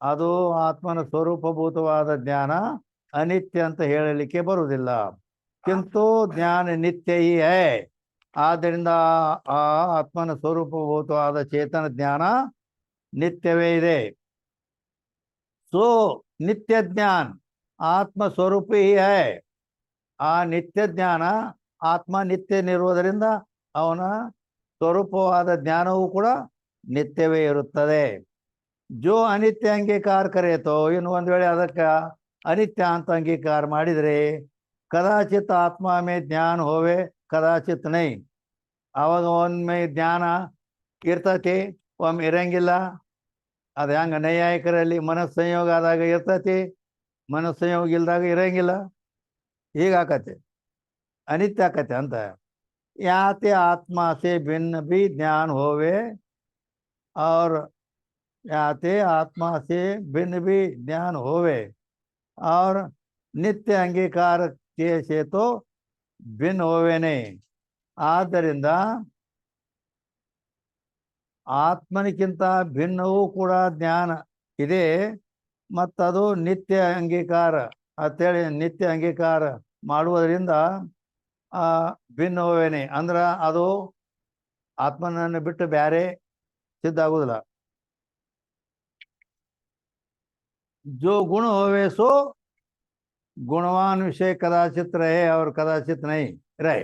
ಅದು ಆತ್ಮನ ಸ್ವರೂಪಭೂತವಾದ ಜ್ಞಾನ ಅನಿತ್ಯ ಅಂತ ಹೇಳಲಿಕ್ಕೆ ಬರುವುದಿಲ್ಲ. ಕಿಂತು ಜ್ಞಾನ ನಿತ್ಯ ಹಿ ಹೈ, ಆದ್ದರಿಂದ ಆ ಆತ್ಮನ ಸ್ವರೂಪಭೂತವಾದ ಚೇತನ ಜ್ಞಾನ ನಿತ್ಯವೇ ಇದೆ. ಸೋ ನಿತ್ಯ ಜ್ಞಾನ ಆತ್ಮ ಸ್ವರೂಪ ಹಿ ಹೈ, ಆ ನಿತ್ಯ ಜ್ಞಾನ ಆತ್ಮ ನಿತ್ಯನಿರುವುದರಿಂದ ಅವನ ಸ್ವರೂಪವಾದ ಜ್ಞಾನವೂ ಕೂಡ ನಿತ್ಯವೇ ಇರುತ್ತದೆ. ಜೋ ಅನಿತ್ಯ ಅಂಗೀಕಾರ ಕರೆಯತೋ, ಇನ್ನು ಒಂದು ವೇಳೆ ಅದಕ್ಕೆ ಅನಿತ್ಯ ಅಂತ ಅಂಗೀಕಾರ ಮಾಡಿದರೆ ಕದಾಚಿತ್ ಆತ್ಮ ಮೇ ಜ್ಞಾನ ಹೋವೆ ಕದಾಚಿತ್ ನೈ, ಅವಾಗ ಒಮ್ಮೆ ಜ್ಞಾನ ಇರ್ತತಿ ಒಮ್ಮೆ ಇರಂಗಿಲ್ಲ. ಅದು ಹೆಂಗ ನೈಯಾಯಿಕರಲ್ಲಿ ಮನಸ್ಸು ಸಂಯೋಗ ಆದಾಗ ಇರ್ತತಿ, ಮನಸ್ಸು ಸಂಯೋಗ ಇಲ್ದಾಗ ಇರಂಗಿಲ್ಲ. ಹೀಗಾಕತೆ ಅನಿತ್ಯ ಆಕತೆ ಅಂತ. ಯಾತೆ ಆತ್ಮ ಸೆ ಭಿನ್ನ भी ज्ञान होवे और याते आत्मा से भिन्न भी ज्ञान होवे और नित्य अंगीकार के से तो भिन्न होवेने. ಆದ್ದರಿಂದ ಆತ್ಮನಿಗಿಂತ ಭಿನ್ನವೂ ಕೂಡ ಜ್ಞಾನ ಇದೆ, ಮತ್ತದು ನಿತ್ಯ ಅಂಗೀಕಾರ ಅಂತೇಳಿ ನಿತ್ಯ ಅಂಗೀಕಾರ ಮಾಡುವುದರಿಂದ ಭಿನ್ನ ಹೋವೇನೆ ಅಂದ್ರೆ ಅದು ಆತ್ಮನನ್ನು ಬಿಟ್ಟು ಬೇರೆ ಸಿದ್ಧ ಆಗುವುದಿಲ್ಲ. जो गुण होवे सो गुणवान विषय कदाचित रहे और कदाचित नहीं रहे.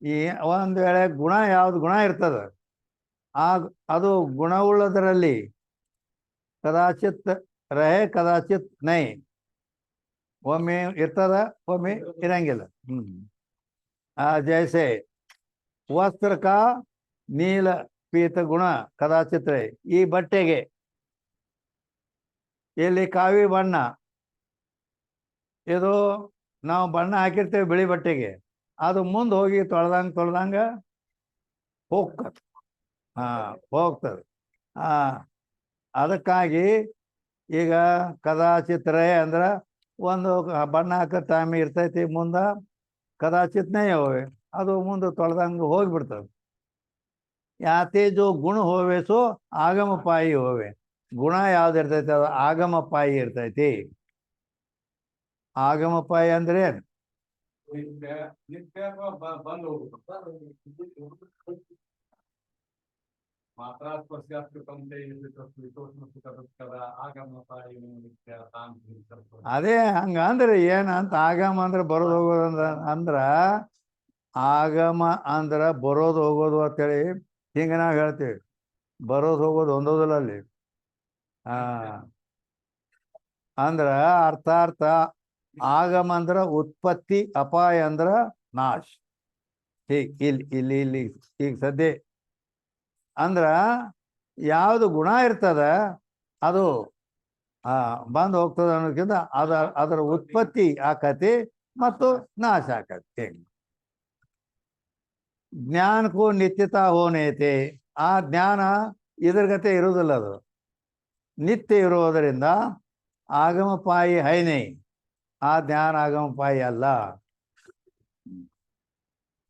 ಈ ಒಂದು ವೇಳೆ ಗುಣ ಯಾವ್ದು ಗುಣ ಇರ್ತದ ಅದು ಗುಣವುಳ್ಳದರಲ್ಲಿ ಕದಾಚಿತ್ ರಹೆ ಕದಾಚಿತ್ ನೈ, ಒಮ್ಮೆ ಇರ್ತದ ಒಮ್ಮೆ ಇರಂಗಿಲ್ಲ. जैसे वस्त्र का नील पीत गुण कदाचित रहे. ಈ ಬಟ್ಟೆಗೆ ಇಲ್ಲಿ ಕಾವಿ ಬಣ್ಣ, ಇದು ನಾವು ಬಣ್ಣ ಹಾಕಿರ್ತೇವೆ ಬಿಳಿ ಬಟ್ಟೆಗೆ, ಅದು ಮುಂದೆ ಹೋಗಿ ತೊಳ್ದಂಗ ಹೋಗ್ತದೆ. ಹೋಗ್ತದೆ. ಅದಕ್ಕಾಗಿ ಈಗ ಕದಾಚಿತ್ ರೇ ಅಂದ್ರೆ ಒಂದು ಬಣ್ಣ ಹಾಕೋ ಟೈಮ್ ಇರ್ತೈತಿ, ಮುಂದೆ ಕದಾಚಿತ್ ನೈ ಹೋವೆ, ಅದು ಮುಂದೆ ತೊಳೆದಂಗೆ ಹೋಗಿಬಿಡ್ತದೆ. ಯಾತೆ ಜೋ ಗುಣ ಹೋವೆ ಸೋ ಆಗಮಪಾಯಿ ಹೋವೆ. ಗುಣ ಯಾವ್ದು ಇರ್ತೈತಿ ಅದು ಆಗಮಪಾಯಿ ಇರ್ತೈತಿ. ಆಗಮಪಾಯಿ ಅಂದ್ರೆ
ನಿತ್ಯ ನಿತ್ಯ ಅಥವಾ ಬಂದು ಹೋಗುದು ಮಾತ್ರ ಸ್ಪರ್ಶಾತ್ಮಕಂತೆ ಸುಖದ ಆಗಮಪಾಯಿ ನಿತ್ಯ ತಾಂತ್ರಿಕ.
ಅದೇ ಹಂಗ ಅಂದ್ರೆ ಏನಂತ, ಆಗಮ ಅಂದ್ರೆ ಬರೋದು ಹೋಗೋದು ಅಂದ್ರ ಆಗಮ ಅಂದ್ರ ಬರೋದು ಹೋಗೋದು ಅಂತೇಳಿ ಹಿಂಗ ನಾವು ಹೇಳ್ತೀವಿ. ಬರೋದು ಹೋಗೋದು ಒಂದೋದಿಲ್ಲ ಅಲ್ಲಿ. ಅಂದ್ರ ಅರ್ಥಾರ್ಥ ಆಗಮ ಅಂದ್ರ ಉತ್ಪತ್ತಿ, ಅಪಾಯ ಅಂದ್ರ ನಾಶ. ಹೀಗ್ ಇಲ್ಲಿ ಇಲ್ಲಿ ಇಲ್ಲಿ ಈಗ ಸದ್ಯ ಅಂದ್ರ ಯಾವುದು ಗುಣ ಇರ್ತದ ಅದು ಬಂದು ಹೋಗ್ತದ ಅನ್ನೋದಕ್ಕಿಂತ ಅದರ ಉತ್ಪತ್ತಿ ಆಕತಿ ಮತ್ತು ನಾಶ ಆಕತಿ. ಜ್ಞಾನಕ್ಕೂ ನಿತ್ಯತಾ ಹೋನೈತೆ. ಆ ಜ್ಞಾನ ಇದ್ರ ಗತೆ ಇರುವುದಿಲ್ಲ, ಅದು ನಿತ್ಯ ಇರುವುದರಿಂದ ಆಗಮಪಾಯಿ ಹೈನೈ. ಆ ಜ್ಞಾನ ಆಗಮಪಾಯಿ ಅಲ್ಲ.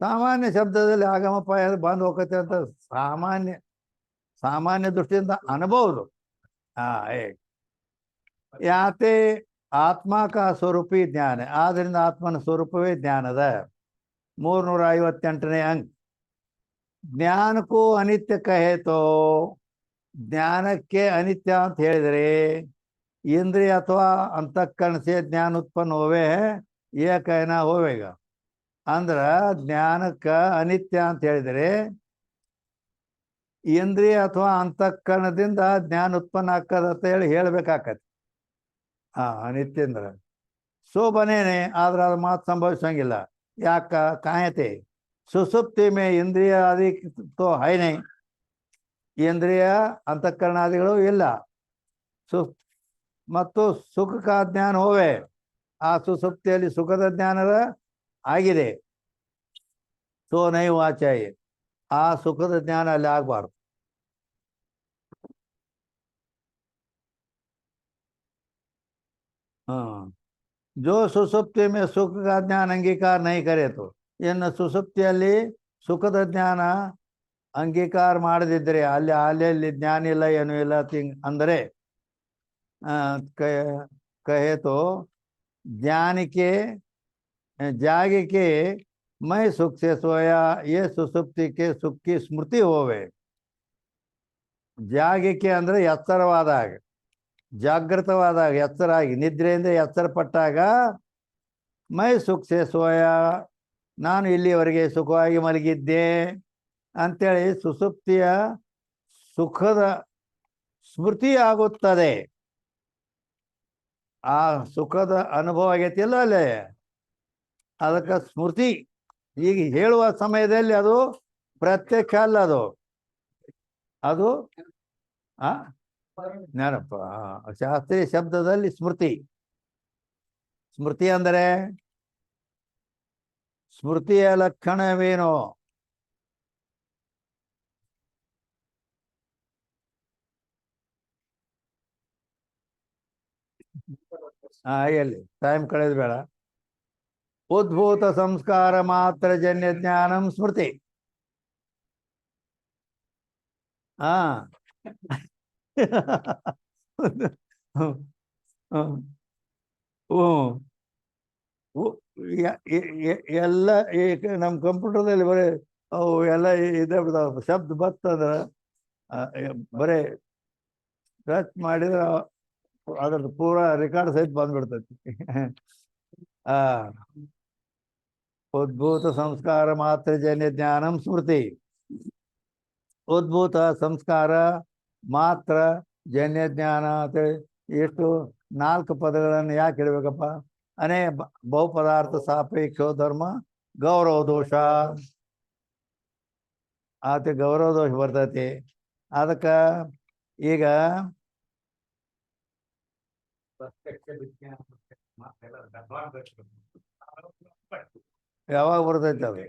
ಸಾಮಾನ್ಯ ಶಬ್ದದಲ್ಲಿ ಆಗಮಪಾಯ ಬಂದು ಹೋಗತ್ತೆ ಅಂತ ಸಾಮಾನ್ಯ ದೃಷ್ಟಿಯಿಂದ ಅನ್ಬೋದು. ಯಾತೆ ಆತ್ಮಕ ಸ್ವರೂಪಿ ಜ್ಞಾನ. ಆದ್ದರಿಂದ ಆತ್ಮನ ಸ್ವರೂಪವೇ ಜ್ಞಾನದ 358ನೇ ಅಂಕ. ಜ್ಞಾನಕ್ಕೂ ಅನಿತ್ಯ ಕಹೇತೋ. ಜ್ಞಾನಕ್ಕೆ ಅನಿತ್ಯ ಅಂತ ಹೇಳಿದರೆ ಇಂದ್ರಿಯ ಅಥವಾ ಅಂತಃಕರಣ ಸೇ ಜ್ಞಾನ ಉತ್ಪನ್ನ ಹೋವೆ ಏಕೈನ ಹೋವೇಗ. ಅಂದ್ರ ಜ್ಞಾನಕ್ಕೆ ಅನಿತ್ಯ ಅಂತ ಹೇಳಿದರೆ ಇಂದ್ರಿಯ ಅಥವಾ ಅಂತಃಕರಣದಿಂದ ಜ್ಞಾನ ಉತ್ಪನ್ನ ಆಕ್ಕದ ಅಂತ ಹೇಳ್ಬೇಕಾಕತಿ. ಅನಿತ್ಯ ಅಂದ್ರೆ ಶೋಭನೇನೆ, ಆದ್ರೆ ಅದು ಮಾತು ಸಂಭವಿಸಂಗಿಲ್ಲ. ಯಾಕ ಕಾಯತೆ ಸುಸುಪ್ತಿ ಮೇ ಇಂದ್ರಿಯ ಆದಿ ತೋ ಹೈನೈ. ಇಂದ್ರಿಯ ಅಂತಃಕರಣಾದಿಗಳು ಇಲ್ಲ. ಮತ್ತು ಸುಖಕ ಜ್ಞಾನ ಹೋವೆ. ಆ ಸುಸುಪ್ತಿಯಲ್ಲಿ ಸುಖದ ಜ್ಞಾನದ ಆಗಿದೆ. ಸೋ ನೈ ವಾಚಾಯಿ. ಆ ಸುಖದ ಜ್ಞಾನ ಅಲ್ಲಿ ಆಗ್ಬಾರ್ದು. ಜೋ ಸುಸುಪ್ತಿ ಮೇ ಸುಖ का ಜ್ಞಾನ ಅಂಗೀಕಾರ ನೈ ಕರೆತು. ಇನ್ನು ಸುಸುಪ್ತಿಯಲ್ಲಿ ಸುಖದ ಜ್ಞಾನ ಅಂಗೀಕಾರ ಮಾಡದಿದ್ರೆ ಅಲ್ಲಿ ಜ್ಞಾನ ಇಲ್ಲ, ಏನೂ ಇಲ್ಲ ಅಂದರೆ ಕಹೇತು ಜ್ಞಾನಿಕೆ ಜಾಗಿಕೆ ಮೈ ಸುಖ से सोया ये ಸುಸುಪ್ತಿ के ಸುಖ की ಸ್ಮೃತಿ ಹೋವೆ. ಜಾಗಿಕೆ ಅಂದ್ರೆ ಎಚ್ಚರವಾದಾಗ, ಜಾಗೃತವಾದಾಗ, ಎಚ್ಚರಾಗಿ ನಿದ್ರೆಯಿಂದ ಎಚ್ಚರ ಪಟ್ಟಾಗ ಮೈ ಸುಖ से सोया ನಾನು ಇಲ್ಲಿವರೆಗೆ ಸುಖವಾಗಿ ಮಲಗಿದ್ದೆ ಅಂತೇಳಿ ಸುಸುಪ್ತಿಯ ಸುಖದ ಸ್ಮೃತಿ ಆಗುತ್ತದೆ. ಆ ಸುಖದ ಅನುಭವ ಆಗೈತಿಲ್ಲ ಅಲ್ಲೇ, ಅದಕ್ಕೆ ಸ್ಮೃತಿ. ಈಗ ಹೇಳುವ ಸಮಯದಲ್ಲಿ ಅದು ಪ್ರತ್ಯಕ್ಷ ಅಲ್ಲ, ಅದು ನೆನಪ. ಶಾಸ್ತ್ರೀಯ ಶಬ್ದದಲ್ಲಿ ಸ್ಮೃತಿ. ಸ್ಮೃತಿ ಅಂದರೆ ಸ್ಮೃತಿಯ ಲಕ್ಷಣವೇನು? ಎಲ್ಲಿ ಟೈಮ್ ಕಳೆದ ಬೇಡ. ಉದ್ಭೂತ ಸಂಸ್ಕಾರ ಮಾತ್ರ ಜನ್ಯ ಜ್ಞಾನಂ ಸ್ಮೃತಿ. ಎಲ್ಲ ನಮ್ಮ ಕಂಪ್ಯೂಟರ್ದಲ್ಲಿ ಬರೀ ಅವು ಎಲ್ಲ ಇದೇ ಬಿಡ್ತಾವ. ಶಬ್ದ ಬರ್ತಂದ್ರೆ ಬರೀ ಸರ್ಚ್ ಮಾಡಿದ್ರೆ ಅದ್ರದ್ದು ಪೂರಾ ರೆಕಾರ್ಡ್ ಸಹಿತ ಬಂದ್ಬಿಡ್ತೈತಿ. ಉದ್ಭೂತ ಸಂಸ್ಕಾರ ಮಾತ್ರ ಜನ್ಯ ಜ್ಞಾನಂ ಸ್ಮೃತಿ. ಉದ್ಭೂತ ಸಂಸ್ಕಾರ ಮಾತ್ರ ಜನ್ಯ ಜ್ಞಾನ ಅಂತೇಳಿ ಎಷ್ಟು 4 ಪದಗಳನ್ನು ಯಾಕೆ ಇಡಬೇಕಪ್ಪ? ಬಹುಪದಾರ್ಥ ಸಾಪೇಕ್ಷೋ ಧರ್ಮ ಗೌರವ ದೋಷ. ಆತ ಗೌರವ ದೋಷ ಬರ್ತೈತಿ. ಅದಕ್ಕೆ ಈಗ ಯಾವಾಗ ಬರ್ತೈತಿ ಅದು?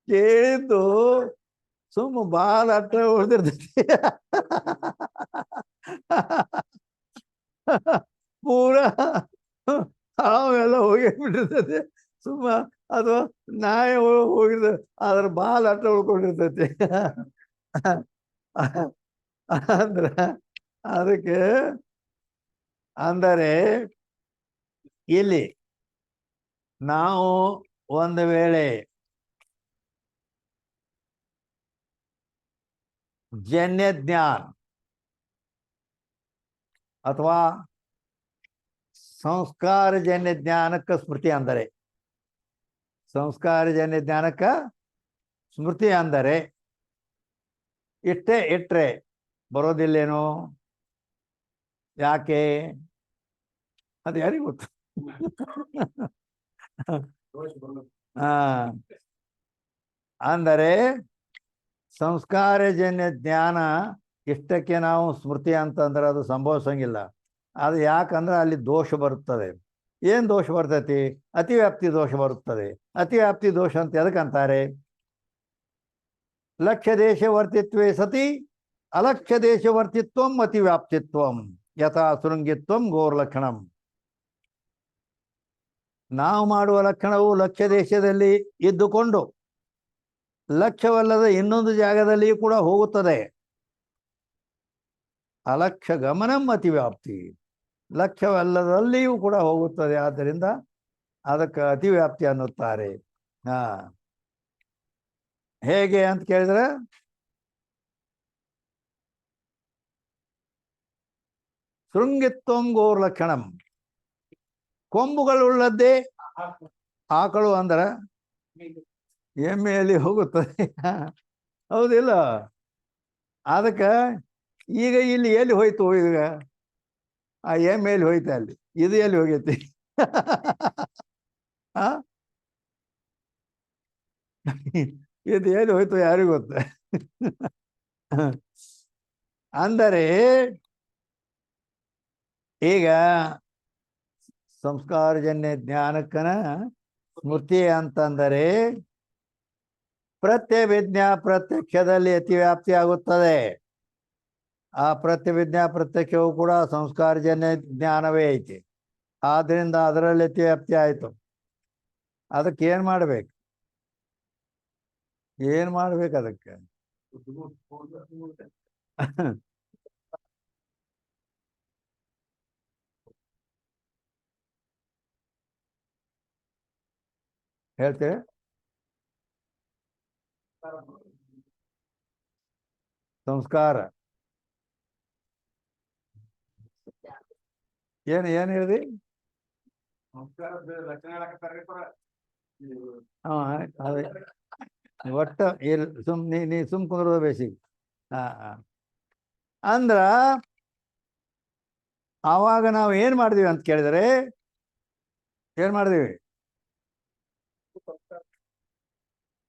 ಕೇಳಿದ್ದು ಸುಮ್ಮ ಬಾಳ ಅಟ್ಟ ಉಳಿದಿರ್ತೈತಿ. ಪೂರ ಹಾವೆಲ್ಲ ಹೋಗಿ ಬಿಟ್ಟಿರ್ತೈತಿ. ಸುಮ್ಮ ಅದು ನಾಯಿ ಹೋಗಿದ ಅದ್ರ ಬಾಲ ಅಟ್ಟ ಉಳ್ಕೊಂಡಿರ್ತೈತಿ. ಅಂದ್ರ ಅದಕ್ಕೆ ಅಂದರೆ ಇಲ್ಲಿ ನಾವು ಒಂದು ವೇಳೆ ಜನ್ಯ ಜ್ಞಾನ ಅಥವಾ ಸಂಸ್ಕಾರಜನ್ಯ ಜ್ಞಾನಕ್ಕೆ ಸ್ಮೃತಿ ಅಂದರೆ, ಸಂಸ್ಕಾರಜನ್ಯ ಜ್ಞಾನಕ್ಕೆ ಸ್ಮೃತಿ ಅಂದರೆ ಇಷ್ಟೇ ಇಟ್ರೆ ಬರೋದಿಲ್ಲೇನು? ಯಾಕೆ? ಅದು ಯಾರಿಗೂ ಗೊತ್ತು. ಹಾ, ಅಂದರೆ ಸಂಸ್ಕಾರಜನ್ಯ ಜ್ಞಾನ ಇಷ್ಟಕ್ಕೆ ನಾವು ಸ್ಮೃತಿ ಅಂತಂದ್ರೆ ಅದು ಸಂಭವಿಸಂಗಿಲ್ಲ. ಅದು ಯಾಕಂದ್ರೆ ಅಲ್ಲಿ ದೋಷ ಬರುತ್ತದೆ. ಏನು ದೋಷ ಬರ್ತೈತಿ? ಅತಿವ್ಯಾಪ್ತಿ ದೋಷ ಬರುತ್ತದೆ. ಅತಿವ್ಯಾಪ್ತಿ ದೋಷ ಅಂತ ಎದಕ್ಕಂತಾರೆ? ಲಕ್ಷ್ಯ ದೇಶ ವರ್ತಿತ್ವೇ ಸತಿ ಅಲಕ್ಷ್ಯ ದೇಶ ವರ್ತಿತ್ವಂ ಅತಿವ್ಯಾಪ್ತಿತ್ವಂ ಯಥಾ ಶೃಂಗಿತ್ವಂ ಗೋರ್ಲಕ್ಷಣಂ. ನಾವು ಮಾಡುವ ಲಕ್ಷಣವು ಲಕ್ಷ್ಯ ದೇಶದಲ್ಲಿ ಇದ್ದುಕೊಂಡು ಲಕ್ಷ್ಯವಲ್ಲದ ಇನ್ನೊಂದು ಜಾಗದಲ್ಲಿಯೂ ಕೂಡ ಹೋಗುತ್ತದೆ. ಅಲಕ್ಷ್ಯ ಗಮನಂ ಅತಿವ್ಯಾಪ್ತಿ, ಲಕ್ಷ್ಯವಲ್ಲದಲ್ಲಿಯೂ ಕೂಡ ಹೋಗುತ್ತದೆ. ಆದ್ದರಿಂದ ಅದಕ್ಕೆ ಅತಿವ್ಯಾಪ್ತಿ ಅನ್ನುತ್ತಾರೆ. ಹಾ, ಹೇಗೆ ಅಂತ ಕೇಳಿದ್ರೆ ಶೃಂಗಿತ್ವಂ ಗೋರ್ಲಕ್ಷಣಂ, ಕೊಂಬುಗಳುಳ್ಳದ್ದೇ ಆಕಳು ಅಂದ್ರೆ ಎಮ್ಮೆಯಲ್ಲಿ ಹೋಗುತ್ತದೆ. ಹೌದಿಲ್ಲ? ಅದಕ್ಕೆ ಈಗ ಇಲ್ಲಿ ಎಲ್ಲಿ ಹೋಯ್ತು? ಈಗ ಆ ಎಮ್ಮೆಯಲ್ಲಿ ಹೋಯ್ತು, ಅಲ್ಲಿ ಇದು ಎಲ್ಲಿ ಹೋಗೈತಿ? ಆ ಇದು ಎಲ್ಲಿ ಹೋಯ್ತು ಯಾರಿಗೂ ಗೊತ್ತ. ಅಂದರೆ ಈಗ ಸಂಸ್ಕಾರಜನ್ಯ ಜ್ಞಾನಕ್ಕನ ಸ್ಮೃತಿ ಅಂತಂದರೆ ಪ್ರತ್ಯಭಿಜ್ಞಾ ಪ್ರತ್ಯಕ್ಷದಲ್ಲಿ ಅತಿವ್ಯಾಪ್ತಿ ಆಗುತ್ತದೆ. ಆ ಪ್ರತ್ಯಭಿಜ್ಞಾ ಪ್ರತ್ಯಕ್ಷವು ಕೂಡ ಸಂಸ್ಕಾರಜನ್ಯ ಜ್ಞಾನವೇ ಐತಿ. ಆದ್ರಿಂದ ಅದರಲ್ಲಿ ಅತಿವ್ಯಾಪ್ತಿ ಆಯಿತು. ಅದಕ್ಕೆ ಏನು ಮಾಡ್ಬೇಕು? ಏನು ಮಾಡ್ಬೇಕು ಅದಕ್ಕೆ? ಹೇಳ್ತೇವೆ. ಸಂಸ್ಕಾರ ಏನು ಏನು ಹೇಳಿದಿ? ಅದೇ ಒಟ್ಟ ನೀ ಸುಮ್ ಕುಂದ್ರದ ಬೇಸಿಗೆ. ಅಂದ್ರ ಆವಾಗ ನಾವು ಏನ್ ಮಾಡಿದೀವಿ ಅಂತ ಕೇಳಿದರೆ ಏನ್ ಮಾಡಿದೀವಿ?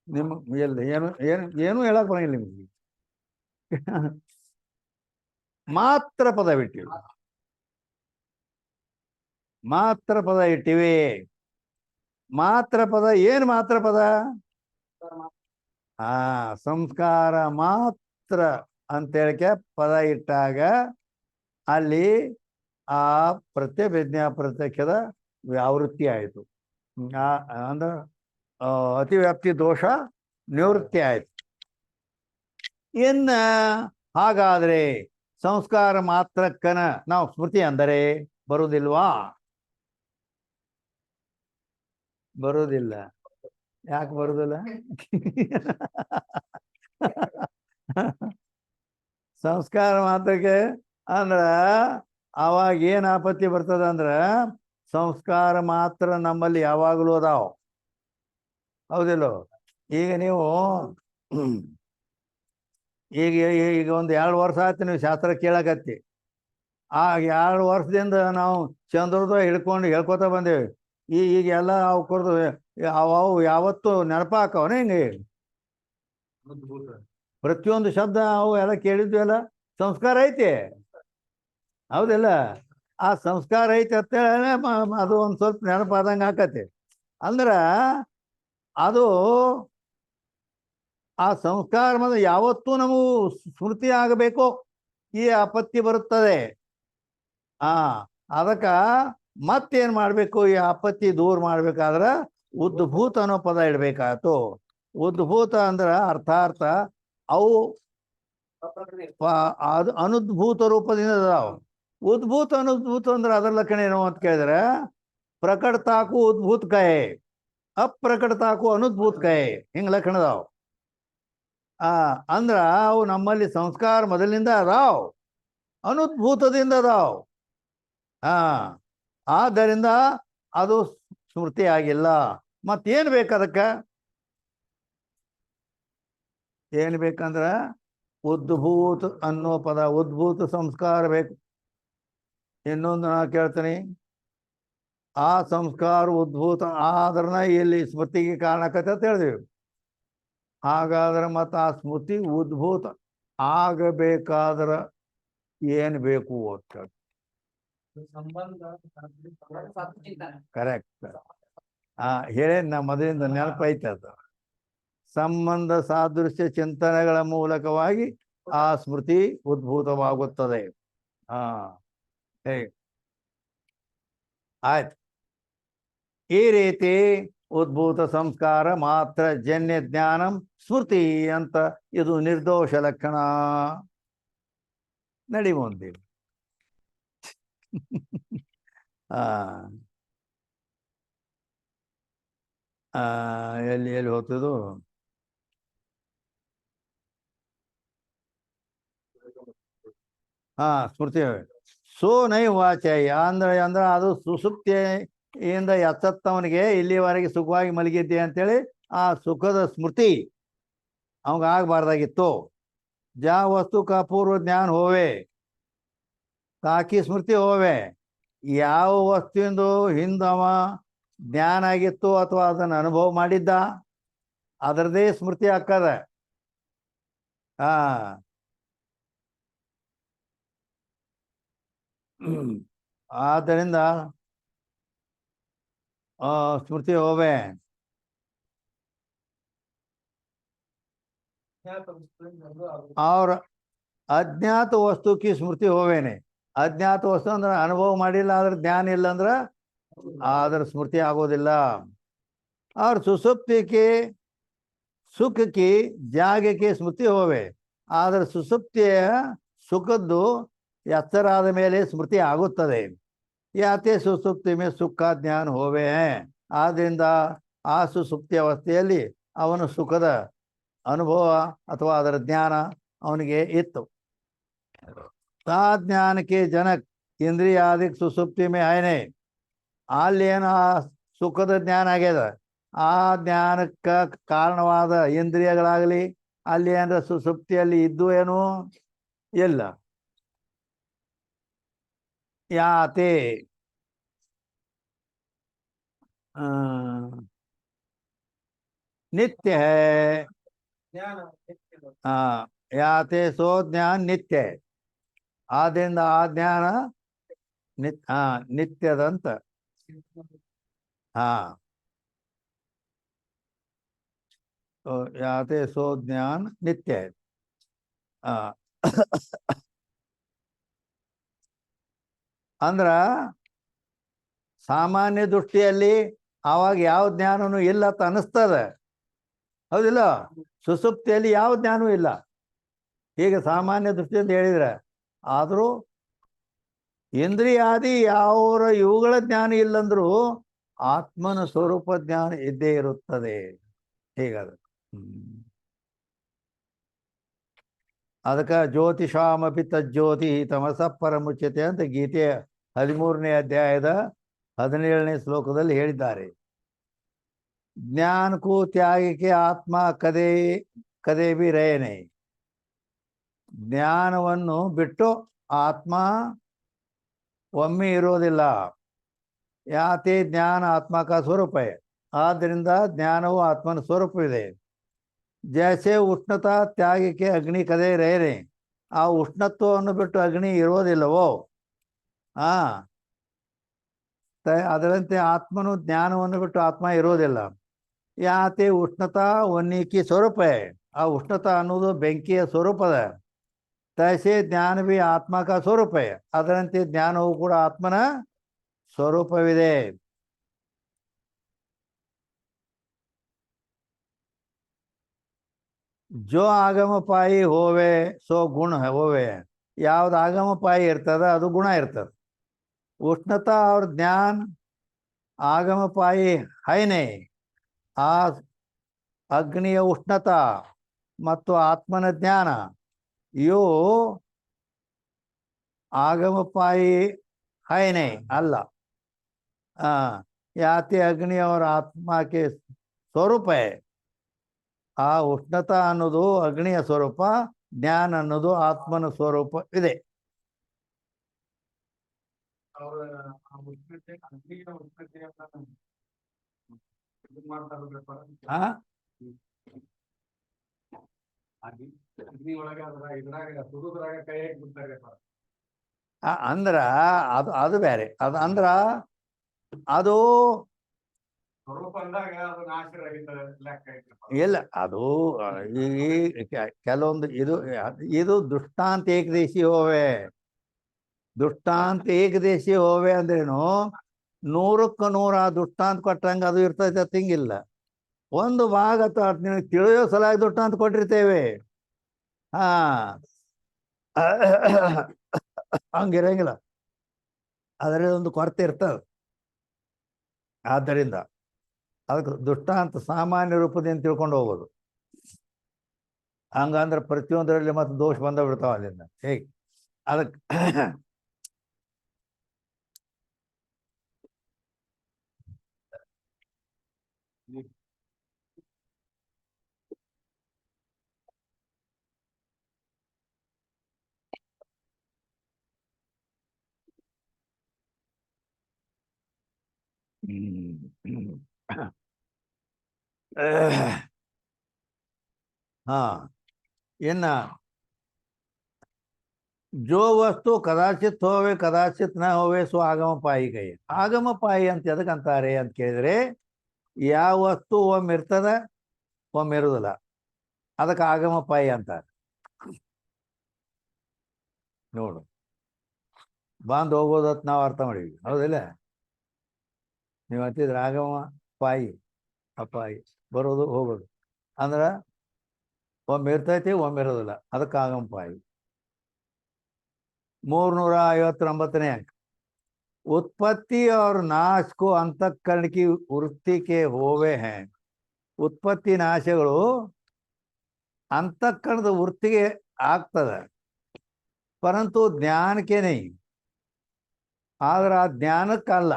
ನಿಮ್ಮ ಎಲ್ಲಿ ಏನು ಏನು ಏನು ಹೇಳಕ್ ಬರಂಗಿಲ್ಲ ನಿಮ್ಗೆ. ಮಾತ್ರ ಪದ ಬಿಟ್ಟಿವಿ, ಮಾತ್ರ ಪದ ಇಟ್ಟಿವಿ. ಮಾತ್ರ ಪದ ಏನು? ಮಾತ್ರ ಪದ ಸಂಸ್ಕಾರ ಮಾತ್ರ ಅಂತೇಳಿಕೆ ಪದ ಇಟ್ಟಾಗ ಅಲ್ಲಿ ಆ ಪ್ರತ್ಯಭಿಜ್ಞಾ ಪ್ರತ್ಯಕ್ಷದ ವ್ಯಾವೃತ್ತಿ ಆಯಿತು. ಅಂದ್ರೆ ಅತಿವ್ಯಾಪ್ತಿ ದೋಷ ನಿವೃತ್ತಿ ಆಯಿತು. ಇನ್ನು ಹಾಗಾದ್ರೆ ಸಂಸ್ಕಾರ ಮಾತ್ರಕ್ಕನ ನಾವು ಸ್ಮೃತಿ ಅಂದರೆ ಬರುವುದಿಲ್ವಾ? ಬರುವುದಿಲ್ಲ. ಯಾಕೆ ಬರುವುದಿಲ್ಲ? ಸಂಸ್ಕಾರ ಮಾತ್ರಕ್ಕೆ ಅಂದ್ರ ಅವಾಗ ಏನು ಆಪತ್ತಿ ಬರ್ತದ ಅಂದ್ರ ಸಂಸ್ಕಾರ ಮಾತ್ರ ನಮ್ಮಲ್ಲಿ ಯಾವಾಗಲೂ ಅದಾವ. ಹೌದಿಲ್ಲೋ? ಈಗ ನೀವು ಈಗ ಈಗ ಒಂದು 2 ವರ್ಷ ಆಯ್ತು ನೀವು ಶಾಸ್ತ್ರ ಕೇಳಕತ್ತಿ. ಆ 2 ವರ್ಷದಿಂದ ನಾವು ಚಂದ್ರೋದಯ ಹಿಡ್ಕೊಂಡು ಹೇಳ್ಕೊತಾ ಬಂದೇವಿ. ಈಗ ಎಲ್ಲ ಅವು ಕೊಡ್ದು ಅವು ಯಾವತ್ತು ನೆನಪಾಕವನ ಹಿಂಗೆ ಪ್ರತಿಯೊಂದು ಶಬ್ದ ಅವು ಎಲ್ಲ ಕೇಳಿದ್ವಿ ಎಲ್ಲ ಸಂಸ್ಕಾರ ಐತಿ. ಹೌದಿಲ್ಲ? ಆ ಸಂಸ್ಕಾರ ಐತಿ ಅಂತೇಳಿ ಅದು ಒಂದು ಸ್ವಲ್ಪ ನೆನಪಾದಂಗೆ ಆಕತಿ. ಅಂದ್ರ ಅದು ಆ ಸಂಸ್ಕಾರ ಬಂದು ಯಾವತ್ತೂ ನಮಗೂ ಸ್ಮೃತಿ ಆಗಬೇಕು, ಈ ಆಪತ್ತಿ ಬರುತ್ತದೆ. ಅದಕ್ಕೆ ಮತ್ತೇನು ಮಾಡಬೇಕು, ಈ ಆಪತ್ತಿ ದೂರ ಮಾಡ್ಬೇಕಾದ್ರೆ ಉದ್ಭೂತ ಅನ್ನೋ ಪದ ಇಡಬೇಕಾಯ್ತು. ಉದ್ಭೂತ ಅಂದ್ರೆ ಅರ್ಥಾರ್ಥ ಅವು ಅದು ಅನುದ್ಭೂತ ರೂಪದಿಂದ ಅದಾವ. ಉದ್ಭೂತ ಅನುದ್ಭೂತ ಅಂದ್ರೆ ಅದರ ಲಕ್ಷಣ ಏನು ಅಂತ ಕೇಳಿದ್ರೆ, ಪ್ರಕಟತಾಕು ಉದ್ಭೂತ ಕಹೆ, ಅಪ್ರಕಟತಾಕು ಅನುದ್ಭೂತ ಕಹೆ, ಹಿಂಗೆ ಲಕ್ಷಣ ಅದಾವ. ಅಂದ್ರ ಅವು ನಮ್ಮಲ್ಲಿ ಸಂಸ್ಕಾರ ಮೊದಲಿನಿಂದ ಅದಾವ, ಅನುದ್ಭೂತದಿಂದ ಅದಾವ. ಆದ್ದರಿಂದ ಅದು ಸ್ಮೃತಿ ಆಗಿಲ್ಲ. ಮತ್ತೇನು ಬೇಕು ಅದಕ್ಕೆ? ಏನು ಬೇಕಂದ್ರೆ ಉದ್ಭೂತ ಅನ್ನೋ ಪದ, ಉದ್ಭೂತ ಸಂಸ್ಕಾರ ಬೇಕು. ಇನ್ನೊಂದು ನಾ ಕೇಳ್ತೀನಿ, ಆ ಸಂಸ್ಕಾರ ಉದ್ಭೂತ ಆದ್ರನ ಇಲ್ಲಿ ಸ್ಮೃತಿಗೆ ಕಾರಣಕತೆ ಅಂತ ಹೇಳಿದೆವು. ಹಾಗಾದ್ರೆ ಮತ್ತು ಆ ಸ್ಮೃತಿ ಉದ್ಭೂತ ಆಗಬೇಕಾದ್ರೆ ಏನು ಬೇಕು ಅಂತ ಕರೆಕ್ಟ್. ಹೇಳೇ ನಾ ಮೊದಲಿಂದ ನೆನಪೈತೆ ಅದು. ಸಂಬಂಧ ಸಾದೃಶ್ಯ ಚಿಂತನೆಗಳ ಮೂಲಕವಾಗಿ ಆ ಸ್ಮೃತಿ ಉದ್ಭೂತವಾಗುತ್ತದೆ. ಆಯ್ತು. ಈ ರೀತಿ ಉದ್ಭೂತ ಸಂಸ್ಕಾರ ಮಾತ್ರ ಜನ್ಯ ಜ್ಞಾನಂ ಸ್ಮೃತಿ ಅಂತ ಇದು ನಿರ್ದೋಷ ಲಕ್ಷಣ. ನಡಿ ಮುಂದೆ. ಎಲ್ಲಿ ಹೋಗ್ತದು? ಸ್ಮೃತಿ ಸೋ ನೈ ವಾಚಯ್ಯ ಅಂದ್ರೆ ಅದು ಸುಸುಪ್ತಿಯಿಂದ ಎಚ್ಚತ್ತವನಿಗೆ ಇಲ್ಲಿವರೆಗೆ ಸುಖವಾಗಿ ಮಲಗಿದ್ದೆ ಅಂತೇಳಿ ಆ ಸುಖದ ಸ್ಮೃತಿ ಅವಂಗಾಗಬಾರ್ದಾಗಿತ್ತು. ಜಾ ವಸ್ತು ಕಾ ಪೂರ್ವ ಜ್ಞಾನ ಹೋವೆ ತಾಕಿ ಸ್ಮೃತಿ ಹೋವೆ. ಯಾವ ವಸ್ತುವಿಂದು ಹಿಂದವ ಜ್ಞಾನ ಆಗಿತ್ತು ಅಥವಾ ಅದನ್ನು ಅನುಭವ ಮಾಡಿದ್ದ ಅದರದೇ ಸ್ಮೃತಿ ಆಗ್ತದ. ಆದ್ದರಿಂದ ಸ್ಮೃತಿ ಹೋವೆ. ಅವ್ರ ಅಜ್ಞಾತ ವಸ್ತುಕ್ಕೆ ಸ್ಮೃತಿ ಹೋವೇನೆ. ಅಜ್ಞಾತ ವಸ್ತು ಅಂದ್ರೆ ಅನುಭವ ಮಾಡಿಲ್ಲ, ಆದ್ರೆ ಜ್ಞಾನ ಇಲ್ಲ ಅಂದ್ರೆ ಅದ್ರ ಸ್ಮೃತಿ ಆಗೋದಿಲ್ಲ. और सुसुप्ति के सुख की ಜಾಗ के ಸ್ಮೃತಿ ಹೋವೆ. ಆದರೆ ಸುಸುಪ್ತಿಯ ಸುಖದ್ದು ಎಚ್ಚರಾದ ಮೇಲೆ ಸ್ಮೃತಿ ಆಗುತ್ತದೆ. ಯಾತೆ ಸುಸುಪ್ತಿ ಮೇ ಸುಖ ಜ್ಞಾನ ಹೋವೆ. ಆದ್ದರಿಂದ ಆ ಸುಸುಪ್ತಿ ಅವಸ್ಥೆಯಲ್ಲಿ ಅವನು ಸುಖದ ಅನುಭವ ಅಥವಾ ಅದರ ಜ್ಞಾನ ಅವನಿಗೆ ಇತ್ತು. ತಾ ಜ್ಞಾನಕ್ಕೆ ಜನಕ್ ಇಂದ್ರಿಯಾದಿಕ್ ಸುಸುಪ್ತಿ ಮೇ ಆಯ್ನೆ. ಅಲ್ಲೇನು ಆ ಸುಖದ ಜ್ಞಾನ ಆಗ್ಯದ, ಆ ಜ್ಞಾನಕ್ಕೆ ಕಾರಣವಾದ ಇಂದ್ರಿಯಗಳಾಗಲಿ ಅಲ್ಲಿ ಏನಾರ ಸುಸುಪ್ತಿಯಲ್ಲಿ ಇದ್ದು ಏನು ಇಲ್ಲ. ಯಾತೆ नित्य है। ಯಾತೆ ಸೋ ಜ್ಞಾನ ನಿತ್ಯ. ಆದ್ದರಿಂದ ಆ ಜ್ಞಾನ ನಿತ್ಯದಂತ. ಯಾತೆ ಸೋ ಜ್ಞಾನ ನಿತ್ಯ. ಅಂದ್ರ ಸಾಮಾನ್ಯ ದೃಷ್ಟಿಯಲ್ಲಿ ಆವಾಗ ಯಾವ ಜ್ಞಾನನೂ ಇಲ್ಲ ಅಂತ ಅನಿಸ್ತದೆ, ಹೌದಿಲ್ಲ? ಸುಸುಪ್ತಿಯಲ್ಲಿ ಯಾವ ಜ್ಞಾನವೂ ಇಲ್ಲ ಹೀಗೆ ಸಾಮಾನ್ಯ ದೃಷ್ಟಿಯಿಂದ ಹೇಳಿದ್ರೆ. ಆದರೂ ಇಂದ್ರಿಯಾದಿ ಯಾವ ಇವುಗಳ ಜ್ಞಾನ ಇಲ್ಲಂದ್ರೂ ಆತ್ಮನ ಸ್ವರೂಪ ಜ್ಞಾನ ಇದ್ದೇ ಇರುತ್ತದೆ. ಹೀಗದ ಅದಕ್ಕೆ ಜ್ಯೋತಿಷಾಮಪಿ ತಜ್ಜ್ಯೋತಿ ತಮಸ ಪರಮುಚ್ಯತೆ ಅಂತ ಗೀತೆಯ 13ನೇ ಅಧ್ಯಾಯದ 17ನೇ ಶ್ಲೋಕದಲ್ಲಿ ಹೇಳಿದ್ದಾರೆ. ಜ್ಞಾನ ಕೋ ತ್ಯಾಗಕ್ಕೆ ಆತ್ಮ ಕದೇ ಕದೇ ಬಿ ರೇನೆ. ಜ್ಞಾನವನ್ನು ಬಿಟ್ಟು ಆತ್ಮ ಒಮ್ಮೆ ಇರೋದಿಲ್ಲ. ಯಾತೆ ಜ್ಞಾನ ಆತ್ಮಕ ಸ್ವರೂಪ. ಆದ್ದರಿಂದ ಜ್ಞಾನವು ಆತ್ಮನ ಸ್ವರೂಪವಿದೆ. ಜೈಸೆ ಉಷ್ಣತಾ ತ್ಯಾಗಕ್ಕೆ ಅಗ್ನಿ ಕದೇ ರೇನೆ. ಆ ಉಷ್ಣತ್ವವನ್ನು ಬಿಟ್ಟು ಅಗ್ನಿ ಇರೋದಿಲ್ಲವೋ ಅದರಂತೆ ಆತ್ಮನು ಜ್ಞಾನವನ್ನು ಬಿಟ್ಟು ಆತ್ಮ ಇರೋದಿಲ್ಲ. ಯಾತೆ ಉಷ್ಣತಾ ವನ್ನಿಕಿ ಸ್ವರೂಪ ಆ ಉಷ್ಣತಾ ಅನ್ನೋದು ಬೆಂಕಿಯ ಸ್ವರೂಪದ ತೈಸೆ ಜ್ಞಾನ ಭಿ ಆತ್ಮಕ ಸ್ವರೂಪ ಅದರಂತೆ ಜ್ಞಾನವು ಕೂಡ ಆತ್ಮನ ಸ್ವರೂಪವಿದೆ. ಜೋ ಆಗಮಪಾಯಿ ಹೋವೆ ಸೋ ಗುಣ ಹೋವೆ ಯಾವ್ದು ಆಗಮಪಾಯಿ ಇರ್ತದ ಅದು ಗುಣ ಇರ್ತದೆ. ಉಷ್ಣತಾ और ज्ञान ಆಗಮಪಾಯಿ ಹೈನೆ ಆ ಅಗ್ನಿಯ ಉಷ್ಣತಾ ಮತ್ತು ಆತ್ಮನ ಜ್ಞಾನ ಇವು ಆಗಮಪಾಯಿ ಹೈನೆ ಅಲ್ಲ. ಯಾತಿ ಅಗ್ನಿ और ಆತ್ಮ के ಸ್ವರೂಪ ಆ ಉಷ್ಣತಾ ಅನ್ನೋದು ಅಗ್ನಿಯ ಸ್ವರೂಪ, ಜ್ಞಾನ ಅನ್ನೋದು ಆತ್ಮನ ಸ್ವರೂಪ ಇದೆ.
ಅವ್ರ ಆ ಉಷ್ಣತೆ ಅಗ್ನಿಯ ಉಷ್ಣತೆಯನ್ನ ಇದು ಮಾಡ್ತಾ ಇರ್ಬೇಕು. ಅಗ್ನಿ ಒಳಗೆ ಅದ್ರ ಇದ್ರಾಗ ಸುಡುದ್ರಾಗ ಕೈ ಹಾಕಿ ಬಿಡ್ತಾರೆ.
ಅಂದ್ರ ಅದು ಅದು ಬೇರೆ. ಅದು ಅಂದ್ರ ಅದು
ಸ್ವರೂಪ ಅಂದಾಗ ಅದು ನಾಶರಹಿತ ಲೆಕ್ಕ ಐತಪ್ಪ.
ಇಲ್ಲ, ಅದು ಈ ಕೆಲವೊಂದು ಇದು ದೃಷ್ಟಾಂತ ಏಕದೇಶಿ ಹೋವೆ. ದೃಷ್ಟಾಂತ ಏಕದೇಶಿ ಹೋವೆ ಅಂದ್ರೇನು, 100ಕ್ಕೆ 100 ಆ ದೃಷ್ಟಾಂತ ಕೊಟ್ಟಂಗೆ ಅದು ಇರ್ತೈತೆ ತಿಂಗಿಲ್ಲ. ಒಂದು ಭಾಗ ನಿನಗೆ ತಿಳಿಯೋ ಸಲಾಗಿ ದೃಷ್ಟಾಂತ ಕೊಟ್ಟಿರ್ತೇವೆ. ಹಂಗಿರಂಗಿಲ್ಲ, ಅದರಲ್ಲಿ ಒಂದು ಕೊರತೆ ಇರ್ತದೆ. ಆದ್ದರಿಂದ ಅದಕ್ಕೆ ದೃಷ್ಟಾಂತ ಸಾಮಾನ್ಯ ರೂಪದಿಂದ ತಿಳ್ಕೊಂಡು ಹೋಗೋದು. ಹಂಗಂದ್ರೆ ಪ್ರತಿಯೊಂದರಲ್ಲಿ ಮತ್ತೆ ದೋಷ ಬಂದ ಬಿಡ್ತಾವ ಅಲ್ಲಿಂದ. ಹೇಗೆ ಅದಕ್ಕೆ ಹಾ ಇನ್ನ जो वस्तु कदाचित होवे कदाचित न होवे सो ಆಗಮ ಪಾಯಿ ಕೈ. ಆಗಮ ಪಾಯಿ ಅಂತ ಎದಕ್ಕೆ ಅಂತಾರೆ ಅಂತ ಕೇಳಿದ್ರೆ, ಯಾವ ವಸ್ತು ಒಮ್ಮೆ ಇರ್ತದ ಒಮ್ಮೆ ಇರುವುದಿಲ್ಲ, ಅದಕ್ಕೆ ಆಗಮ ಪಾಯಿ ಅಂತಾರೆ. ನೋಡು, ಬಂದು ಹೋಗೋದತ್ ನಾವು ಅರ್ಥ ಮಾಡಿವಿ, ಹೌದಿಲ್ಲ? ನೀವು ಅಂತಿದ್ರೆ ಆಗಮ ಪಾಯಿ ಅಪಾಯಿ, ಬರೋದು ಹೋಗೋದು ಅಂದ್ರೆ ಒಮ್ಮೆ ಇರ್ತೈತಿ ಒಮ್ಮೆ ಇರೋದಿಲ್ಲ, ಅದಕ್ಕೆ ಆಗಮ ಪಾಯಿ. 359 अंक उत्पत्ति और नाश को अंतःकरण की वृत्ति के होवे हैं. ಉತ್ಪತ್ತಿ ನಾಶಗಳು ಅಂತಃಕರಣದ ವೃತ್ತಿಗೆ ಆಗ್ತದೆ, ಪರಂತು ಜ್ಞಾನಕ್ಕೆ ನೈ. ಆದ್ರೆ ಆ ಜ್ಞಾನಕ್ಕಲ್ಲ.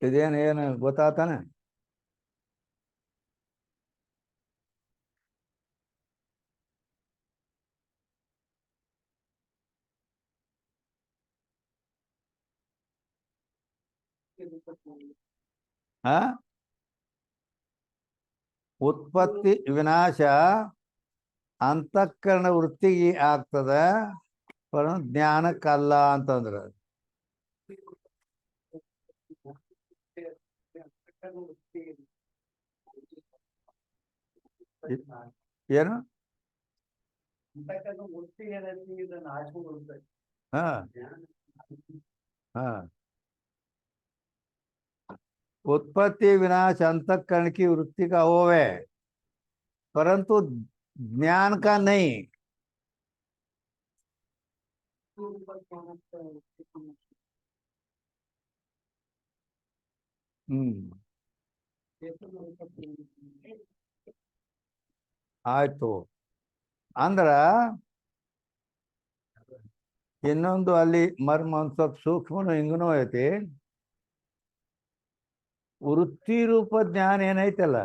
ಇದೇನು ಗೊತ್ತಾತಾನೆ? ಉತ್ಪತ್ತಿ ವಿನಾಶ ಅಂತಃಕರಣ ವೃತ್ತಿಗೆ ಆಗ್ತದ, ಪರ ಜ್ಞಾನಕ್ಕಲ್ಲ ಅಂತಂದ್ರೆ ಏನು? ಹಾ ಹಾ उत्पत्ति विनाश अंतःकरण की वृत्ति का होवे, परंतु ज्ञान का नहीं. ಆಯ್ತು ಅಂದ್ರ ಇನ್ನೊಂದು ಅಲ್ಲಿ ಮರ್ಮ ಒಂದು ಸ್ವಲ್ಪ ಸೂಕ್ಷ್ಮನು ಹಿಂಗನೂ ಐತಿ. ವೃತ್ತಿ ರೂಪ ಜ್ಞಾನ ಏನೈತಲ್ಲ,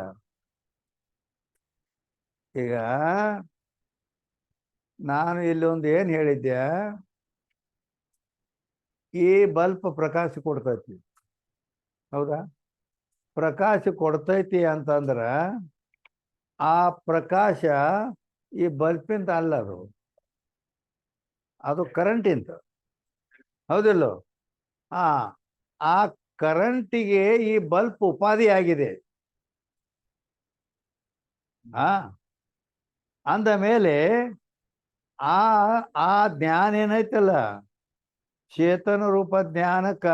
ಈಗ ನಾನು ಇಲ್ಲಿ ಒಂದು ಏನು ಹೇಳಿದ್ದೆ, ಈ ಬಲ್ಪ್ ಪ್ರಕಾಶ ಕೊಡ್ತೈತಿ, ಹೌದಾ? ಪ್ರಕಾಶ ಕೊಡ್ತೈತಿ ಅಂತಂದ್ರ ಆ ಪ್ರಕಾಶ ಈ ಬಲ್ಪಿಂದ ಅಲ್ಲ, ಅದು ಕರೆಂಟಿಂದ, ಹೌದಿಲ್ಲೋ? ಆ ಆ ಕರೆಂಟಿಗೆ ಈ ಬಲ್ಬ್ ಉಪಾಧಿ ಆಗಿದೆ. ಅಂದ ಮೇಲೆ ಆ ಆ ಜ್ಞಾನ ಏನೈತಲ್ಲ, ಚೇತನ ರೂಪ ಜ್ಞಾನಕ್ಕ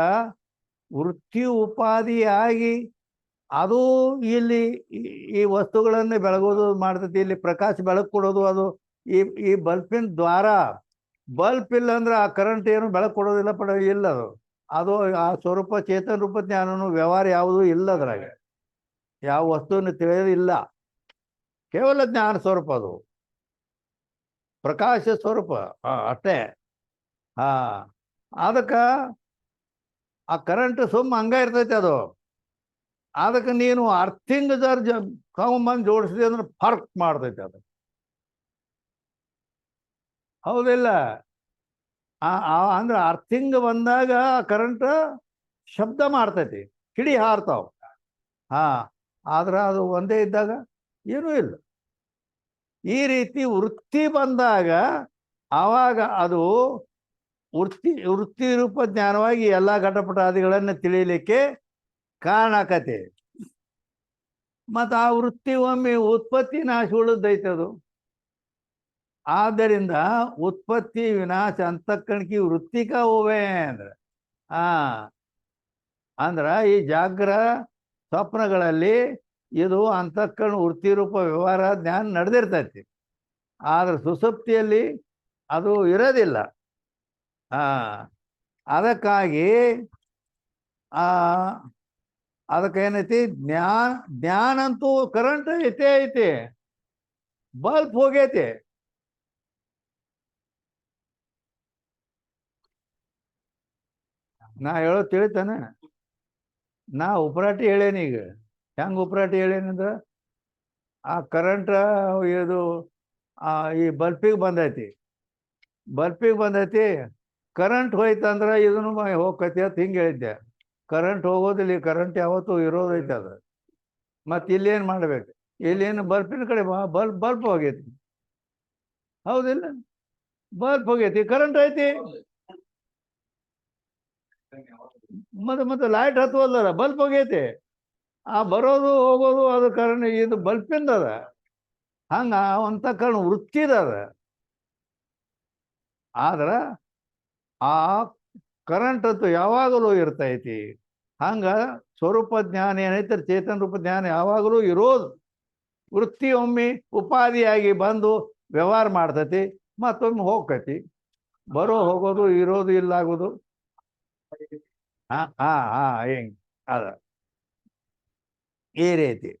ವೃತ್ತಿ ಉಪಾಧಿಯಾಗಿ ಅದು ಇಲ್ಲಿ ಈ ವಸ್ತುಗಳನ್ನು ಬೆಳಗೋದು ಮಾಡ್ತೈತಿ. ಇಲ್ಲಿ ಪ್ರಕಾಶ ಬೆಳಕು ಕೊಡೋದು ಅದು ಈ ಈ ಬಲ್ಪಿನ ದ್ವಾರ. ಬಲ್ಪ್ ಇಲ್ಲ ಅಂದ್ರೆ ಆ ಕರೆಂಟ್ ಏನು ಬೆಳಕು ಕೊಡೋದಿಲ್ಲ, ಇಲ್ಲ ಅದು. ಅದು ಆ ಸ್ವರೂಪ ಚೇತನ ರೂಪ ಜ್ಞಾನನು ವ್ಯವಹಾರ ಯಾವುದೂ ಇಲ್ಲ ಅದ್ರಾಗ. ಯಾವ ವಸ್ತುವನ್ನು ತಿಳಿಯೋದಿಲ್ಲ, ಕೇವಲ ಜ್ಞಾನ ಸ್ವರೂಪ, ಅದು ಪ್ರಕಾಶ ಸ್ವರೂಪ ಅಷ್ಟೇ. ಅದಕ್ಕೆ ಆ ಕರೆಂಟ್ ಸುಮ್ಮ ಹಂಗ ಇರ್ತೈತಿ ಅದು. ಅದಕ್ಕೆ ನೀನು ಅರ್ಥಿಂಗ್ ತಗೊಂಬಂದು ಜೋಡಿಸಿದೆ ಅಂದ್ರೆ ಫರ್ಕ್ ಮಾಡ್ತೈತೆ ಅದು, ಹೌದಿಲ್ಲ? ಅಂದ್ರೆ ಅರ್ಥಿಂಗ್ ಬಂದಾಗ ಕರೆಂಟ್ ಶಬ್ದ ಮಾಡ್ತೈತಿ, ಕಿಡಿ ಹಾರ್ತಾವ. ಆದ್ರೆ ಅದು ಒಂದೇ ಇದ್ದಾಗ ಏನೂ ಇಲ್ಲ. ಈ ರೀತಿ ವೃತ್ತಿ ಬಂದಾಗ ಆವಾಗ ಅದು ವೃತ್ತಿ ರೂಪ ಜ್ಞಾನವಾಗಿ ಎಲ್ಲ ಘಟಪಟಾದಿಗಳನ್ನು ತಿಳಿಯಲಿಕ್ಕೆ ಕಾರಣ ಆಕತಿ. ಮತ್ತು ಆ ವೃತ್ತಿ ಒಮ್ಮೆ ಉತ್ಪತ್ತಿ ನಾಶ ಉಳಿದೈತೆ ಅದು. ಆದ್ದರಿಂದ ಉತ್ಪತ್ತಿ ವಿನಾಶ ಅಂತಃಕರಣಕ್ಕೆ ವೃತ್ತಿಕ ಹೋವೆ ಅಂದ್ರೆ ಅಂದ್ರ ಈ ಜಾಗ್ರ ಸ್ವಪ್ನಗಳಲ್ಲಿ ಇದು ಅಂತಃಕರಣ ವೃತ್ತಿ ರೂಪ ವ್ಯವಹಾರ ಜ್ಞಾನ ನಡೆದಿರ್ತೈತಿ. ಆದ್ರೆ ಸುಸುಪ್ತಿಯಲ್ಲಿ ಅದು ಇರೋದಿಲ್ಲ. ಅದಕ್ಕಾಗಿ ಅದಕ್ಕೇನೈತಿ, ಜ್ಞಾನ ಅಂತೂ ಕರೆಂಟ್ ಐತಿ, ಬಲ್ಬ್ ಹೋಗೈತಿ. ನಾ ಹೇಳೋದು ತಿಳಿತಾನೆ. ನಾ ಉಪರಾಟಿ ಹೇಳೇನಿ. ಈಗ ಹೆಂಗೆ ಉಪರಾಟಿ ಹೇಳೇನಂದ್ರೆ, ಆ ಕರೆಂಟ್ ಇದು ಈ ಬಲ್ಪಿಗೆ ಬಂದೈತಿ, ಕರೆಂಟ್ ಹೋಯ್ತಂದ್ರೆ ಇದನ್ನು ಹೋಗ್ತೈತಿ ಅಂತ ಹಿಂಗೆ ಹೇಳಿದ್ದೆ. ಕರೆಂಟ್ ಹೋಗೋದಿಲ್ಲ, ಈ ಕರೆಂಟ್ ಯಾವತ್ತೂ ಇರೋದೈತೆ ಅದು. ಮತ್ತು ಇಲ್ಲೇನು ಮಾಡ್ಬೇಕು? ಇಲ್ಲೇನು ಬಲ್ಪಿನ ಕಡೆ ಬಲ್ಬ್ ಹೋಗೈತಿ, ಹೌದಿಲ್ಲ? ಬಲ್ಬ್ ಹೋಗೈತಿ, ಕರೆಂಟ್ ಐತಿ. ಮತ್ತೆ ಲೈಟ್ ಹತ್ತುವಲ್ಲ, ಬಲ್ಬ್ ಹೋಗೈತಿ. ಆ ಬರೋದು ಹೋಗೋದು ಅದು ಕರೆಂಟ್, ಇದು ಬಲ್ಪಿಂದ ಅದ. ಹಂಗ ಅಂತ ಕಾರಣ ವೃತ್ತಿದ ಅದ. ಆದ್ರೆ ಆ ಕರೆಂಟ್ ಅಂತೂ ಯಾವಾಗಲೂ ಇರ್ತೈತಿ. ಹಂಗ ಸ್ವರೂಪ ಜ್ಞಾನ ಏನೈತೆ, ಚೇತನ ರೂಪ ಜ್ಞಾನ ಯಾವಾಗಲೂ ಇರೋದು. ವೃತ್ತಿ ಒಮ್ಮೆ ಉಪಾಧಿಯಾಗಿ ಬಂದು ವ್ಯವಹಾರ ಮಾಡ್ತೈತಿ, ಮತ್ತೊಮ್ಮೆ ಹೋಗ್ತೈತಿ. ಬರೋ ಹೋಗೋದು, ಇರೋದು ಇಲ್ಲ ಆಗೋದು. ಹಿಂಗ್ ಅದ ಈ ರೀತಿ.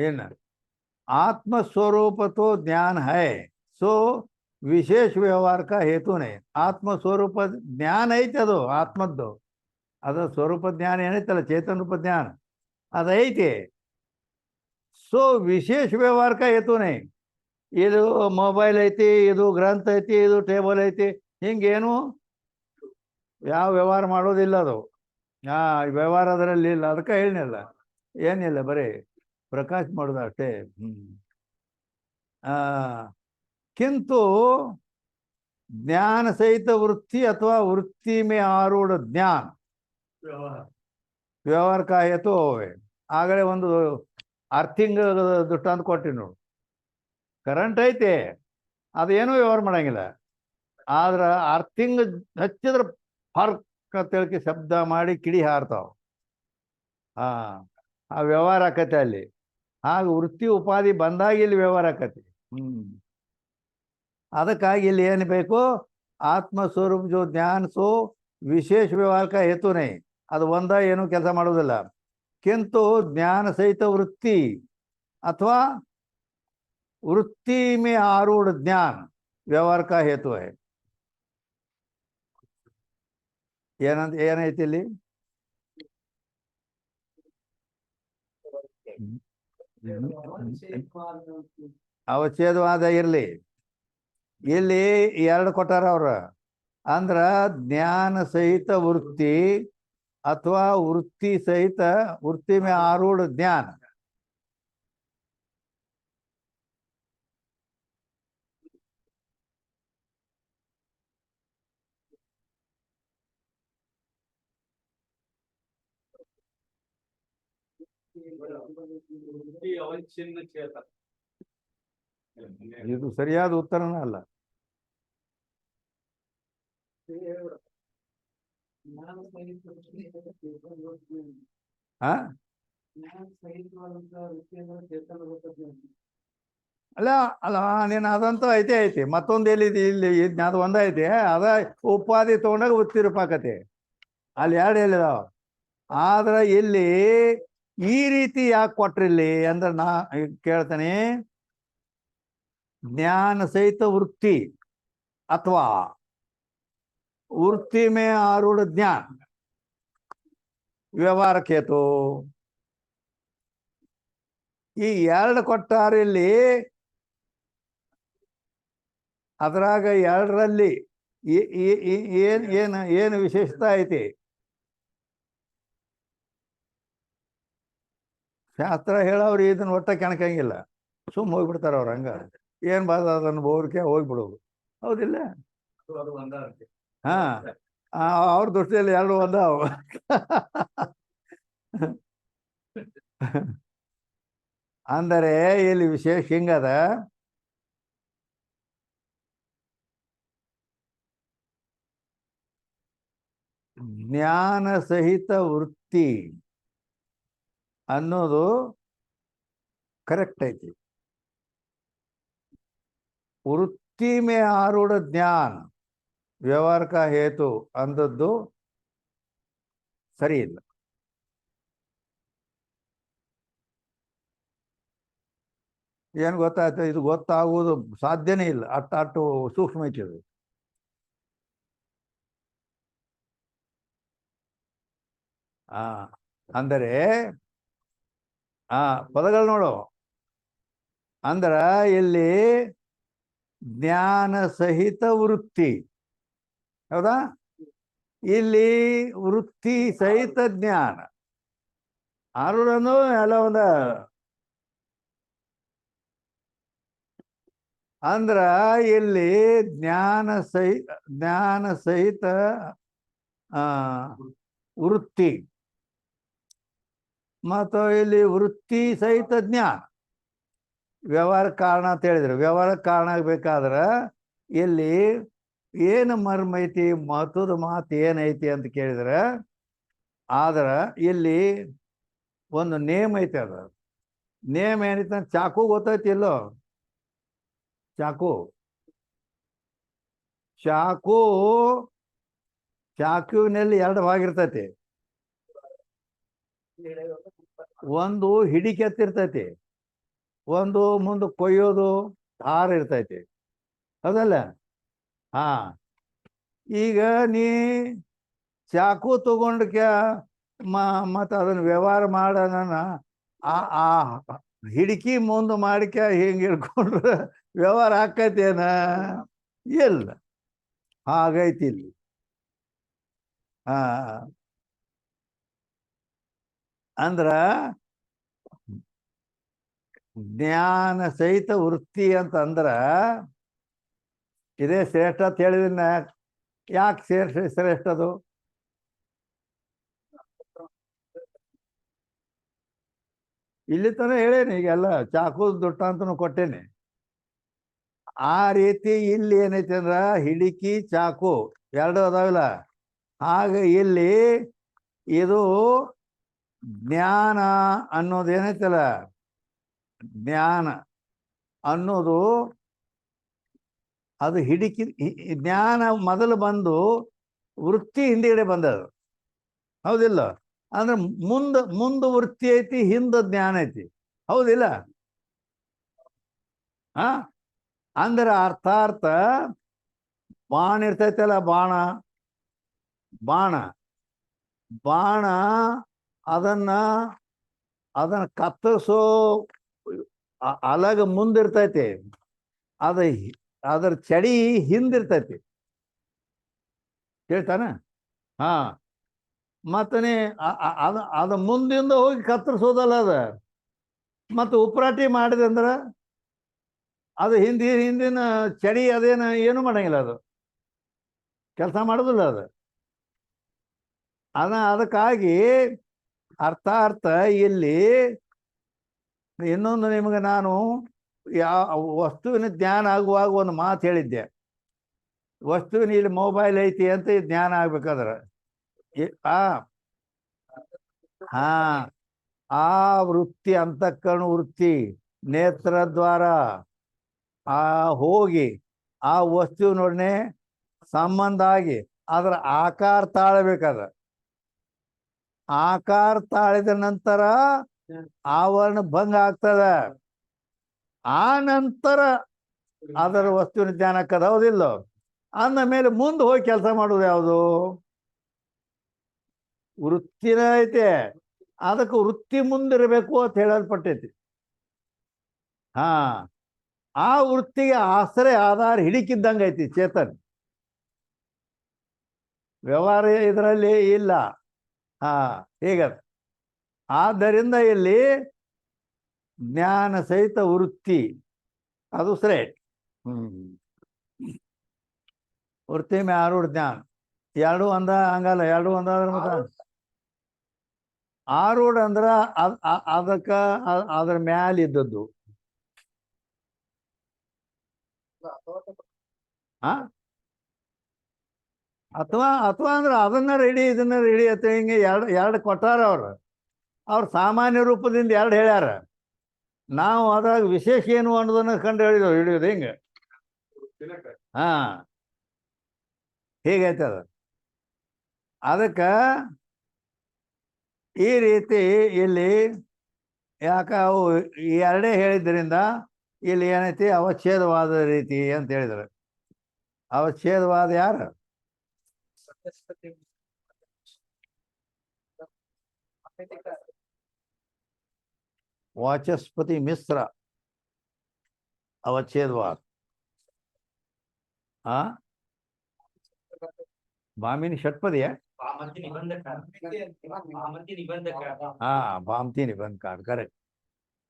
ಏನು आत्मस्वरूप तो ज्ञान है, सो विशेष व्यवहार का हेतु नहीं. आत्मस्वरूप ज्ञान ಐತೆ, ಅದು ಆತ್ಮದ್ದು. ಅದು ಸ್ವರೂಪ ಜ್ಞಾನ ಏನೈತಲ್ಲ, ಚೇತನ ರೂಪ ಜ್ಞಾನ ಅದೈತಿ. ಸೊ ವಿಶೇಷ ವ್ಯವಹಾರ का हेतु नहीं. ಇದು ಮೊಬೈಲ್ ಐತಿ, ಇದು ಗ್ರಂಥ ಐತಿ, ಇದು ಟೇಬಲ್ ಐತಿ, ಹಿಂಗೇನು ಯಾವ ವ್ಯವಹಾರ ಮಾಡೋದಿಲ್ಲ ಅದು. ವ್ಯವಹಾರ ಅದರಲ್ಲಿ ಇಲ್ಲ. ಅದಕ್ಕೆ ಹೇಳಿಲ್ಲ, ಏನಿಲ್ಲ, ಬರೀ ಪ್ರಕಾಶ ಮಾಡೋದು ಅಷ್ಟೇ. किंतु ज्ञान सहित वृत्ति अथवा वृत्ति में आरूढ़ ज्ञान व्यवहार का हेतु होवे. ಆಗಲೇ ಒಂದು ಅರ್ಥಿಂಗ್ ದೃಷ್ಟಾಂತ ಕೊಟ್ಟಿನಿ ನೋಡು. ಕರೆಂಟ್ ಐತೆ, ಅದೇನೂ ವ್ಯವಹಾರ ಮಾಡಂಗಿಲ್ಲ. ಆದ್ರೆ ಅರ್ಥಿಂಗ್ ಹಚ್ಚಿದ್ರೆ ಫರ್ಕ್ ಅಂತೇಳಿ ಶಬ್ದ ಮಾಡಿ ಕಿಡಿ ಹಾರ್ತಾವ. ಆ ವ್ಯವಹಾರ ಆಕತಿ ಅಲ್ಲಿ. ಆಗ ವೃತ್ತಿ ಉಪಾಧಿ ಬಂದಾಗ ಇಲ್ಲಿ ವ್ಯವಹಾರ ಆಕತಿ. ಅದಕ್ಕಾಗಿ ಇಲ್ಲಿ ಏನು ಬೇಕು, ಆತ್ಮಸ್ವರೂಪ ಜೋ ಜ್ಞಾನ ಸೋ ವಿಶೇಷ ವ್ಯವಹಾರ का हेतु नहीं. ಅದು ಒಂದ ಏನು ಕೆಲಸ ಮಾಡೋದಿಲ್ಲ. किंतु ज्ञान सहित वृत्ति अथवा वृत्ति में आरूढ़ ज्ञान व्यवहार का हेतु है. ಏನೈತಿ ಇಲ್ಲಿ? ಅವಚ್ಛೇದವಾದ ಇರಲಿ, ಇಲ್ಲಿ ಎರಡು ಕೊಟ್ಟಾರ ಅವ್ರ. ಅಂದ್ರ ಜ್ಞಾನ ಸಹಿತ ವೃತ್ತಿ ಅಥವಾ ವೃತ್ತಿ ಸಹಿತ ವೃತ್ತಿ ಮೇ ಆರೂಢ ಜ್ಞಾನ.
ವೃತ್ತಿ ಅವಚ್ಛಿನ್ನ ಚೇತನ.
ಇದು ಸರಿಯಾದ ಉತ್ತರನೇ ಅಲ್ಲ. ಆ ಅಲ್ಲ ಅಲ್ಲ ನೀನು ಅದಂತೂ ಐತಿ ಮತ್ತೊಂದು ಎಲ್ಲಿದೆ ಇಲ್ಲಿ ಅದು ಒಂದೈತಿ ಅದ ಉಪಾಧಿ ತಗೊಂಡಾಗ ಉತ್ತಿರಪಾಕತಿ ಅಲ್ಲಿ ಎರಡು ಎಲ್ಲಿದಾವ. ಆದ್ರೆ ಇಲ್ಲಿ ಈ ರೀತಿ ಯಾಕೆ ಕೊಟ್ರಿಲ್ಲಿ ಅಂದ್ರೆ ನಾ ಕೇಳ್ತೇನೆ, ಜ್ಞಾನ ಸಹಿತ ವೃತ್ತಿ ಅಥವಾ ವೃತ್ತಿ ಮೇ ಆರೂಢ ಜ್ಞಾನ ವ್ಯವಹಾರಕ್ಕೇತು ಈ ಎರಡು ಕೊಟ್ಟಾರ ಇಲ್ಲಿ. ಅದ್ರಾಗ ಎರಡರಲ್ಲಿ ಏನು ವಿಶೇಷತೆ ಐತಿ? ಶಾಸ್ತ್ರ ಹೇಳೋರು ಇದನ್ನ ಒಟ್ಟ ಕೆಣಕಂಗಿಲ್ಲ, ಸುಮ್ಮ ಹೋಗ್ಬಿಡ್ತಾರ ಅವ್ರ ಹಂಗ. ಏನ್ ಬಾದ ಅದನ್ನು ಬೋರ್ಕೆ ಹೋಗ್ಬಿಡೋದು, ಹೌದಿಲ್ಲ? ಹಾ, ಅವ್ರ ದೃಷ್ಟಿಯಲ್ಲಿ ಎರಡು ಒಂದಾವ. ಅಂದರೆ ಇಲ್ಲಿ ವಿಶೇಷ ಹಿಂಗದ, ಜ್ಞಾನ ಸಹಿತ ವೃತ್ತಿ ಅನ್ನೋದು ಕರೆಕ್ಟ್ ಐತಿ. ವೃತ್ತಿ ಮೇ ಆರೂಢ ಜ್ಞಾನ ವ್ಯವಹಾರ ಕಾ ಹೇತು ಅಂದದ್ದು ಸರಿ ಇಲ್ಲ. ಏನು ಗೊತ್ತಾಯ್ತು? ಇದು ಗೊತ್ತಾಗುವುದು ಸಾಧ್ಯನೇ ಇಲ್ಲ, ಅಟ್ಟು ಸೂಕ್ಷ್ಮ ಐತಿ ಇದು. ಅಂದರೆ ಪದಗಳು ನೋಡು. ಅಂದ್ರ ಇಲ್ಲಿ ಜ್ಞಾನ ಸಹಿತ ವೃತ್ತಿ, ಹೌದಾ? ಇಲ್ಲಿ ವೃತ್ತಿ ಸಹಿತ ಜ್ಞಾನ ಆರೂಢನು ಎಲ್ಲ ಒಂದ. ಅಂದ್ರ ಇಲ್ಲಿ ಜ್ಞಾನ ಸಹಿತ ವೃತ್ತಿ ಮತ್ತು ಇಲ್ಲಿ ವೃತ್ತಿ ಸಹಿತ ಜ್ಞಾನ ವ್ಯವಹಾರ ಕಾರಣ ಅಂತ ಹೇಳಿದ್ರು. ವ್ಯವಹಾರ ಕಾರಣ ಆಗ್ಬೇಕಾದ್ರೆ ಇಲ್ಲಿ ಏನು ಮರ್ಮ ಐತಿ, ಮಹತ್ವದ ಮಾತು ಏನೈತಿ ಅಂತ ಕೇಳಿದ್ರೆ, ಆದ್ರ ಇಲ್ಲಿ ಒಂದು ನೇಮ್ ಐತಿ. ಅದ ನೇಮ್ ಏನೈತಿ? ಚಾಕು ಗೊತ್ತೈತಿ ಇಲ್ಲೋ? ಚಾಕುವಿನಲ್ಲಿ ಎರಡು ಭಾಗ ಇರ್ತೈತಿ. ಒಂದು ಹಿಡಿಕೆತ್ತಿರ್ತೈತಿ, ಒಂದು ಮುಂದೆ ಕೊಯ್ಯೋದು ದಾರ ಇರ್ತೈತಿ, ಹೌದಲ್ಲ? ಹಾ, ಈಗ ನೀ ಚಾಕು ತಗೊಂಡ್ಕ ಮತ್ತು ಅದನ್ನ ವ್ಯವಹಾರ ಮಾಡೋಣ, ಆ ಹಿಡಿಕಿ ಮುಂದೆ ಮಾಡಿಕ ಹಿಂಗೆ ಹಿಡ್ಕೊಂಡ್ರೆ ವ್ಯವಹಾರ ಆಕೈತೇನ? ಇಲ್ಲ. ಹಾಗೈತಿ ಇಲ್ಲಿ. ಅಂದ್ರ ಜ್ಞಾನ ಸಹಿತ ವೃತ್ತಿ ಅಂತಂದ್ರ ಇದೇ ಶ್ರೇಷ್ಠ ಅಂತ ಹೇಳಿದನ್ನ ಯಾಕೆ ಶ್ರೇಷ್ಠ ಅದು? ಇಲ್ಲಿ ತನ ಹೇಳೇನಿ, ಈಗೆಲ್ಲ ಚಾಕು ದುಟ್ಟ ಅಂತನೂ ಕೊಟ್ಟೇನೆ. ಆ ರೀತಿ ಇಲ್ಲಿ ಏನೈತಿ ಅಂದ್ರ ಹಿಡಿಕಿ ಚಾಕು ಎರಡು ಅದಾವಿಲ್ಲ, ಹಾಗೆ ಇಲ್ಲಿ ಇದು ಜ್ಞಾನ ಅನ್ನೋದು ಏನೈತಲ್ಲ, ಜ್ಞಾನ ಅನ್ನೋದು ಅದು ಹಿಡಿಕಿ. ಜ್ಞಾನ ಮೊದಲು ಬಂದು ವೃತ್ತಿ ಹಿಂದಿಗಡೆ ಬಂದದು, ಹೌದಿಲ್ಲ? ಅಂದ್ರೆ ಮುಂದ ವೃತ್ತಿ ಐತಿ, ಹಿಂದ ಜ್ಞಾನ ಐತಿ, ಹೌದಿಲ್ಲ? ಅಂದ್ರೆ ಅರ್ಥಾರ್ಥ ಬಾಣ ಇರ್ತೈತಲ್ಲ, ಬಾಣ ಅದನ್ನ ಕತ್ತರಿಸೋ ಅಲಗ ಮುಂದಿರ್ತೈತಿ, ಅದರ ಚಡಿ ಹಿಂದಿರ್ತೈತಿ, ಹೇಳ್ತಾನ? ಮತ್ತನೇ ಅದ ಮುಂದಿಂದ ಹೋಗಿ ಕತ್ತರಿಸೋದಲ್ಲ ಅದ. ಮತ್ತು ಉಪ್ರಾಟಿ ಮಾಡಿದೆ ಅಂದ್ರೆ ಅದು ಹಿಂದಿನ ಚಡಿ ಅದೇನು ಏನು ಮಾಡಂಗಿಲ್ಲ, ಅದು ಕೆಲಸ ಮಾಡೋದಿಲ್ಲ ಅದು. ಅದಕ್ಕಾಗಿ ಅರ್ಥಾರ್ಥ ಇಲ್ಲಿ ಇನ್ನೊಂದು ನಿಮಗೆ ನಾನು ವಸ್ತುವಿನ ಜ್ಞಾನ ಆಗುವಾಗ ಒಂದು ಮಾತು ಹೇಳಿದ್ದೆ. ವಸ್ತುವಿನ ಇಲ್ಲಿ ಮೊಬೈಲ್ ಐತಿ ಅಂತ ಜ್ಞಾನ ಆಗ್ಬೇಕಾದ್ರೆ ಹಾ ಆ ವೃತ್ತಿ ಅಂತಃಕರಣ ವೃತ್ತಿ ನೇತ್ರದ್ವಾರ ಹೋಗಿ ಆ ವಸ್ತುವಿನೊಡನೆ ಸಂಬಂಧ ಆಗಿ ಅದರ ಆಕಾರ ತಾಳಬೇಕಾದ. ಆಕಾರ ತಾಳಿದ ನಂತರ ಆವರಣ ಭಂಗ ಆಗ್ತದ. ಆ ನಂತರ ಅದರ ವಸ್ತುವಿನ ಜ್ಞಾನಕ್ಕದ, ಹೌದಿಲ್ಲ? ಅಂದ ಮೇಲೆ ಮುಂದೆ ಹೋಗಿ ಕೆಲಸ ಮಾಡೋದು ಯಾವುದು? ವೃತ್ತಿನ ಐತೆ, ಅದಕ್ಕೆ ವೃತ್ತಿ ಮುಂದಿರಬೇಕು ಅಂತ ಹೇಳಲ್ಪಟ್ಟೈತಿ. ಹಾ ಆ ವೃತ್ತಿಗೆ ಆಶ್ರಯ ಆಧಾರ ಹಿಡಿಕಿದ್ದಂಗೆ ಐತಿ ಚೇತನ್. ವ್ಯವಹಾರ ಇದರಲ್ಲಿ ಇಲ್ಲ. ಹೀಗದ. ಆದ್ದರಿಂದ ಇಲ್ಲಿ ಜ್ಞಾನ ಸಹಿತ ವೃತ್ತಿ ಅದು ಶ್ರೇಷ್ಠ. ವೃತ್ತಿ ಮೇ ಆರೂಢ ಜ್ಞಾನ ಎರಡು ಒಂದ ಹಂಗಲ್ಲ, ಎರಡು ಒಂದಾದ್ರ ಮತ್ತ ಆರೂಢ ಅಂದ್ರ ಅದಕ್ಕ ಅದ್ರ ಮ್ಯಾಲ ಇದ್ದದ್ದು. ಅಥವಾ ಅಂದ್ರೆ ಅದನ್ನ ರೆಡಿ ಇದನ್ನ ರೆಡಿ ಅಂತ ಹಿಂಗೆ ಎರಡು ಕೊಟ್ಟಾರ ಅವ್ರು ಸಾಮಾನ್ಯ ರೂಪದಿಂದ ಎರಡು ಹೇಳ್ಯಾರ. ನಾವು ಅದ್ರಾಗ ವಿಶೇಷ ಏನು ಅನ್ನೋದನ್ನ ಕಂಡು ಹಿಡಿಯೋದು ಹಿಂಗೆ. ಹೀಗೈತೆ ಅದು. ಅದಕ್ಕೆ ಈ ರೀತಿ ಇಲ್ಲಿ ಯಾಕೆ ಅವು ಎರಡೇ ಹೇಳಿದ್ರಿಂದ ಇಲ್ಲಿ ಏನೈತಿ ಅವಚ್ಛೇದವಾದ ರೀತಿ ಅಂತ ಹೇಳಿದ್ರು. ಅವಚ್ಛೇದವಾದ ಯಾರು? ವಾಚಸ್ಪತಿ ಮಿಶ್ರ ಅವಚ್ಛೇದವಾದ. ಭಾಮಿನಿ ಷಟ್ಪದಿಯ ಭಾಮತಿ ನಿಬಂಧಕಾರ. Correct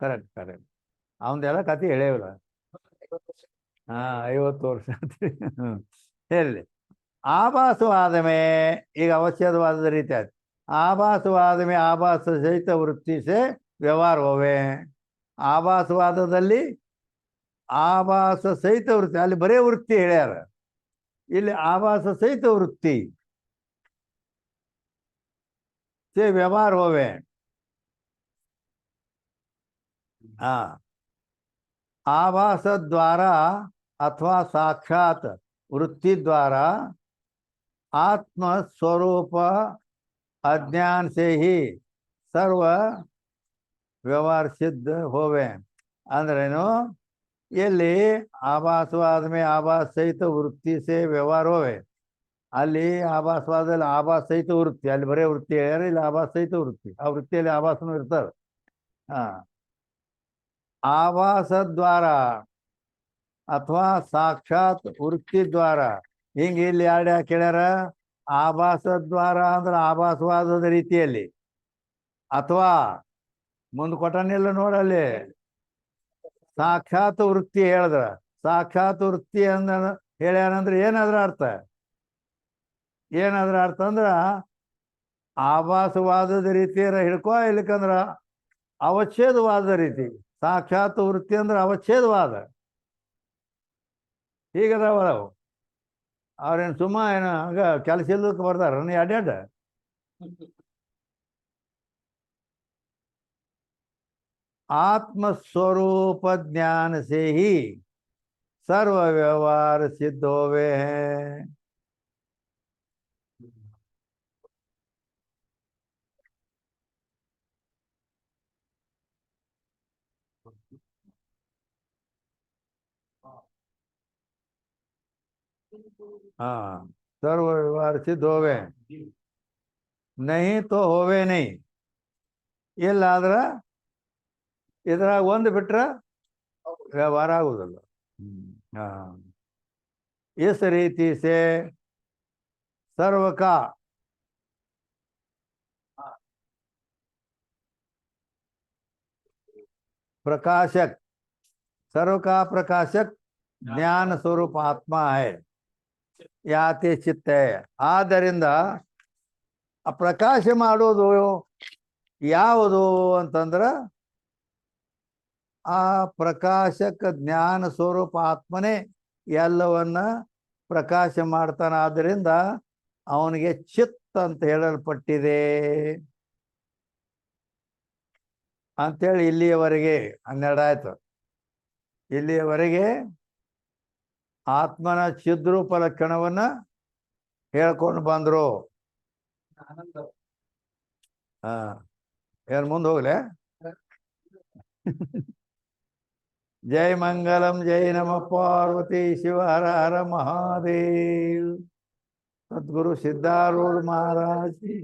correct correct. ಅವಂದೆಲ್ಲ ಕತೆ ಹೇಳ್ಯಾವಲ್ಲ. 50 ವರ್ಷ ಅಂತ ಹೇಳಿ. ಆಭಾಸವಾದಮೇ ಈಗ ಅವಚ್ಛೇದವಾದದ ರೀತಿ ಆಯ್ತು. ಆಭಾಸವಾದಮೇ ಆಭಾಸ ಸಹಿತ ವೃತ್ತಿ ಸೆ ವ್ಯವಹಾರ ಹೋವೆ. ಆಭಾಸವಾದದಲ್ಲಿ ಆಭಾಸ ಸಹಿತ ವೃತ್ತಿ, ಅಲ್ಲಿ ಬರೇ ವೃತ್ತಿ ಹೇಳ್ಯಾರ, ಇಲ್ಲಿ ಆಭಾಸ ಸಹಿತ ವೃತ್ತಿ ಸೆ ವ್ಯವಹಾರ ಹೋವೆ. आभास द्वारा अथवा साक्षात वृत्ति द्वारा आत्म स्वरूप अज्ञान से ही सर्व व्यवहार सिद्ध होवे. अंद्रेनु ಇಲ್ಲಿ ಆಭಾಸವಾದ ಮೇಲೆ ಆಭಾಸ ಸಹಿತ ವೃತ್ತಿ ಸೇ ವ್ಯವಹಾರ ಹೋವೆ. ಅಲ್ಲಿ ಆಭಾಸವಾದಲ್ಲಿ ಆಭಾಸ ಸಹಿತ ವೃತ್ತಿ, ಅಲ್ಲಿ ಬರೇ ವೃತ್ತಿ ಹೇಳ್ಯಾರ, ಇಲ್ಲಿ ಆಭಾಸ ಸಹಿತ ವೃತ್ತಿ. ಆ ವೃತ್ತಿಯಲ್ಲಿ ಆಭಾಸನೂ ಇರ್ತಾರೆ. ಆಭಾಸ ದ್ವಾರ ಅಥವಾ ಸಾಕ್ಷಾತ್ ವೃತ್ತಿ ದ್ವಾರ, ಹಿಂಗೆ ಇಲ್ಲಿ ಎರಡು ಯಾಕೆ ಹೇಳ್ಯಾರ? ಆಭಾಸ ದ್ವಾರ ಅಂದ್ರೆ ಆಭಾಸವಾದದ ರೀತಿಯಲ್ಲಿ, ಅಥವಾ ಮುಂದೆ ಕೊಟ್ಟನಿಲ್ಲ ನೋಡಲ್ಲಿ ಸಾಕ್ಷಾತ್ ವೃತ್ತಿ ಹೇಳಿದ್ರ. ಸಾಕ್ಷಾತ್ ವೃತ್ತಿ ಅಂದ ಹೇಳ್ಯಾರಂದ್ರೆ ಏನಾದ್ರ ಅರ್ಥ? ಏನಾದ್ರ ಅರ್ಥ ಅಂದ್ರ ಆಭಾಸವಾದದ ರೀತಿಯರ ಹಿಡ್ಕೊ, ಇಲ್ಲಕಂದ್ರ ಅವಚ್ಛೇದವಾದ ರೀತಿ. ಸಾಕ್ಷಾತ್ ವೃತ್ತಿ ಅಂದ್ರೆ ಅವಚ್ಛೇದವಾದ. ಹೀಗದಾವ ಅವು. ಅವ್ರೇನು ಸುಮ್ಮ ಏನು ಹಂಗ ಕೆಲಸ ಇಲ್ಲದಕ್ಕೆ ಬರ್ತಾರ ಅಡ್ಯಾಡ. आत्मस्वरूप ज्ञान से ही सर्व व्यवहार सिद्ध होवे हैं. हाँ, सर्व व्यवहार सिद्ध होवे, नहीं तो होवे नहीं. ಇಲ್ಲಾದ್ರ ಇದ್ರಾಗ ಒಂದು ಬಿಟ್ರೆ ವ್ಯವಹಾರ ಆಗುವುದಿಲ್ಲ. इस रीति से सर्व का प्रकाशक, सर्व का प्रकाशक ज्ञान स्वरूप आत्मा है, ಯಾತಿ ಚಿತ್ತ. ಆದ್ದರಿಂದ ಆ ಪ್ರಕಾಶ ಮಾಡೋದು ಯಾವುದು ಅಂತಂದ್ರ ಆ ಪ್ರಕಾಶಕ ಜ್ಞಾನ ಸ್ವರೂಪ ಆತ್ಮನೇ ಎಲ್ಲವನ್ನ ಪ್ರಕಾಶ ಮಾಡ್ತಾನ. ಆದ್ದರಿಂದ ಅವನಿಗೆ ಚಿತ್ ಅಂತ ಹೇಳಲ್ಪಟ್ಟಿದೆ ಅಂತೇಳಿ ಇಲ್ಲಿಯವರೆಗೆ 12 ಆಯ್ತು. ಇಲ್ಲಿಯವರೆಗೆ ಆತ್ಮನ ಚಿದ್ರೂಪ ಲಕ್ಷಣವನ್ನ ಹೇಳ್ಕೊಂಡು ಬಂದ್ರು.
ಆನಂದ.
ಹಾ, ಏನ್ ಮುಂದೆ ಹೋಗ್ಲೆ? ಜೈ ಮಂಗಲಂ, ಜೈ ನಮ ಪಾರ್ವತಿ ಶಿವ ಹರ ಹರ ಮಹಾದೇವ್. ಸದ್ಗುರು ಸಿದ್ಧಾರೂಢ ಮಹಾರಾಜ್ ಕಿ.